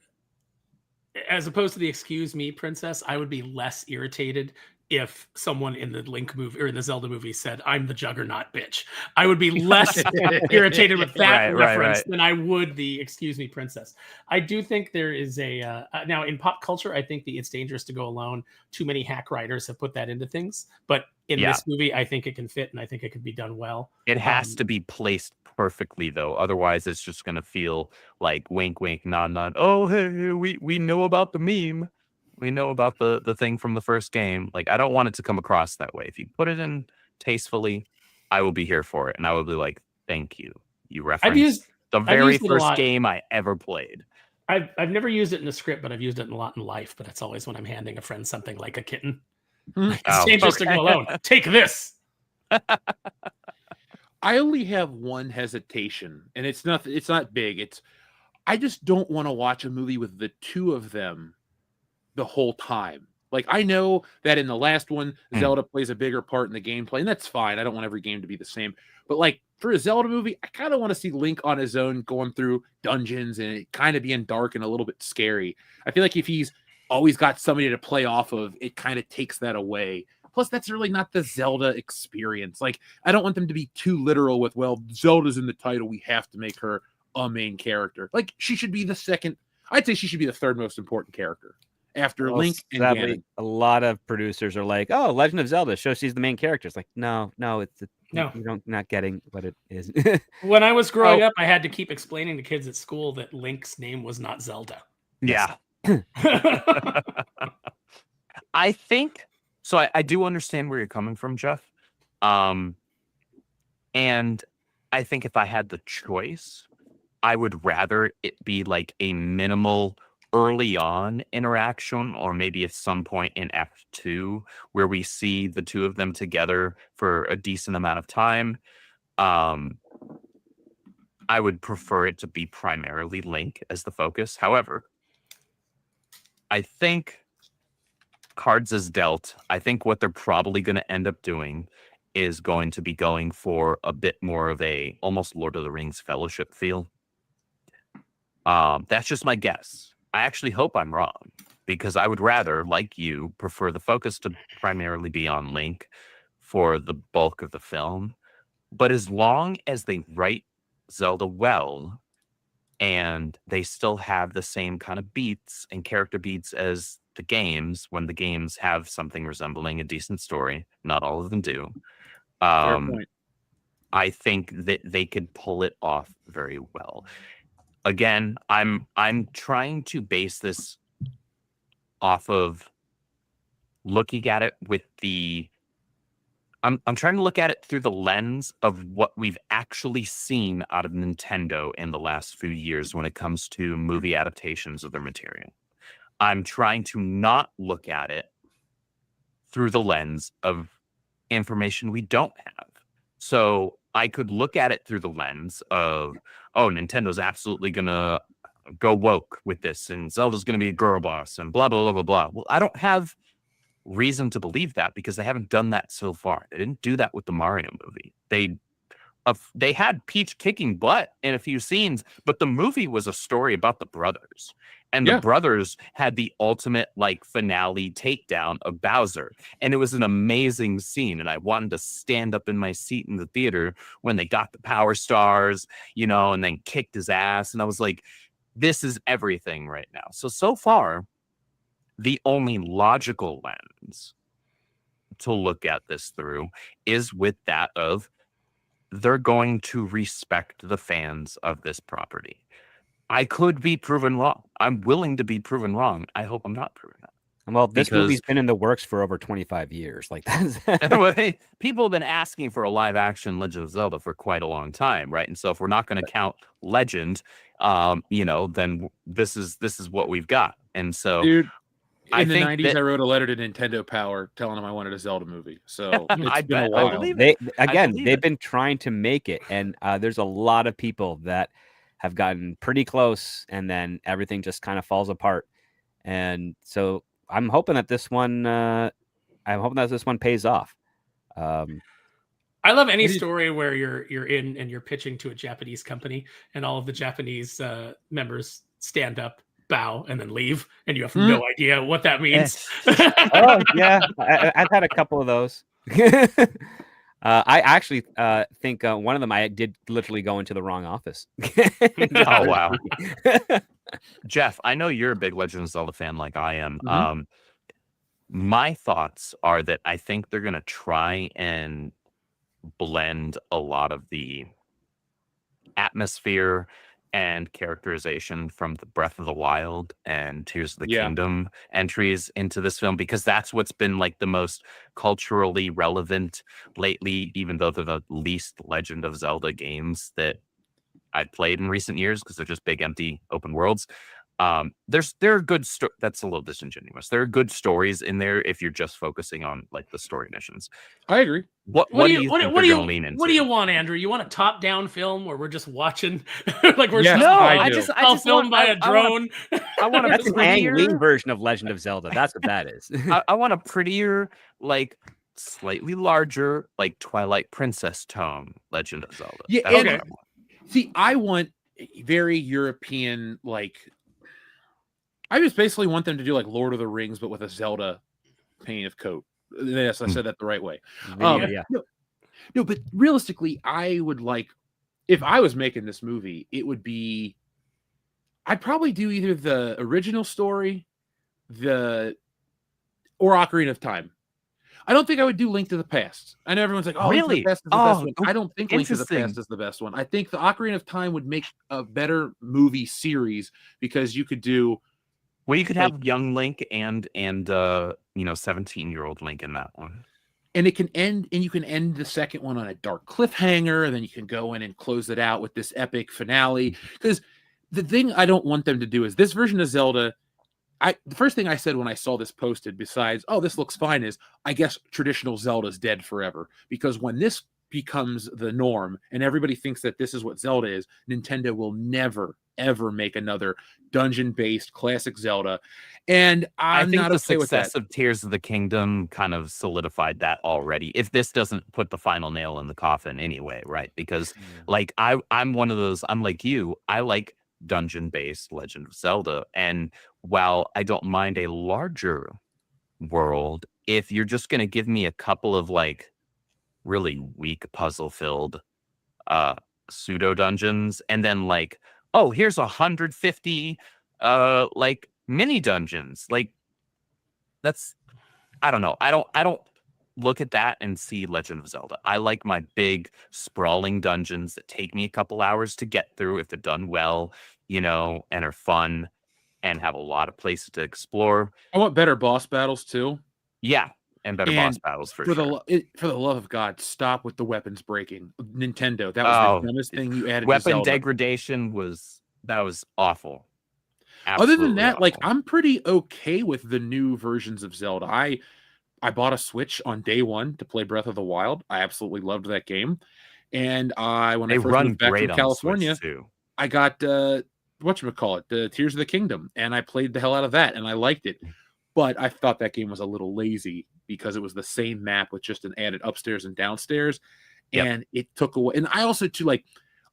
as opposed to the excuse me, princess, I would be less irritated if someone in the Link movie or in the Zelda movie said, "I'm the Juggernaut, bitch." I would be less irritated with that reference than I would the "Excuse me, princess." I do think there is a now in pop culture. I think the "It's dangerous to go alone." Too many hack writers have put that into things, but in this movie, I think it can fit, and I think it could be done well. It has to be placed perfectly, though. Otherwise, it's just going to feel like wink, wink, nod, nod. Oh, hey, we know about the meme. We know about the thing from the first game. Like, I don't want it to come across that way. If you put it in tastefully, I will be here for it. And I will be like, thank you. You referenced the very first game I ever played. I've never used it in a script, but I've used it a lot in life. But it's always when I'm handing a friend something like a kitten. It's dangerous to go alone. Take this. I only have one hesitation, and it's not big. I just don't want to watch a movie with the two of them the whole time. Like, I know that in the last one, Zelda plays a bigger part in the gameplay, and that's fine. I don't want every game to be the same. But like for a Zelda movie, I kind of want to see Link on his own going through dungeons and it kind of being dark and a little bit scary. I feel like if he's always got somebody to play off of, it kind of takes that away. Plus, that's really not the Zelda experience. Like, I don't want them to be too literal with, well, Zelda's in the title, we have to make her a main character. Like, she should be the second. I'd say she should be the third most important character after Link and Ganon. A lot of producers are like, "Oh, Legend of Zelda shows she's the main character." It's like, no, you're not getting what it is. When I was growing up, I had to keep explaining to kids at school that Link's name was not Zelda. Yeah. I think so. I do understand where you're coming from, Jeff. And I think if I had the choice, I would rather it be like a minimal early on interaction, or maybe at some point in F2 where we see the two of them together for a decent amount of time. I would prefer it to be primarily Link as the focus. However, I think cards as dealt, I think what they're probably going to end up doing is going to be going for a bit more of a almost Lord of the Rings Fellowship feel. That's just my guess. I actually hope I'm wrong, because I would rather, like you, prefer the focus to primarily be on Link for the bulk of the film. But as long as they write Zelda well, and they still have the same kind of beats and character beats as the games, when the games have something resembling a decent story, not all of them do. Fair point. I think that they could pull it off very well. Again, I'm trying to base this off of looking at it with the I'm trying to look at it through the lens of what we've actually seen out of Nintendo in the last few years when it comes to movie adaptations of their material. I'm trying to not look at it through the lens of information we don't have. So I could look at it through the lens of, oh, Nintendo's absolutely going to go woke with this, and Zelda's going to be a girl boss, and blah, blah, blah, blah, blah. Well, I don't have reason to believe that, because they haven't done that so far. They didn't do that with the Mario movie. They had Peach kicking butt in a few scenes, but the movie was a story about the brothers. And the brothers had the ultimate like finale takedown of Bowser. And it was an amazing scene. And I wanted to stand up in my seat in the theater when they got the Power Stars, and then kicked his ass. And I was like, this is everything right now. So far, the only logical lens to look at this through is with that of they're going to respect the fans of this property. I could be proven wrong. I'm willing to be proven wrong. I hope I'm not proven wrong. Well, this movie's been in the works for over 25 years. Like that's people have been asking for a live action Legend of Zelda for quite a long time, right? And so if we're not going to count Legend, then this is what we've got. And so, dude, in the 90s, I wrote a letter to Nintendo Power telling them I wanted a Zelda movie. So it's been a while. They've been trying to make it, and there's a lot of people that have gotten pretty close, and then everything just kind of falls apart. And so I'm hoping that this one, pays off. I love any story where you're in and you're pitching to a Japanese company, and all of the Japanese members stand up bow, and then leave, and you have no idea what that means. Oh yeah, I've had a couple of those. I actually think one of them I did literally go into the wrong office. Oh wow. Jeff, I know you're a big Legend of Zelda fan like I am. My thoughts are that I think they're going to try and blend a lot of the atmosphere and characterization from the Breath of the Wild and Tears of the Kingdom entries into this film, because that's what's been like the most culturally relevant lately, even though they're the least Legend of Zelda games that I've played in recent years because they're just big, empty, open worlds. There are good that's a little disingenuous. There are good stories in there if you're just focusing on like the story missions. I agree. What do you think they're going to lean into? What do you want, Andrew? You want a top-down film where we're just watching, like we're Yes, just I just filmed by a drone? I want That's a an Ang Lee prettier version of Legend of Zelda. That's what that is. I want a prettier, like slightly larger, like Twilight Princess tone Legend of Zelda. Yeah, That's and- what I want. See, I want very European, like I just basically want them to do like Lord of the Rings, but with a Zelda paint of coat. Yes, I said that the right way. Yeah. No, but realistically, I would like, if I was making this movie, it would be, I'd probably do either the original story, or Ocarina of Time. I don't think I would do Link to the Past. I know everyone's like, oh, Really? Link to the Past is the best Oh, one. I don't think Link to the interesting. Past is the best one. I think the Ocarina of Time would make a better movie series because you could do. Well, you could like- have young Link and 17-year-old Link in that one. And it can end, and you can end the second one on a dark cliffhanger, and then you can go in and close it out with this epic finale. Because the thing I don't want them to do is this version of Zelda. The first thing I said when I saw this posted, besides, oh, this looks fine, is I guess traditional Zelda's dead forever. Because when this becomes the norm and everybody thinks that this is what Zelda is, Nintendo will never, ever make another dungeon-based classic Zelda. And I I'm think not the okay with that. success of Tears of the Kingdom kind of solidified that already. If this doesn't put the final nail in the coffin anyway, right? Because like I'm one of those, I'm like you, I like dungeon-based Legend of Zelda. And while I don't mind a larger world, if you're just going to give me a couple of like really weak puzzle-filled pseudo dungeons, and then like, oh, here's 150 like mini dungeons, like that's, I don't know. I don't look at that and see Legend of Zelda. I like my big sprawling dungeons that take me a couple hours to get through if they're done well, and are fun and have a lot of places to explore. I want better boss battles too. Yeah, and better boss And battles for For sure. for the love of God, stop with the weapons breaking. Nintendo, that was Oh, the dumbest thing you added to Weapon Zelda. degradation was awful. Other than Absolutely that, like awful. I'm pretty okay with the new versions of Zelda. I bought a Switch on day one to play Breath of the Wild. I absolutely loved that game. And when They I first run moved back great from on the Switch California, too. I got whatchamacallit, the Tears of the Kingdom, and I played the hell out of that, and I liked it. But I thought that game was a little lazy because it was the same map with just an added upstairs and downstairs, and it took away. And I also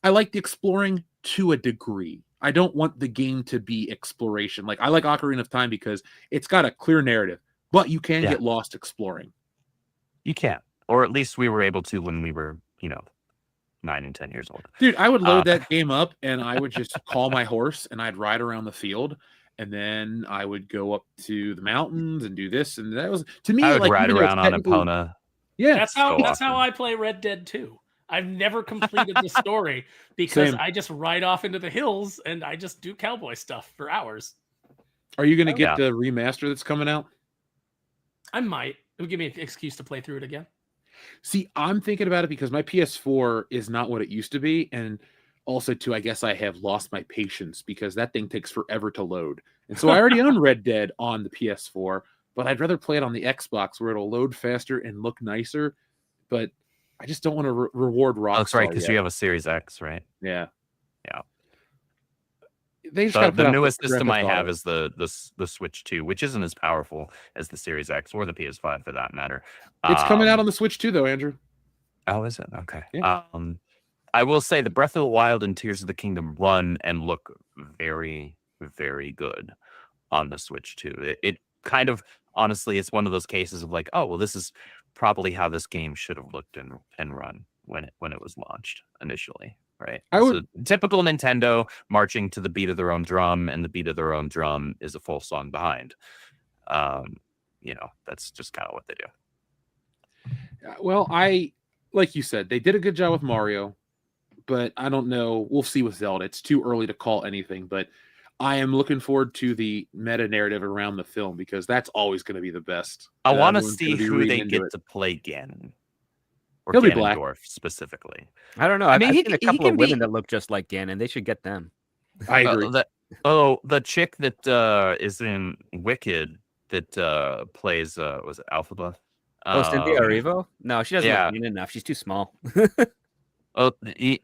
I like the exploring to a degree. I don't want the game to be exploration. Like I like Ocarina of Time because it's got a clear narrative, but you can get lost exploring. You can't, or at least we were able to when we were, 9 and 10 years old. Dude, I would load that game up and I would just call my horse and I'd ride around the field. And then I would go up to the mountains and do this. And that was, to me, I would like, ride even though it's around on technically- Epona. Yeah. That's how awesome. I play Red Dead 2. I've never completed the story because Same. I just ride off into the hills and I just do cowboy stuff for hours. Are you going to get Yeah. the remaster that's coming out? I might. It would give me an excuse to play through it again. See, I'm thinking about it because my PS4 is not what it used to be. And also, too, I guess I have lost my patience because that thing takes forever to load. And so I already own Red Dead on the PS4, but I'd rather play it on the Xbox where it'll load faster and look nicer. But I just don't want to reward Rockstar. Oh, that's right, because yet. you have a Series X, right? Yeah. Yeah. They just gotta The put out newest Grand system I Theft have Auto. is the Switch 2, which isn't as powerful as the Series X or the PS5 for that matter. It's coming out on the Switch too, though, Andrew. Oh, is it? Okay. Yeah. I will say the Breath of the Wild and Tears of the Kingdom run and look very, very good on the Switch too. It kind of honestly, it's one of those cases of like, oh well, this is probably how this game should have looked and run when it was launched initially, right? I It's would a typical Nintendo marching to the beat of their own drum, and the beat of their own drum is a full song behind. That's just kind of what they do. well, I like you said, they did a good job with Mario, but I don't know. We'll see with Zelda. It's too early to call anything, but I am looking forward to the meta narrative around the film because that's always going to be the best. I want to Everyone's see gonna be who reading they into get it. to play Ganon. Or He'll be black. Ganondorf specifically. I don't know. I I've mean, seen a he couple can of women be- that look just like Ganon. They should get them. I agree. The chick that is in Wicked that plays was it Alphaba? Oh, Cynthia Erivo? No, she doesn't yeah. look mean enough. She's too small.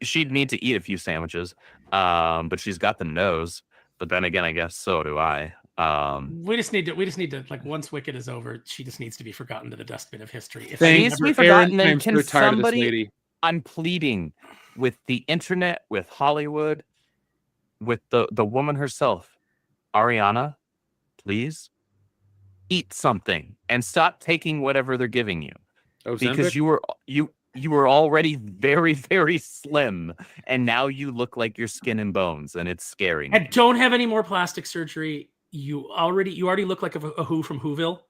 She'd need to eat a few sandwiches. But she's got the nose. But then again, I guess so do I. We just need to like once Wicked is over, she just needs to be forgotten to the dustbin of history. If Thanks. she needs to be never- forgotten. Then I'm can so tired of this somebody? lady. I'm pleading with the internet, with Hollywood, with the woman herself, Ariana. Please eat something and stop taking whatever they're giving you, because Ozempic? you were already very, very slim, and now you look like you're skin and bones, and it's scary. And don't have any more plastic surgery. You already look like a Who from Whoville.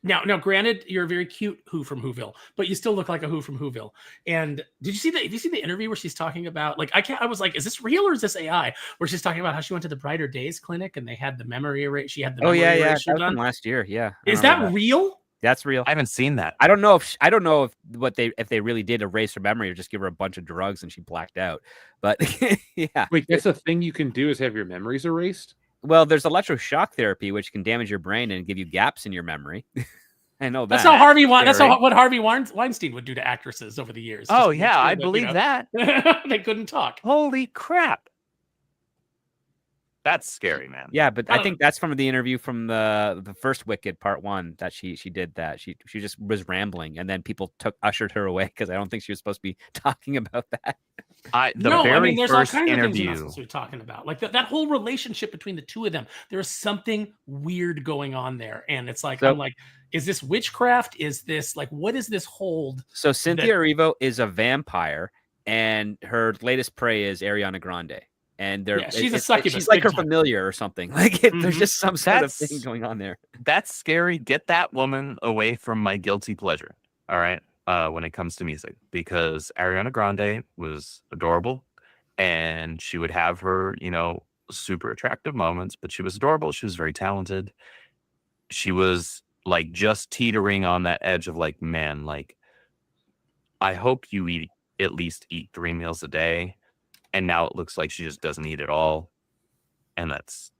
Now, granted, you're a very cute Who from Whoville, but you still look like a Who from Whoville. And have you seen the interview where she's talking about like I was like, is this real or is this AI? Where she's talking about how she went to the Brighter Days clinic and they had the memory erase. She had the memory That erasure was done. from last year. Yeah, I Is remember that real? That's real. I haven't seen that. I don't know if they really did erase her memory or just give her a bunch of drugs and she blacked out. But yeah. Wait, that's a thing you can do is have your memories erased? Well, there's electroshock therapy, which can damage your brain and give you gaps in your memory. I know that. That's how what Harvey Weinstein would do to actresses over the years. Oh just to make yeah, sure I that, believe that. they couldn't talk. Holy crap. That's scary, man. Yeah, but I think that's from the interview from the first Wicked Part 1 that she did that. She just was rambling, and then people ushered her away because I don't think she was supposed to be talking about that. There's first all kinds of things you're interview. not supposed to be talking about. Like that whole relationship between the two of them. There's something weird going on there, and it's like I'm like, is this witchcraft? Is this like what is this hold? So Cynthia Erivo is a vampire, and her latest prey is Ariana Grande. And she's a succubus. She's like her familiar or something. Like there's just some sort of thing going on there. That's scary. Get that woman away from my guilty pleasure. All right. When it comes to music, because Ariana Grande was adorable, and she would have her, super attractive moments, but she was adorable. She was very talented. She was like just teetering on that edge of like, man, like I hope you at least eat 3 meals a day. And now it looks like she just doesn't eat at all. And that's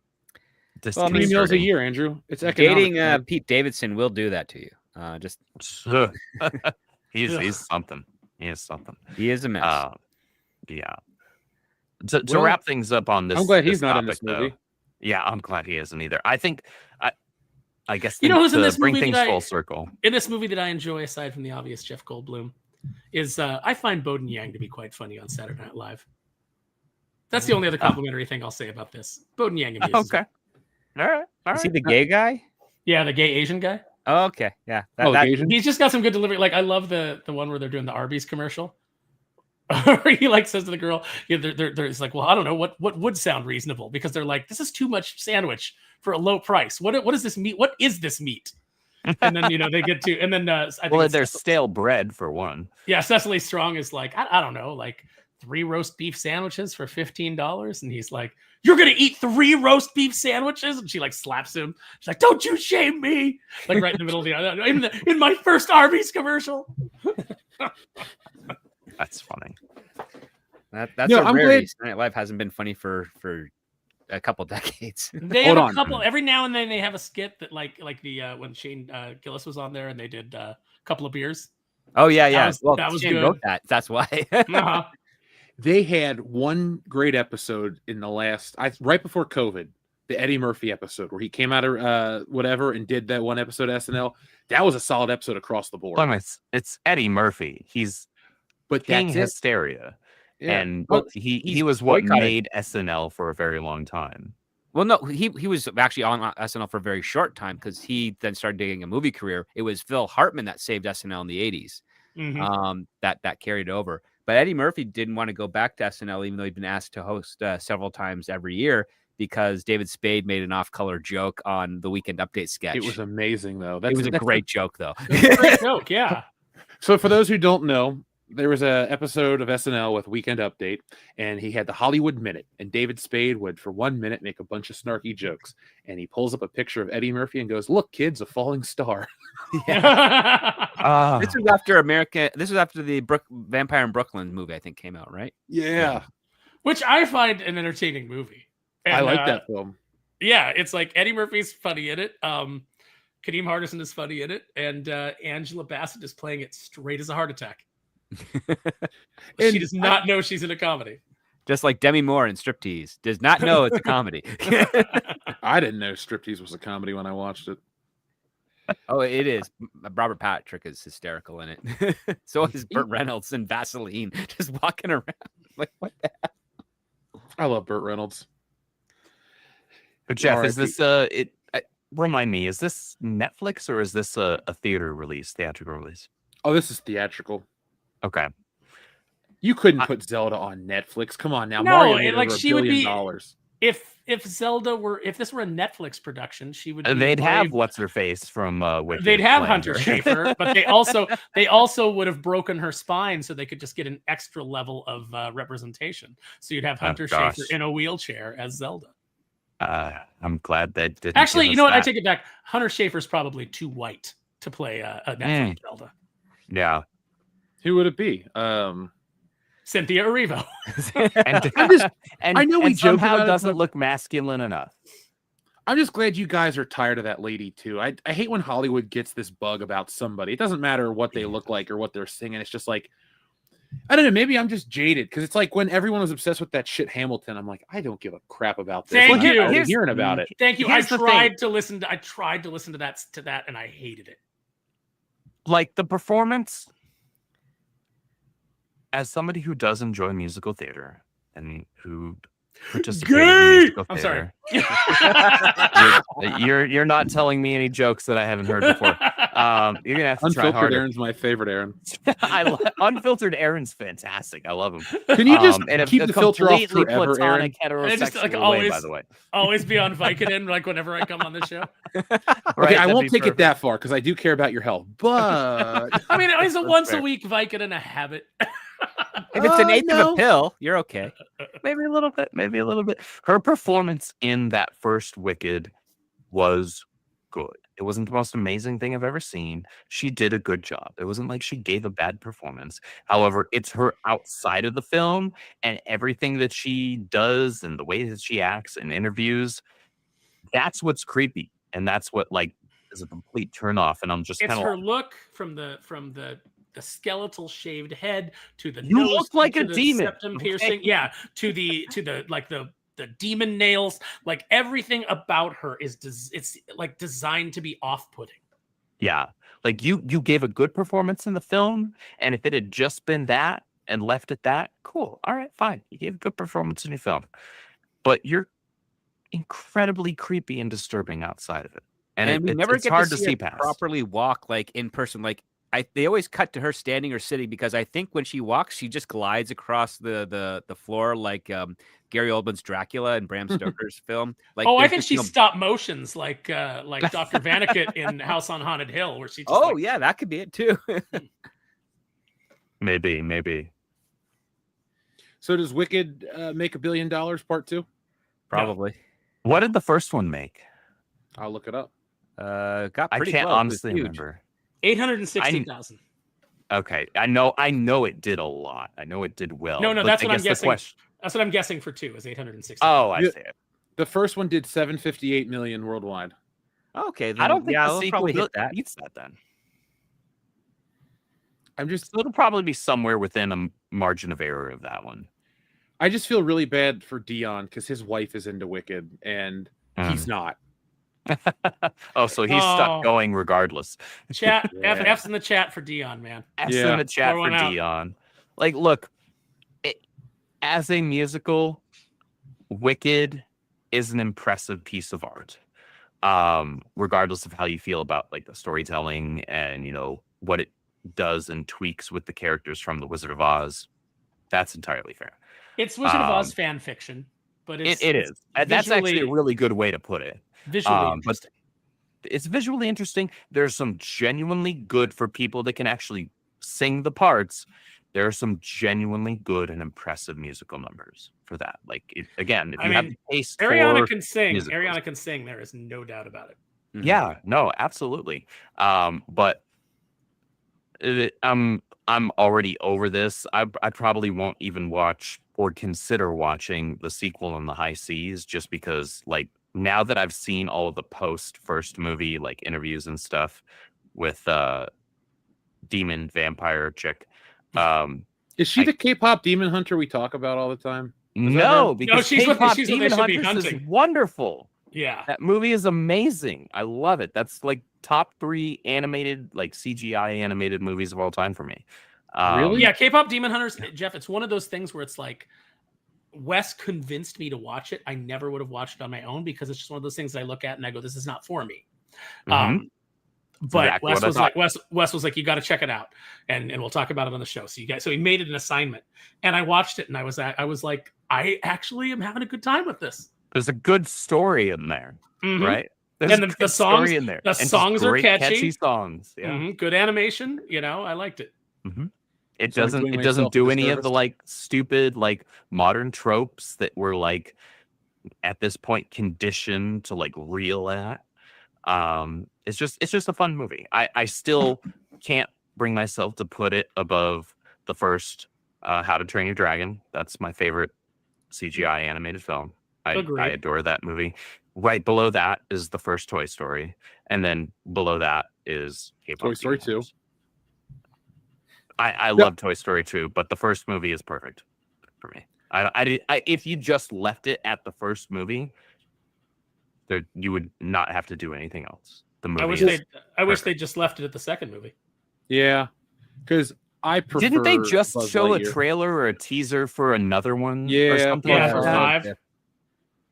3 meals a year, Andrew. It's economic. Dating Pete Davidson will do that to you. He's something. He is something. He is a mess. Yeah. To wrap things up on this, I'm glad he's not topic, in this movie. Though, yeah, I'm glad he isn't either. I think, I guess, who's in this bring movie things full circle. In this movie that I enjoy, aside from the obvious Jeff Goldblum, is I find Bowden Yang to be quite funny on Saturday Night Live. That's the only other complimentary thing I'll say about this. Bowden Yang amuses me. Okay. All right. Is he the gay guy? Yeah, the gay Asian guy. Oh, okay. Yeah. Asian? He's just got some good delivery. Like I love the one where they're doing the Arby's commercial. He like says to the girl, there's like, well, I don't know what would sound reasonable, because they're like, this is too much sandwich for a low price. What is this meat? What is this meat? And then they get to, and then I think there's stale bread for one. Yeah, Cecily Strong is like, I don't know, like 3 roast beef sandwiches for $15, and he's like, you're gonna eat 3 roast beef sandwiches? And she like slaps him. She's like, don't you shame me? Like right in the middle of in my first Arby's commercial. That's funny. That's a rarity. Saturday Night Live hasn't been funny for a couple decades. They have a couple every now and then. They have a skit that like the when Shane Gillis was on there and they did a couple of beers. Oh yeah. That was Shane good. wrote that. That's why. Uh-huh. They had one great episode in the right before COVID, the Eddie Murphy episode where he came out of whatever and did that one episode of SNL. That was a solid episode across the board. It's Eddie Murphy. He's but king that's hysteria. Yeah. And Well, he he's was what boycotted. made SNL for a very long time. Well, no, he was actually on SNL for a very short time because he then started doing a movie career. It was Phil Hartman that saved SNL in the 80s. That carried over. But Eddie Murphy didn't want to go back to SNL, even though he'd been asked to host several times every year because David Spade made an off-color joke on the Weekend Update sketch. It was amazing, though. It was a great joke, though. It's a great joke, yeah. So for those who don't know, there was a episode of SNL with Weekend Update, and he had the Hollywood Minute, and David Spade would, for 1 minute, make a bunch of snarky jokes, and he pulls up a picture of Eddie Murphy and goes, "Look, kids, a falling star." Ah, This was after America. This was after the Vampire in Brooklyn movie, I think, came out, right? Yeah, Which I find an entertaining movie. I And, like that film. Yeah, it's like Eddie Murphy's funny in it. Kadeem Hardison is funny in it, and Angela Bassett is playing it straight as a heart attack. She And does not know she's in a comedy. Just like Demi Moore in Striptease does not know it's a comedy. I didn't know Striptease was a comedy when I watched it. Oh, it is. Robert Patrick is hysterical in it. So is Burt Reynolds in Vaseline, just walking around like what the hell? I love Burt Reynolds. but Jeff, is R.I.P. this remind me, is this Netflix or is this a theater release, theatrical release? Oh, this is theatrical. Okay. You couldn't put Zelda on Netflix. Come on now, No, Mario made like over $1 she would billion. be- If Zelda were, if this were a Netflix production, she would. Be They'd have way- what's her face from Wicked. They'd have playing Hunter her. Schafer, but they also would have broken her spine so they could just get an extra level of representation. So you'd have Hunter gosh. Schafer in a wheelchair as Zelda. I'm glad that didn't. Actually, give you know us what? I that. take it back. Hunter Schafer's probably too white to play a Netflix Zelda. Yeah. Who would it be? Cynthia Erivo. And, I'm just- and, I know we and joke somehow about it, doesn't but- look masculine enough. I'm just glad you guys are tired of that lady too. I hate when Hollywood gets this bug about somebody. It doesn't matter what they look like or what they're singing. It's just like, I don't know. Maybe I'm just jaded because it's like when everyone was obsessed with that shit Hamilton. I'm like, I don't give a crap about this. Thank I'm you. tired of hearing about it. Thank you. Here's the thing. I tried to listen to that, and I hated it. Like the performance, as somebody who does enjoy musical theater and who participates in musical I'm sorry. theater, you're not telling me any jokes that I haven't heard before. You're gonna have to try Unfiltered harder. Aaron's my favorite Aaron. Unfiltered Aaron's fantastic. I love him. Can you just and keep a the filter off completely forever, Aaron? platonic heterosexual I just, like, way, always- by the way. Always be on Vicodin, like whenever I come on the show. Okay, Right, I that'd won't be take it perfect. that far because I do care about your health. But I mean, it's a That's once fair. a week Vicodin a habit. If it's an eighth of no. a pill, you're okay. Maybe a little bit. Maybe a little bit. Her performance in that first Wicked was good. It wasn't the most amazing thing I've ever seen. She did a good job. It wasn't like she gave a bad performance. However, it's her outside of the film and everything that she does and the way that she acts in interviews. That's what's creepy. And that's what like is a complete turnoff. And I'm just It's kind of her look from the skeletal shaved head to the You nose, look like to a the demon, septum okay? piercing, yeah, to the like the demon nails, like everything about her is it's like designed to be off-putting. yeah. Like you gave a good performance in the film. And if it had just been that and left at that, cool. All right, fine. You gave a good performance in your film. But you're incredibly creepy and disturbing outside of it. And we never it's get hard to to see see her past. properly walk like in person. Like they always cut to her standing or sitting because I think when she walks, she just glides across the floor like Gary Oldman's Dracula in Bram Stoker's film. Like, I there's think just she's no- stop motions like Dr. Vanikit in House on Haunted Hill, where she just Oh like, yeah, that could be it too. Maybe. so does Wicked make $1 billion part 2? Probably. What did the first one make? I'll look it up. Got I pretty can't close. It was honestly huge. remember. 860,000. Okay, I know it did a lot. I know it did well. No, but that's I what I'm guess the guessing. question- That's what I'm guessing for 2 is 860. Oh, I Yeah. see it. The first one did 758 million worldwide. Okay, then, I don't think yeah, the we'll sequel probably hit that. beats that then. I'm just So it'll probably be somewhere within a margin of error of that one. I just feel really bad for Dion because his wife is into Wicked and he's not. Oh, so he's Oh. stuck going regardless. Chat, Yeah. F's in the chat for Dion, man. Ask Yeah. in the chat Pour for one out. Dion. Like, look, as a musical, Wicked is an impressive piece of art. Regardless of how you feel about like the storytelling and what it does and tweaks with the characters from The Wizard of Oz, that's entirely fair. It's Wizard of Oz fan fiction, but it is. That's actually a really good way to put it. Visually But interesting. it's visually interesting. There's some genuinely good for people that can actually sing the parts. There are some genuinely good and impressive musical numbers for that. Like, again, if you have the taste Ariana for can sing. musicals. Ariana can sing. There is no doubt about it. Yeah, no, absolutely. But I'm already over this. I probably won't even watch or consider watching the sequel in the high seas, just because like now that I've seen all of the post first movie like interviews and stuff with demon vampire chick. Is she the K-pop demon hunter we talk about all the time? No, because she's what K-pop they Demon should be Hunters is hunting. wonderful. Yeah. That movie is amazing. I love it. That's like top 3 animated, like CGI animated movies of all time for me. Really? Yeah, K-pop Demon Hunters, Jeff, it's one of those things where it's like Wes convinced me to watch it. I never would have watched it on my own because it's just one of those things that I look at and I go, this is not for me. But exactly Wes was like, you got to check it out, and we'll talk about it on the show. So he made it an assignment, and I watched it, and I was like, I actually am having a good time with this. There's a good story in there, right? There's and a the good songs story in there. The And just songs are great, catchy songs. Yeah. good animation. I liked it. It So I'm doesn't. doing It myself doesn't a do any of disservice. the like stupid like modern tropes that we're like at this point conditioned to like reel at. It's just a fun movie. I still can't bring myself to put it above the first How to Train Your Dragon. That's my favorite CGI animated film. I adore that movie. Right below that is the first Toy Story, and then below that is K-pop Toy Story 2. I love Toy Story 2, but the first movie is perfect for me. If you just left it at the first movie, you would not have to do anything else. The movie. I wish they just left it at the second movie. Yeah, because I prefer. Didn't they just Buzz show Lightyear. a trailer or a teaser for another one? Yeah, or something yeah, like for that? 5.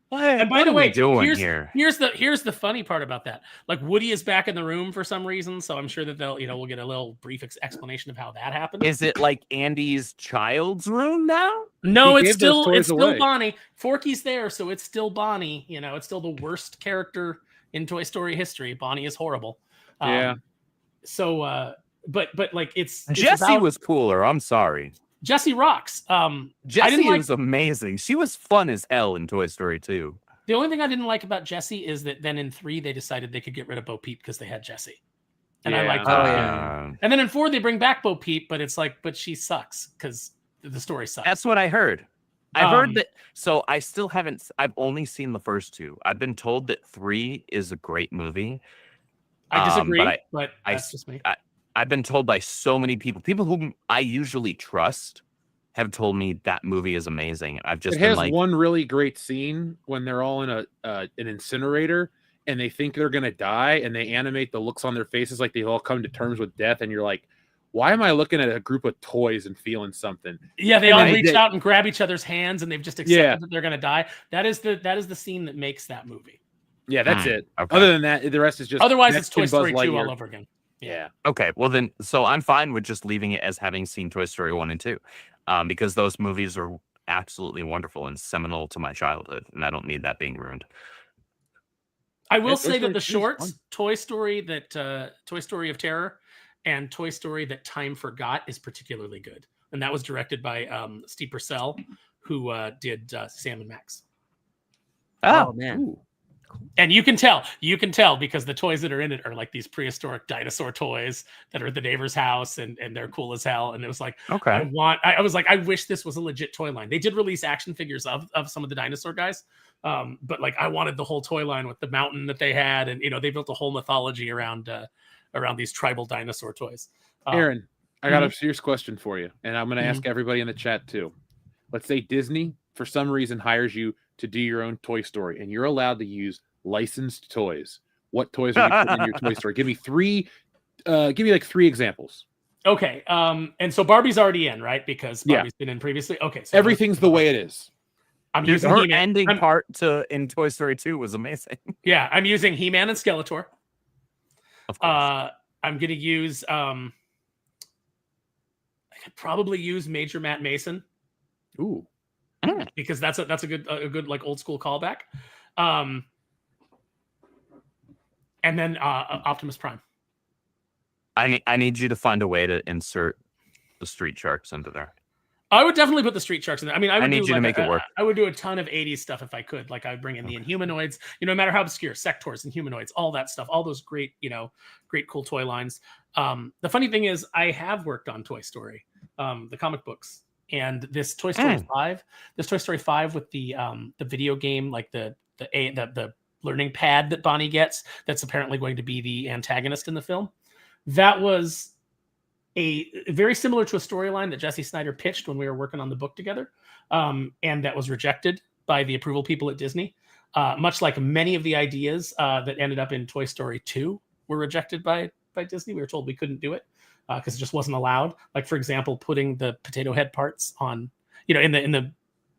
What? And by What the are way, we doing here? Here's the funny part about that. Like Woody is back in the room for some reason, so I'm sure that we'll get a little brief explanation of how that happened. Is it like Andy's child's room now? No, He it's gave those still toys away. Bonnie. Forky's there, so it's still Bonnie. It's still the worst character in Toy Story history. Bonnie is horrible. Yeah. So, but like it's Jessie was cooler. I'm sorry. Jessie rocks. Jessie was amazing. She was fun as hell in Toy Story 2. The only thing I didn't like about Jessie is that then in 3 they decided they could get rid of Bo Peep because they had Jessie, and I liked that. And then in 4 they bring back Bo Peep, but it's like, but she sucks because the story sucks. That's what I heard. I heard that. So I still haven't. I've only seen the first 2. I've been told that 3 is a great movie. I disagree, but that's just me. I've been told by so many people whom I usually trust, have told me that movie is amazing. I've just It has one really great scene when they're all in an incinerator and they think they're gonna die, and they animate the looks on their faces like they all come to terms with death, and you're like, why am I looking at a group of toys and feeling something? Yeah, they all reach out and grab each other's hands, and they've just accepted that they're gonna die. That is the scene that makes that movie. Yeah, that's it. Okay. Other than that, the rest is just otherwise it's Toy Story 2 all over again. Yeah. Okay. Well then, so I'm fine with just leaving it as having seen Toy Story 1 and 2, because those movies are absolutely wonderful and seminal to my childhood, and I don't need that being ruined. I will say that the shorts, Toy Story of Terror and Toy Story That Time Forgot, is particularly good, and that was directed by Steve Purcell, who did Sam and Max. Oh man. Ooh. And you can tell because the toys that are in it are like these prehistoric dinosaur toys that are at the neighbor's house, and they're cool as hell. And it was like, okay, I was like, I wish this was a legit toy line. They did release action figures of some of the dinosaur guys, but like I wanted the whole toy line with the mountain that they had, and they built a whole mythology around these tribal dinosaur toys. Aaron, I got a serious question for you, and I'm going to ask everybody in the chat too. Let's say Disney, for some reason, hires you to do your own Toy Story, and you're allowed to use licensed toys. What toys would you put in your Toy Story? Give me 3. Give me like 3 examples. Okay. And so Barbie's already in, right? Because Yeah. Barbie's been in previously. Okay. So Everything's the way it is. I'm Dude, using her He-Man. ending part in Toy Story 2 was amazing. Yeah, I'm using He-Man and Skeletor. Of course. I'm gonna use I could probably use Major Matt Mason. Ooh. Because that's a good like old school callback. And then Optimus Prime. I need you to find a way to insert the Street Sharks into there. I would definitely put the Street Sharks in there. I mean, I would need do you to like make it work. I would do a ton of 80s stuff if I could. Like I'd bring in the Inhumanoids, no matter how obscure, Sectors, Inhumanoids, all that stuff, all those great, great cool toy lines. The funny thing is I have worked on Toy Story, the comic books, and this Toy Story 5, with the video game, like the learning pad that Bonnie gets, that's apparently going to be the antagonist in the film. That was very similar to a storyline that Jesse Snyder pitched when we were working on the book together, and that was rejected by the approval people at Disney. Much like many of the ideas that ended up in Toy Story 2 were rejected by Disney. We were told we couldn't do it because it just wasn't allowed. Like, for example, putting the potato head parts on, in the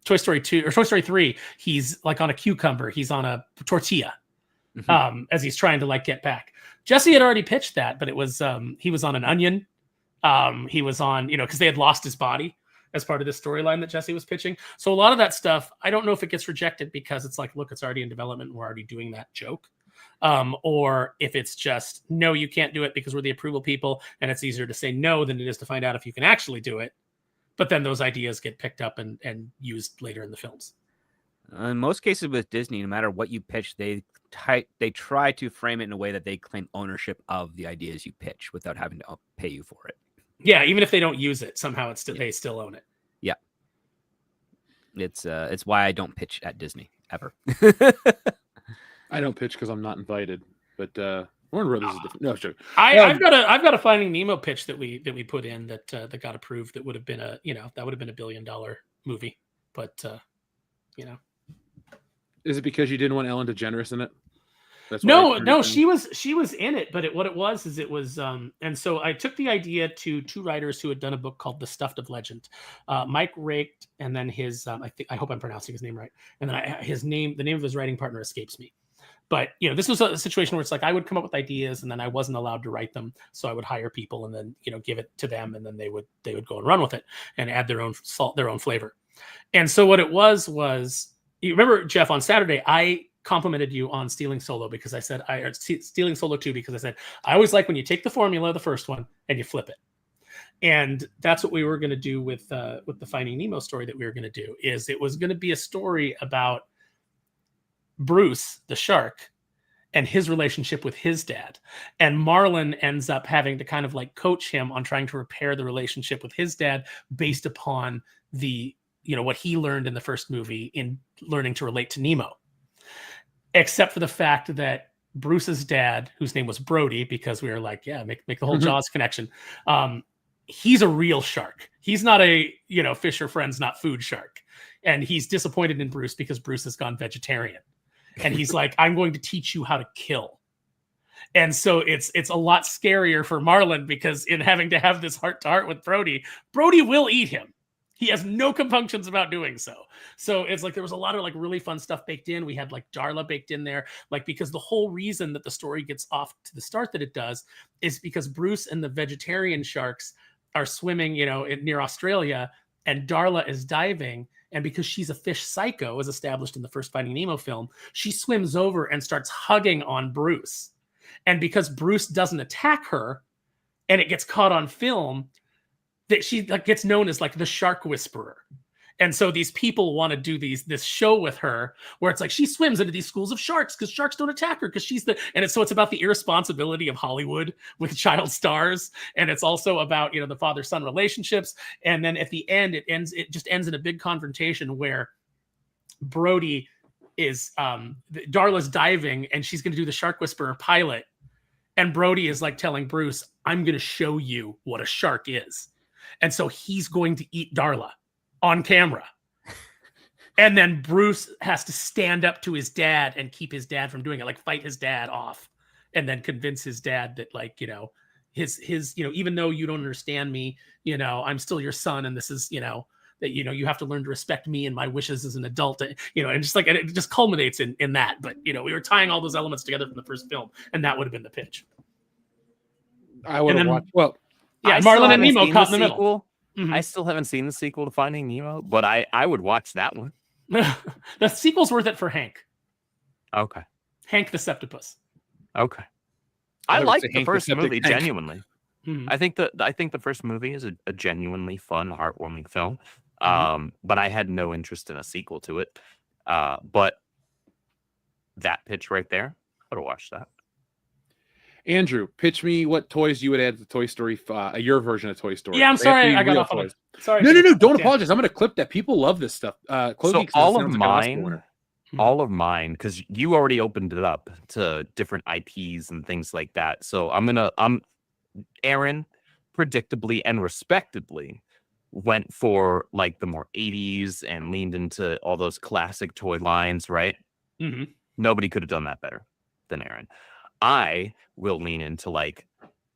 Toy Story 2 or Toy Story 3, he's like on a cucumber, he's on a tortilla. As he's trying to like get back. Jesse had already pitched that, but it was he was on an onion. He was on, because they had lost his body as part of this storyline that Jesse was pitching. So a lot of that stuff, I don't know if it gets rejected because it's like, look, it's already in development and we're already doing that joke. Or if it's just, no, you can't do it because we're the approval people and it's easier to say no than it is to find out if you can actually do it. But then those ideas get picked up and used later in the films. In most cases with Disney, no matter what you pitch, they try to frame it in a way that they claim ownership of the ideas you pitch without having to pay you for it. Yeah, even if they don't use it, somehow they still own it. Yeah, it's why I don't pitch at Disney ever. I don't pitch because I'm not invited. But Warner Brothers is different. No, sure. I've got a Finding Nemo pitch that we put in that got approved. That would have been a $1 billion movie, but Is it because you didn't want Ellen DeGeneres in it? No, she was in it, but what it was, and so I took the idea to two writers who had done a book called The Stuff of Legend, Mike Raked, and then his, I hope I'm pronouncing his name right, and then the name of his writing partner escapes me. But this was a situation where it's like I would come up with ideas and then I wasn't allowed to write them, so I would hire people and then give it to them, and then they would go and run with it and add their own salt, their own flavor. And so what it was you remember, Jeff, on Saturday I complimented you on Stealing Solo because I said Stealing Solo 2 because I said I always like when you take the formula, the first one, and you flip it. And that's what we were going to do with the Finding Nemo story that we were going to do. Is it was going to be a story about Bruce the shark and his relationship with his dad, and Marlin ends up having to kind of like coach him on trying to repair the relationship with his dad based upon the what he learned in the first movie in learning to relate to Nemo. Except for the fact that Bruce's dad, whose name was Brody, because we were like, yeah, make the whole Jaws connection. He's a real shark. He's not a, Fisher Friends, not food shark. And he's disappointed in Bruce because Bruce has gone vegetarian. And he's like, I'm going to teach you how to kill. And so it's a lot scarier for Marlin because in having to have this heart-to-heart with Brody will eat him. He has no compunctions about doing so. So it's like there was a lot of like really fun stuff baked in. We had like Darla baked in there, like because the whole reason that the story gets off to the start that it does is because Bruce and the vegetarian sharks are swimming, near Australia, and Darla is diving. And because she's a fish psycho, as established in the first Finding Nemo film, she swims over and starts hugging on Bruce. And because Bruce doesn't attack her, and it gets caught on film, that she gets known as like the shark whisperer. And so these people want to do this show with her where it's like she swims into these schools of sharks because sharks don't attack her because she's it's about the irresponsibility of Hollywood with child stars. And it's also about, the father-son relationships. And then at the end, it just ends in a big confrontation where Brody is, Darla's diving and she's going to do the shark whisperer pilot. And Brody is like telling Bruce, I'm going to show you what a shark is. And so he's going to eat Darla on camera. And then Bruce has to stand up to his dad and keep his dad from doing it, like fight his dad off and then convince his dad that his even though you don't understand me, I'm still your son, and this is that you have to learn to respect me and my wishes as an adult, and just like, and it just culminates in that. But we were tying all those elements together from the first film, and that would have been the pitch. I would have then- watched. Well, Yeah, I still Marlin and haven't Nemo seen caught the in the middle. sequel. Mhm. I still haven't seen the sequel to Finding Nemo, but I would watch that one. The sequel's worth it for Hank. Okay. Hank the Septipus. Okay. I I would like say the Hank the first Septic movie Tank. genuinely. Mhm. I think the first movie is a genuinely fun, heartwarming film. Mhm. But I had no interest in a sequel to it. But that pitch right there, I'd have watched that. Andrew, pitch me what toys you would add to Toy Story, your version of Toy Story. Yeah, I'm They have to sorry, be I got real off on toys. a sorry. No, don't Yeah. apologize. I'm going to clip that. People love this stuff. So Clothing all of sounds like an Oscar mine, winner. all of mine, because you already opened it up to different IPs and things like that. So Aaron, predictably and respectably, went for like the more 80s and leaned into all those classic toy lines, right? Mhm. Nobody could have done that better than Aaron. I will lean into like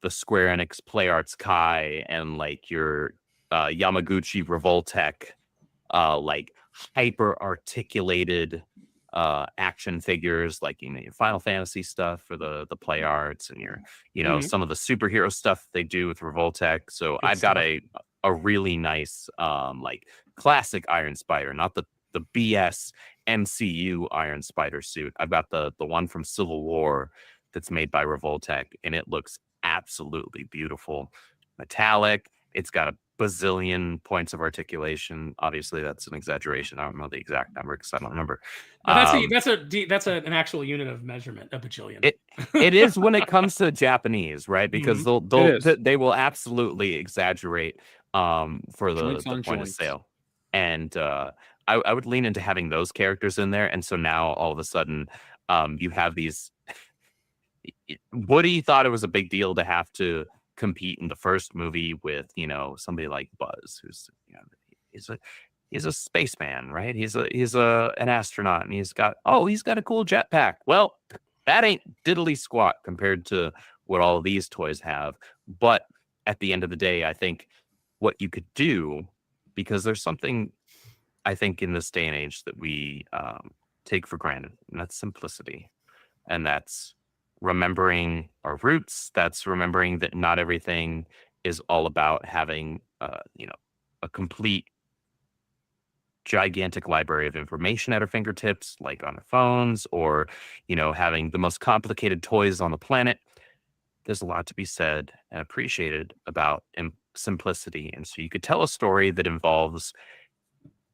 the Square Enix Play Arts Kai and like your Yamaguchi Revoltech, like hyper articulated action figures, like your Final Fantasy stuff for the Play Arts, and your Mhm. some of the superhero stuff they do with Revoltech. So Good I've got stuff. a really nice like classic Iron Spider, not the BS MCU Iron Spider suit. I've got the one from Civil War that's made by Revoltech, and it looks absolutely beautiful. Metallic. It's got a bazillion points of articulation. Obviously, that's an exaggeration. I don't know the exact number because I don't remember. But that's an actual unit of measurement, a bajillion. It is when it comes to Japanese, right? Because Mhm. they will absolutely exaggerate for the Joints on point of joints. sale. And I would lean into having those characters in there. And so now all of a sudden you have these. Woody thought it was a big deal to have to compete in the first movie with somebody like Buzz, who's he's a spaceman, right? He's an astronaut, and he's got a cool jetpack. Well, that ain't diddly squat compared to what all of these toys have. But at the end of the day, I think what you could do, because there's something I think in this day and age that we take for granted, and that's simplicity, and that's remembering our roots. That's remembering that not everything is all about having a complete gigantic library of information at our fingertips, like on our phones, or having the most complicated toys on the planet. There's a lot to be said and appreciated about simplicity. And so you could tell a story that involves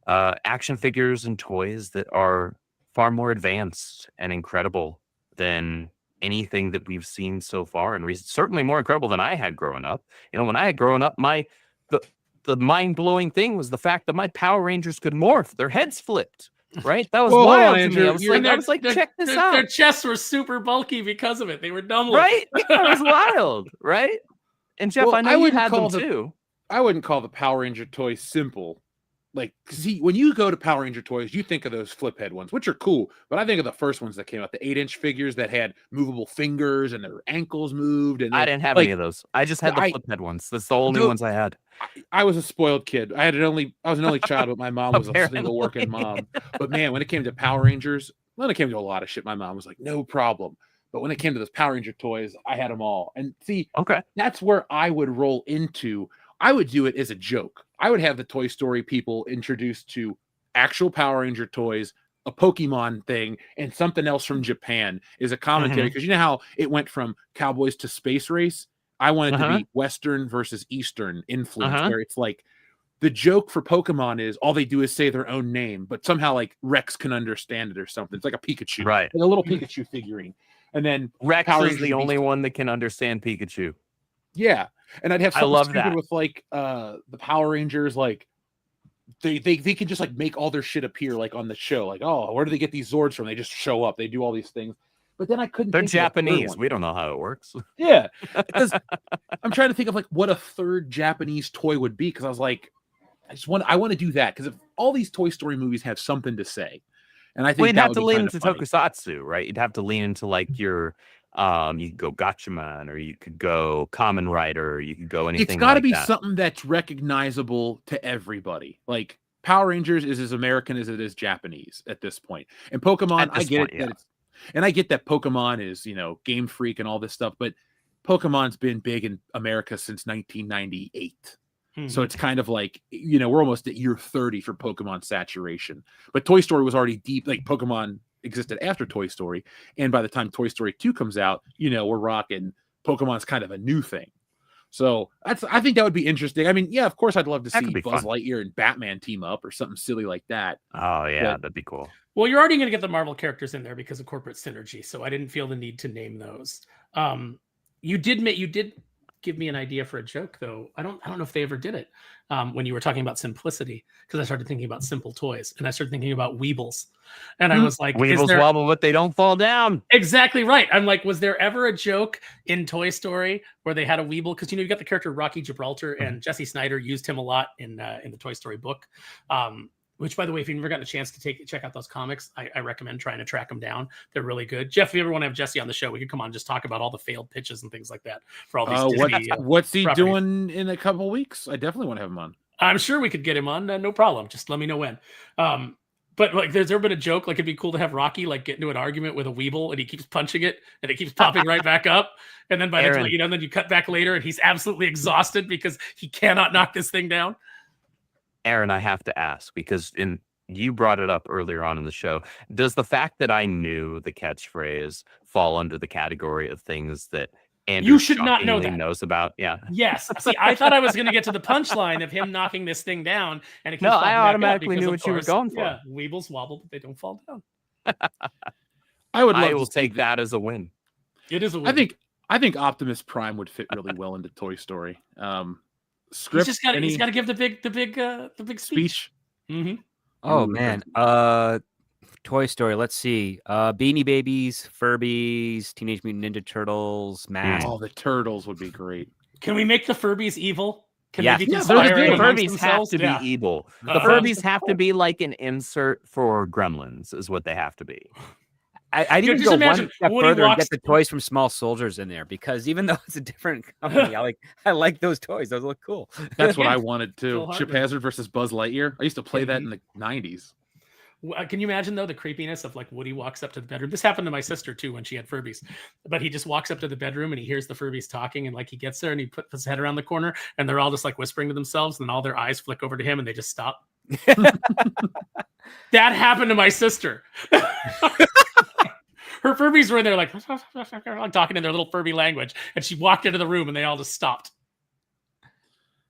action figures and toys that are far more advanced and incredible than anything that we've seen so far, and certainly more incredible than I had growing up. When I had grown up, the mind-blowing thing was the fact that my Power Rangers could morph. Their heads flipped, right? That was Well, hold wild on, to me. Andrew. I was like, check this Their out. chests were super bulky because of it. They were dumb looking. Right? That was wild, right? And Jeff, Well, I know I you wouldn't had them call the- too. I wouldn't call the Power Ranger toys simple. Like, see, when you go to Power Ranger toys, you think of those flip head ones, which are cool. But I think of the first ones that came out, the 8-inch figures that had movable fingers and their ankles moved. And I didn't have like, any of those. I just had the flip head ones. That's the only ones I had. I was a spoiled kid. I was an only child, but my mom was a single Apparently. working mom. But man, when it came to Power Rangers, when it came to a lot of shit, my mom was like, no problem. But when it came to those Power Ranger toys, I had them all. And see, Okay. that's where I would roll into. I would do it as a joke. I would have the Toy Story people introduced to actual Power Ranger toys, a Pokemon thing, and something else from Japan is a commentary. Because you know how it went from cowboys to space race? I want it to be Western versus Eastern influence, where it's like the joke for Pokemon is all they do is say their own name, but somehow like Rex can understand it or something. It's like a Pikachu, right? Like a little Pikachu figurine. And then Rex Power is Rangers the only one that can understand Pikachu. Yeah. And I'd have something love stupid that. with like the Power Rangers, like they can just like make all their shit appear like on the show. Like, oh, where do they get these Zords from? They just show up, they do all these things. But then I couldn't They're think of a third Japanese. one. We don't know how it works. Yeah. Because I'm trying to think of like what a third Japanese toy would be, because I was like, I want to do that, because if all these Toy Story movies have something to say. And I think Well, you'd that have would to be lean kind of into funny. tokusatsu, right? You'd have to lean into like your You could go Gatchaman, or you could go Kamen Rider, or you could go anything. It's got to like be that. something that's recognizable to everybody. Like Power Rangers is as American as it is Japanese at this point. And Pokemon, I get it that it's, and I get that Pokemon is, Game Freak and all this stuff, but Pokemon's been big in America since 1998. So it's kind of like, we're almost at year 30 for Pokemon saturation. But Toy Story was already deep, like Pokemon existed after Toy Story. And by the time Toy Story 2 comes out, we're rocking Pokemon's kind of a new thing. So I think that would be interesting. I mean, yeah, of course I'd love to see Buzz Lightyear and Batman team up or something silly like that. Oh yeah, that'd be cool. Well, you're already going to get the Marvel characters in there because of corporate synergy. So I didn't feel the need to name those. You did give me an idea for a joke, though. I don't know if they ever did it when you were talking about simplicity, because I started thinking about simple toys and I started thinking about Weebles. And I was like, Weebles wobble, but they don't fall down. Exactly right. I'm like, was there ever a joke in Toy Story where they had a Weeble? Because, you got the character Rocky Gibraltar, and Jesse Snyder used him a lot in the Toy Story book. Which, by the way, if you've never gotten a chance to check out those comics, I recommend trying to track them down. They're really good. Jeff, if you ever want to have Jesse on the show, we could come on and just talk about all the failed pitches and things like that for all these Disney, what's he doing in a couple weeks? I definitely want to have him on. I'm sure we could get him on. No problem. Just let me know when. But like, there's ever been a joke, like it'd be cool to have Rocky like get into an argument with a Weeble and he keeps punching it and it keeps popping right back up. And then by the time, then you cut back later and he's absolutely exhausted because he cannot knock this thing down. Aaron, I have to ask, because you brought it up earlier on in the show. Does the fact that I knew the catchphrase fall under the category of things that Andrew you should not know that knows about? Yeah. Yes. See, I thought I was going to get to the punchline of him knocking this thing down, and no, I automatically knew what you were going for. Yeah, Weebles wobble, but they don't fall down. I will take that as a win. It is a win. I think Optimus Prime would fit really well into Toy Story. Script. He's got to give the big speech. Mm-hmm. Oh man. Toy Story. Let's see. Beanie Babies, Furbies, Teenage Mutant Ninja Turtles, Mask. Oh, the Turtles would be great. Can we make the Furbies evil? Can yes. they be the Furbies have to be evil. The Furbies have to be like an insert for Gremlins, is what they have to be. I didn't go one step further and get the toys from Small Soldiers in there, because even though it's a different company, I like those toys. Those look cool. That's what I wanted too. Chip Hazard versus Buzz Lightyear. I used to play that in the 90s. Can you imagine though the creepiness of like Woody walks up to the bedroom? This happened to my sister too when she had Furbies, but he just walks up to the bedroom and he hears the Furbies talking, and like he gets there and he puts his head around the corner and they're all just like whispering to themselves, and all their eyes flick over to him and they just stop. That happened to my sister. Her Furbies were in there like talking in their little Furby language, and she walked into the room and they all just stopped.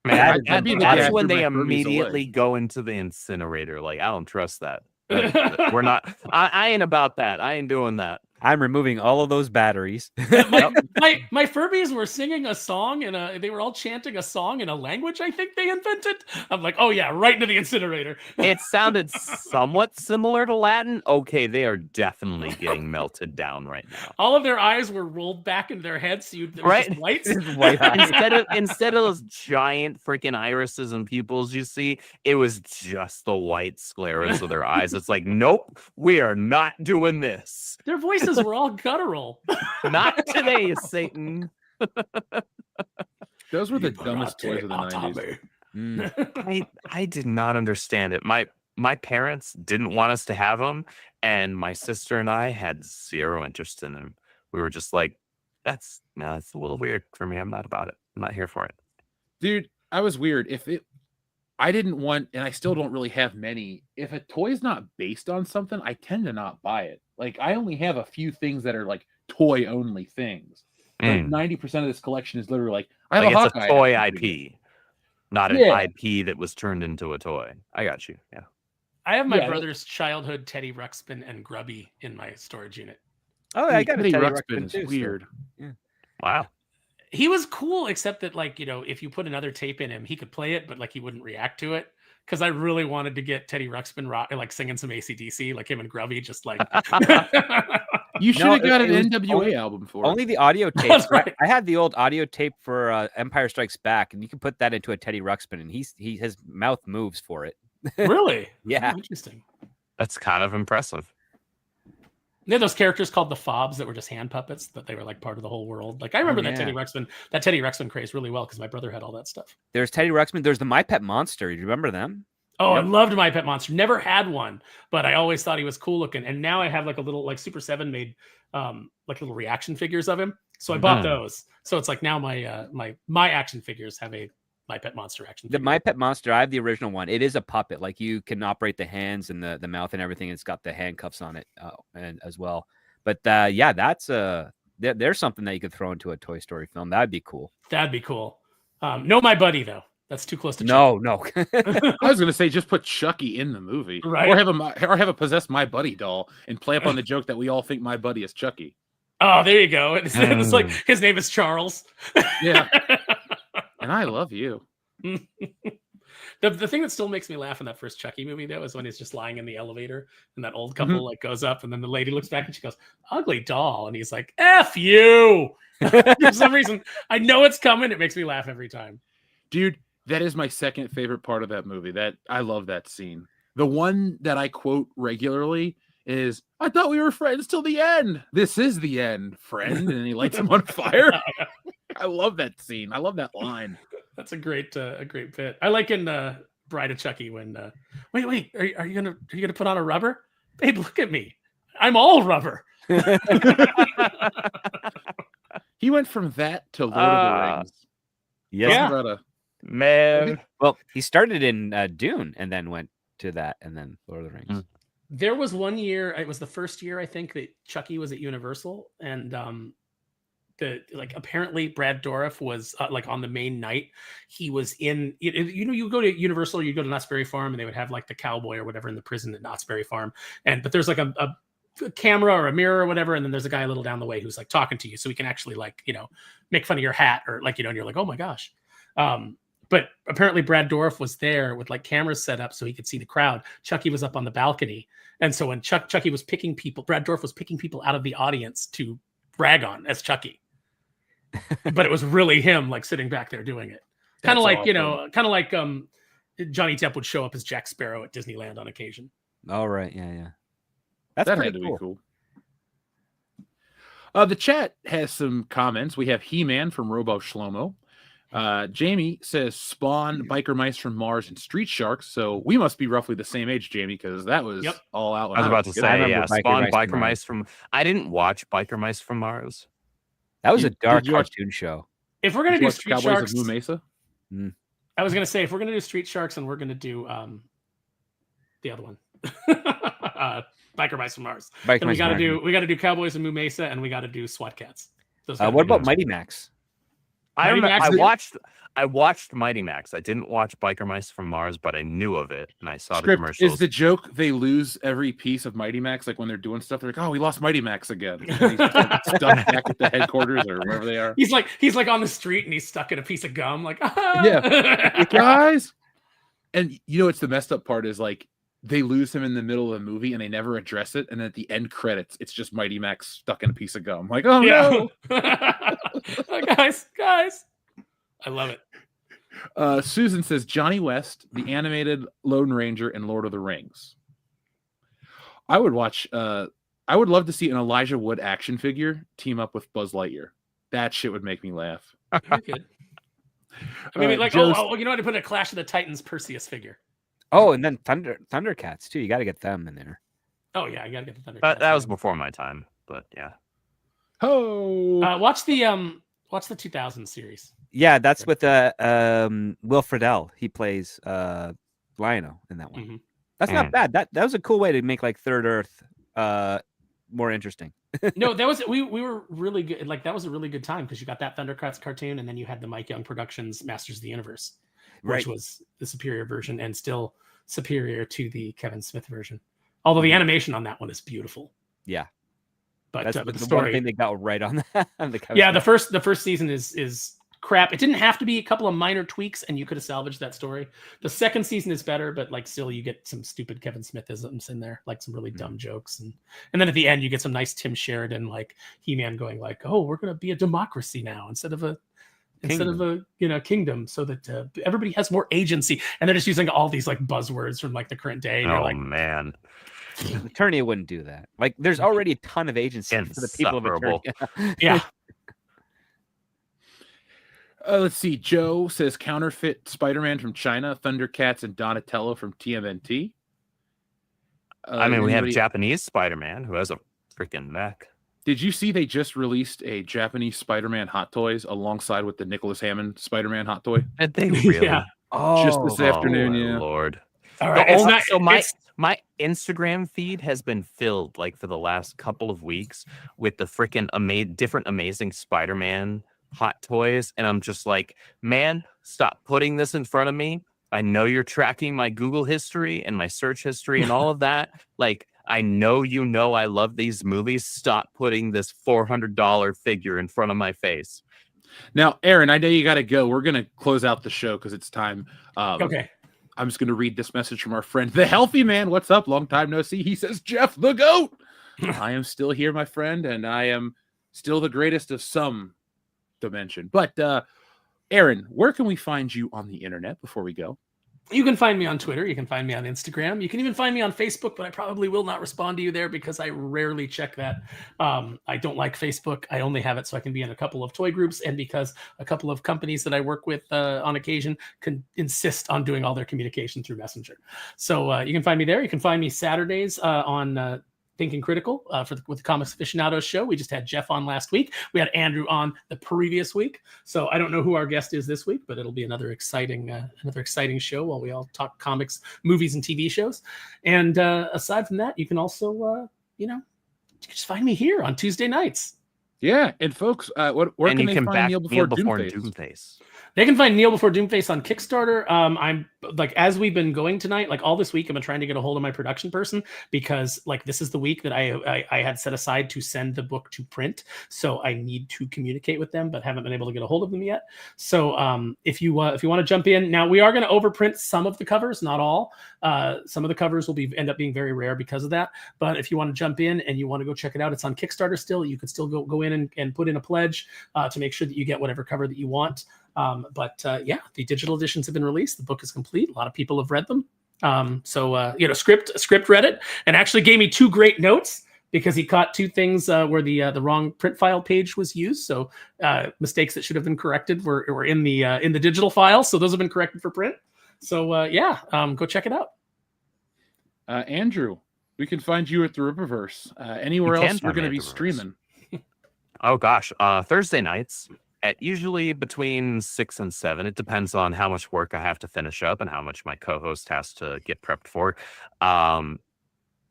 Man, that's when they immediately go into the incinerator. Like, I don't trust that. We're not. I ain't about that. I ain't doing that. I'm removing all of those batteries. my Furbies were singing a song and they were all chanting a song in a language I think they invented. I'm like, oh yeah, right into the incinerator. It sounded somewhat similar to Latin. Okay, they are definitely getting melted down right now. All of their eyes were rolled back in their heads, so right, white instead of those giant freaking irises and pupils you see, it was just the white scleras of their eyes. It's like, nope, we are not doing this. Their voices were all guttural. Not today, Satan. Those were the dumbest toys of the 90s. I did not understand it. My parents didn't want us to have them, and my sister and I had zero interest in them. We were just like, that's a little weird for me. I'm not about it. I'm not here for it. Dude, I was weird. I didn't want, and I still don't really have many. If a toy's not based on something, I tend to not buy it. Like, I only have a few things that are like toy only things. Like 90% of this collection is literally like, it's a toy IP, not an IP that was turned into a toy. I got you. Yeah. I have my brother's childhood Teddy Ruxpin and Grubby in my storage unit. Oh, I got a Teddy Ruxpin too. Weird. So. Yeah. Wow. He was cool, except that, like, if you put another tape in him, he could play it, but like he wouldn't react to it. Because I really wanted to get Teddy Ruxpin like singing some AC/DC, like him and Grubby, just like. You should have got an NWA album for only it. The audio tape. Right. I had the old audio tape for Empire Strikes Back, and you can put that into a Teddy Ruxpin, and his mouth moves for it. Really? Yeah. Interesting. That's kind of impressive. They had those characters called the Fobs that were just hand puppets, that they were like part of the whole world. Like I remember that Teddy Ruxpin craze really well because my brother had all that stuff. There's Teddy Ruxpin. There's the My Pet Monster. Do you remember them? Oh, Yep. I loved My Pet Monster. Never had one, but I always thought he was cool looking. And now I have like a little, like Super 7 made like little reaction figures of him. So I bought those. So it's like now my my action figures have a My Pet Monster action figure. The My Pet Monster, I have the original one. It is a puppet. Like you can operate the hands and the mouth and everything. It's got the handcuffs on it and as well. But yeah, that's there's something that you could throw into a Toy Story film. That'd be cool. That'd be cool. No, My Buddy though. That's too close to no. I was gonna say just put Chucky in the movie, right? Or have a possessed My Buddy doll and play up on the joke that we all think My Buddy is Chucky. Oh, there you go. It's like his name is Charles. Yeah, and I love you. The thing that still makes me laugh in that first Chucky movie though is when he's just lying in the elevator and that old couple like goes up and then the lady looks back and she goes, "Ugly doll," and he's like, "F you." For some reason, I know it's coming. It makes me laugh every time. Dude, that is my second favorite part of that movie. That I love that scene. The one that I quote regularly is, "I thought we were friends till the end. This is the end, friend." And he lights him on fire. I love that scene. I love that line. That's a great bit. I like in Bride of Chucky when wait, are you gonna put on a rubber? Babe, look at me. I'm all rubber. He went from that to Lord of the Rings. Yeah. Man. Well, he started in Dune and then went to that and then Lord of the Rings. There was one year, it was the first year I think that Chucky was at Universal, and apparently Brad Dourif was like on the main night. He was in, you go to Universal, you go to Knott's Berry Farm, and they would have like the cowboy or whatever in the prison at Knott's Berry Farm, but there's like a camera or a mirror or whatever, and then there's a guy a little down the way who's like talking to you, so he can actually like make fun of your hat or like and you're like, oh my gosh. But apparently Brad Dourif was there with like cameras set up so he could see the crowd. Chucky was up on the balcony. And so when Chucky was picking people, Brad Dourif was picking people out of the audience to brag on as Chucky. But it was really him like sitting back there doing it. Kind of like, awesome. Johnny Depp would show up as Jack Sparrow at Disneyland on occasion. All right. Yeah. That had to be cool. The chat has some comments. We have He-Man from Robo Shlomo. Jamie says Spawn, Biker Mice from Mars, and Street Sharks. So we must be roughly the same age, Jamie, because that was all out. I was about to say, yeah, Spawn, Biker Mice from. I didn't watch Biker Mice from Mars. That was a dark cartoon show. If we're gonna do Street Sharks, of Moo Mesa? I was gonna say if we're gonna do Street Sharks and we're gonna do the other one, Biker Mice from Mars. Then we gotta do Cowboys of Moo Mesa, and we gotta do SWAT Cats. What about Mighty Max? I watched Mighty Max. I didn't watch Biker Mice from Mars, but I knew of it and I saw the commercials. Is the joke they lose every piece of Mighty Max? Like when they're doing stuff, they're like, "Oh, we lost Mighty Max again." And he's stuck back at the headquarters or wherever they are. He's like on the street and he's stuck in a piece of gum. Like, yeah, guys. And it's the messed up part is like they lose him in the middle of the movie and they never address it. And then at the end credits, it's just Mighty Max stuck in a piece of gum. Like, oh no. guys. I love it. Susan says Johnny West, the animated Lone Ranger, and Lord of the Rings. I would watch. I would love to see an Elijah Wood action figure team up with Buzz Lightyear. That shit would make me laugh. Very good. I mean, you know what? To put a Clash of the Titans Perseus figure. Oh, and then Thundercats too. You got to get them in there. Oh yeah, you got to get the Thundercats. That was before my time, but yeah. Oh, watch the 2000 series. Yeah, that's with Will Friedle. He plays Lionel in that one. Mm-hmm. That's not bad. That was a cool way to make like Third Earth more interesting. No, that was we were really good. Like that was a really good time because you got that Thundercats cartoon, and then you had the Mike Young Productions Masters of the Universe, which was the superior version and still superior to the Kevin Smith version. Although the animation on that one is beautiful. Yeah. But that's the story, one thing they got right on that. The first season is crap. It didn't have to be a couple of minor tweaks, and you could have salvaged that story. The second season is better, but like still, you get some stupid Kevin Smithisms in there, like some really dumb jokes, and then at the end, you get some nice Tim Sheridan like He-Man going like, "Oh, we're gonna be a democracy now instead of a kingdom, so that everybody has more agency." And they're just using all these like buzzwords from like the current day. And oh man. Eternia wouldn't do that. Like, there's already a ton of agency for the people of Insufferable. Eternia. Yeah. Let's see. Joe says counterfeit Spider-Man from China, Thundercats, and Donatello from TMNT. I mean, we have anybody- Japanese Spider-Man who has a freaking mech. Did you see they just released a Japanese Spider-Man Hot Toys alongside with the Nicholas Hammond Spider-Man Hot Toy? And they really? Yeah. Just this afternoon, my yeah. Lord. All The right. It's only- not, so it's, my Instagram feed has been filled like for the last couple of weeks with the freaking different amazing Spider-Man hot toys, and I'm just like, man, stop putting this in front of me. I know you're tracking my Google history and my search history and all of that. Like, I know I love these movies. Stop putting this $400 figure in front of my face. Now, Aaron, I know you got to go. We're going to close out the show because it's time. okay. I'm just going to read this message from our friend, the Healthy Man. What's up? Long time no see. He says, Jeff the GOAT. I am still here, my friend, and I am still the greatest of some dimension. But, Aaron, where can we find you on the internet before we go? You can find me on Twitter. You can find me on Instagram. You can even find me on Facebook, but I probably will not respond to you there because I rarely check that. I don't like Facebook. I only have it so I can be in a couple of toy groups, and because a couple of companies that I work with on occasion can insist on doing all their communication through Messenger. So you can find me there. You can find me Saturdays on Thinking Critical with the Comics Aficionados show. We just had Jeff on last week. We had Andrew on the previous week. So I don't know who our guest is this week, but it'll be another exciting show while we all talk comics, movies, and TV shows. And aside from that, you can also, you can just find me here on Tuesday nights. Yeah, and folks, where can they find Kneel Before Doomface? They can find Kneel Before Doomface on Kickstarter. I'm like, as we've been going tonight, like all this week, I've been trying to get a hold of my production person because like this is the week that I had set aside to send the book to print. So I need to communicate with them, but haven't been able to get a hold of them yet. So if you want to jump in now, we are going to overprint some of the covers, not all. Some of the covers will end up being very rare because of that. But if you want to jump in and you want to go check it out, it's on Kickstarter still. You can still go in and put in a pledge to make sure that you get whatever cover that you want. But the digital editions have been released. The book is complete. A lot of people have read them. Script read it and actually gave me 2 great notes because he caught 2 things where the wrong print file page was used. So mistakes that should have been corrected were in the digital file. So those have been corrected for print. So go check it out. Andrew, we can find you at the Rippaverse. Anywhere else you're going to be streaming? Oh gosh, Thursday nights at usually between 6 and 7. It depends on how much work I have to finish up and how much my co-host has to get prepped for.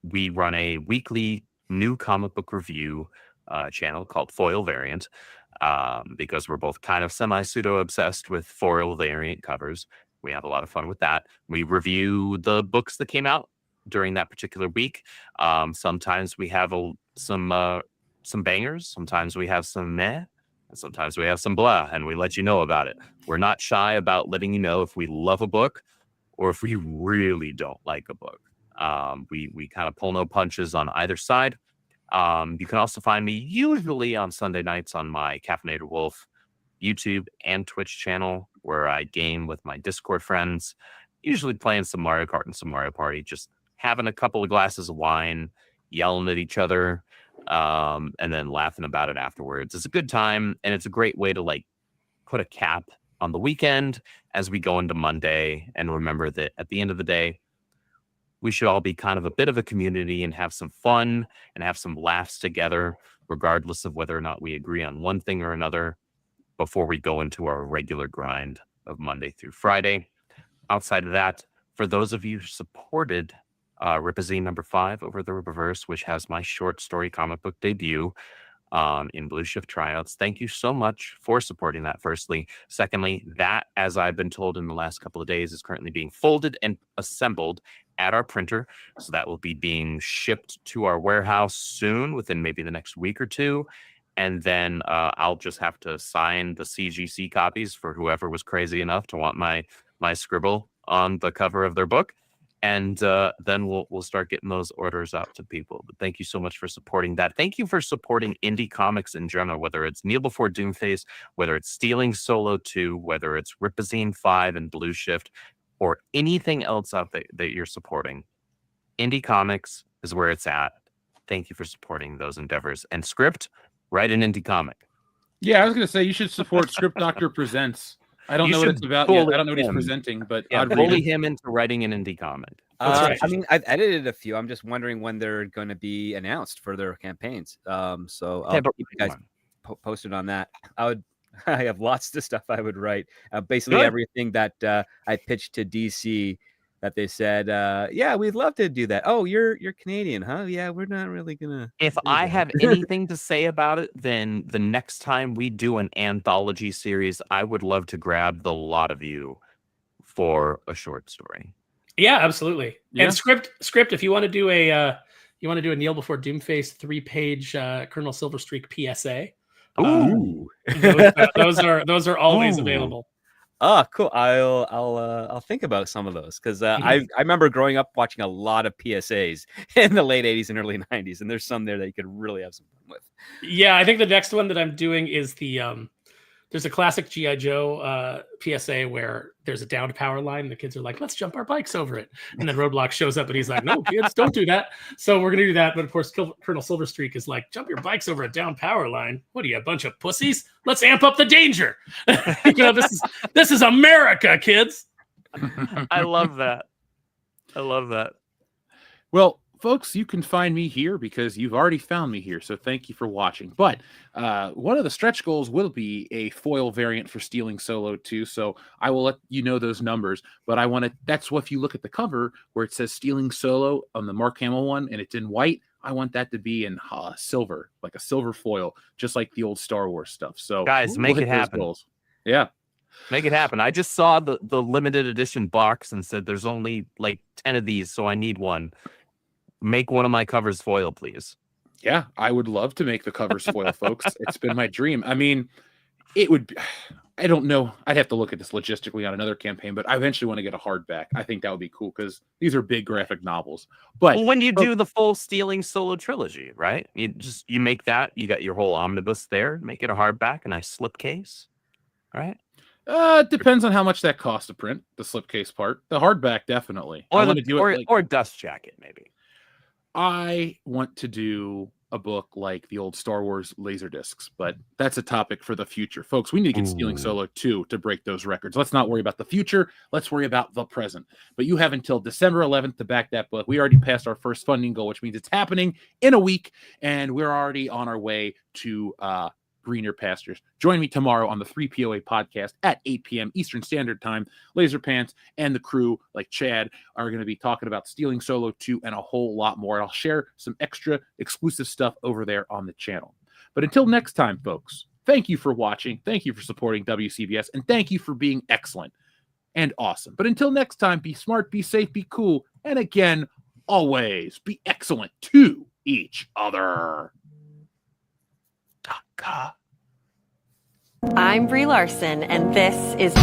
We run a weekly new comic book review channel called Foil Variant because we're both kind of semi-pseudo obsessed with foil variant covers. We have a lot of fun with that. We review the books that came out during that particular week. Sometimes we have some bangers. Sometimes we have some meh. And sometimes we have some blah, and we let you know about it. We're not shy about letting you know if we love a book or if we really don't like a book. We kind of pull no punches on either side. You can also find me usually on Sunday nights on my Caffeinator Wolf YouTube and Twitch channel, where I game with my Discord friends, usually playing some Mario Kart and some Mario Party, just having a couple of glasses of wine, yelling at each other, and then laughing about it afterwards. It's a good time, and it's a great way to like put a cap on the weekend as we go into Monday, and remember that at the end of the day, we should all be kind of a bit of a community and have some fun and have some laughs together, regardless of whether or not we agree on one thing or another, before we go into our regular grind of Monday through Friday. Outside of that, for those of you who supported Ripazine number 5 over the Rippaverse, which has my short story comic book debut in Blue Shift Tryouts, thank you so much for supporting that, firstly. Secondly, that, as I've been told in the last couple of days, is currently being folded and assembled at our printer. So that will be being shipped to our warehouse soon, within maybe the next week or two. And then I'll just have to sign the CGC copies for whoever was crazy enough to want my scribble on the cover of their book. And then we'll start getting those orders out to people. But thank you so much for supporting that. Thank you for supporting indie comics in general, whether it's Kneel Before Doomface, whether it's Stealing Solo 2, whether it's Ripazine 5 and Blue Shift, or anything else out there that you're supporting. Indie comics is where it's at. Thank you for supporting those endeavors. And Script, write an indie comic. Yeah, I was gonna say you should support Script Doctor Presents. I don't You know what should it's about yet. bully I don't know what he's him. presenting, but Yeah, I'd read bully it. him into writing an indie comic. That's right. I mean, I've edited a few. I'm just wondering when they're going to be announced for their campaigns. So I'll Okay, but keep you guys posted on that. I have lots of stuff I would write. Basically Good. everything that I pitched to DC that they said, yeah, we'd love to do that. Oh, you're Canadian, huh? Yeah, we're not really gonna. If do I that." have anything to say about it, then the next time we do an anthology series, I would love to grab the lot of you for a short story. Yeah, absolutely. Yeah. And script. If you want to do a Kneel Before Doomface 3-page Colonel Silverstreak PSA, Ooh. those are always Ooh. available. Oh, cool. I'll think about some of those because I remember growing up watching a lot of PSAs in the late 80s and early 90s, and there's some there that you could really have some fun with. Yeah, I think the next one that I'm doing is there's a classic G.I. Joe PSA where there's a downed power line. The kids are like, let's jump our bikes over it. And then Roadblock shows up and he's like, no, kids, don't do that. So we're going to do that. But of course, Colonel Silverstreak is like, jump your bikes over a downed power line. What are you, a bunch of pussies? Let's amp up the danger. This is America, kids. I love that. I love that. Well, folks, you can find me here because you've already found me here. So thank you for watching. But one of the stretch goals will be a foil variant for Stealing Solo 2. So I will let you know those numbers. But I want to, that's what, if you look at the cover where it says Stealing Solo on the Mark Hamill one and it's in white, I want that to be in silver, like a silver foil, just like the old Star Wars stuff. So guys, make it happen. Goals. Yeah. Make it happen. I just saw the limited edition box and said there's only like 10 of these, so I need one. Make one of my covers foil, please. Yeah, I would love to make the covers foil, folks. It's been my dream. I mean, it would be, I don't know. I'd have to look at this logistically on another campaign, but I eventually want to get a hardback. I think that would be cool because these are big graphic novels. But when you do the full Stealing Solo trilogy, right? You make that, you got your whole omnibus there, make it a hardback, a nice slipcase. All right. It depends on how much that costs to print, the slipcase part. The hardback, definitely. Or dust jacket, maybe. I want to do a book like the old Star Wars laser discs, but that's a topic for the future. Folks, we need to get Stealing Solo 2 to break those records. Let's not worry about the future. Let's worry about the present. But you have until December 11th to back that book. We already passed our first funding goal, which means it's happening in a week, and we're already on our way to greener pastures. Join me tomorrow on the 3POA podcast at 8 p.m. Eastern Standard Time. Laser Pants and the crew, like Chad, are going to be talking about Stealing Solo 2 and a whole lot more. And I'll share some extra exclusive stuff over there on the channel. But until next time, folks, thank you for watching. Thank you for supporting WCBS. And thank you for being excellent and awesome. But until next time, be smart, be safe, be cool. And again, always be excellent to each other. God. I'm Brie Larson, and this is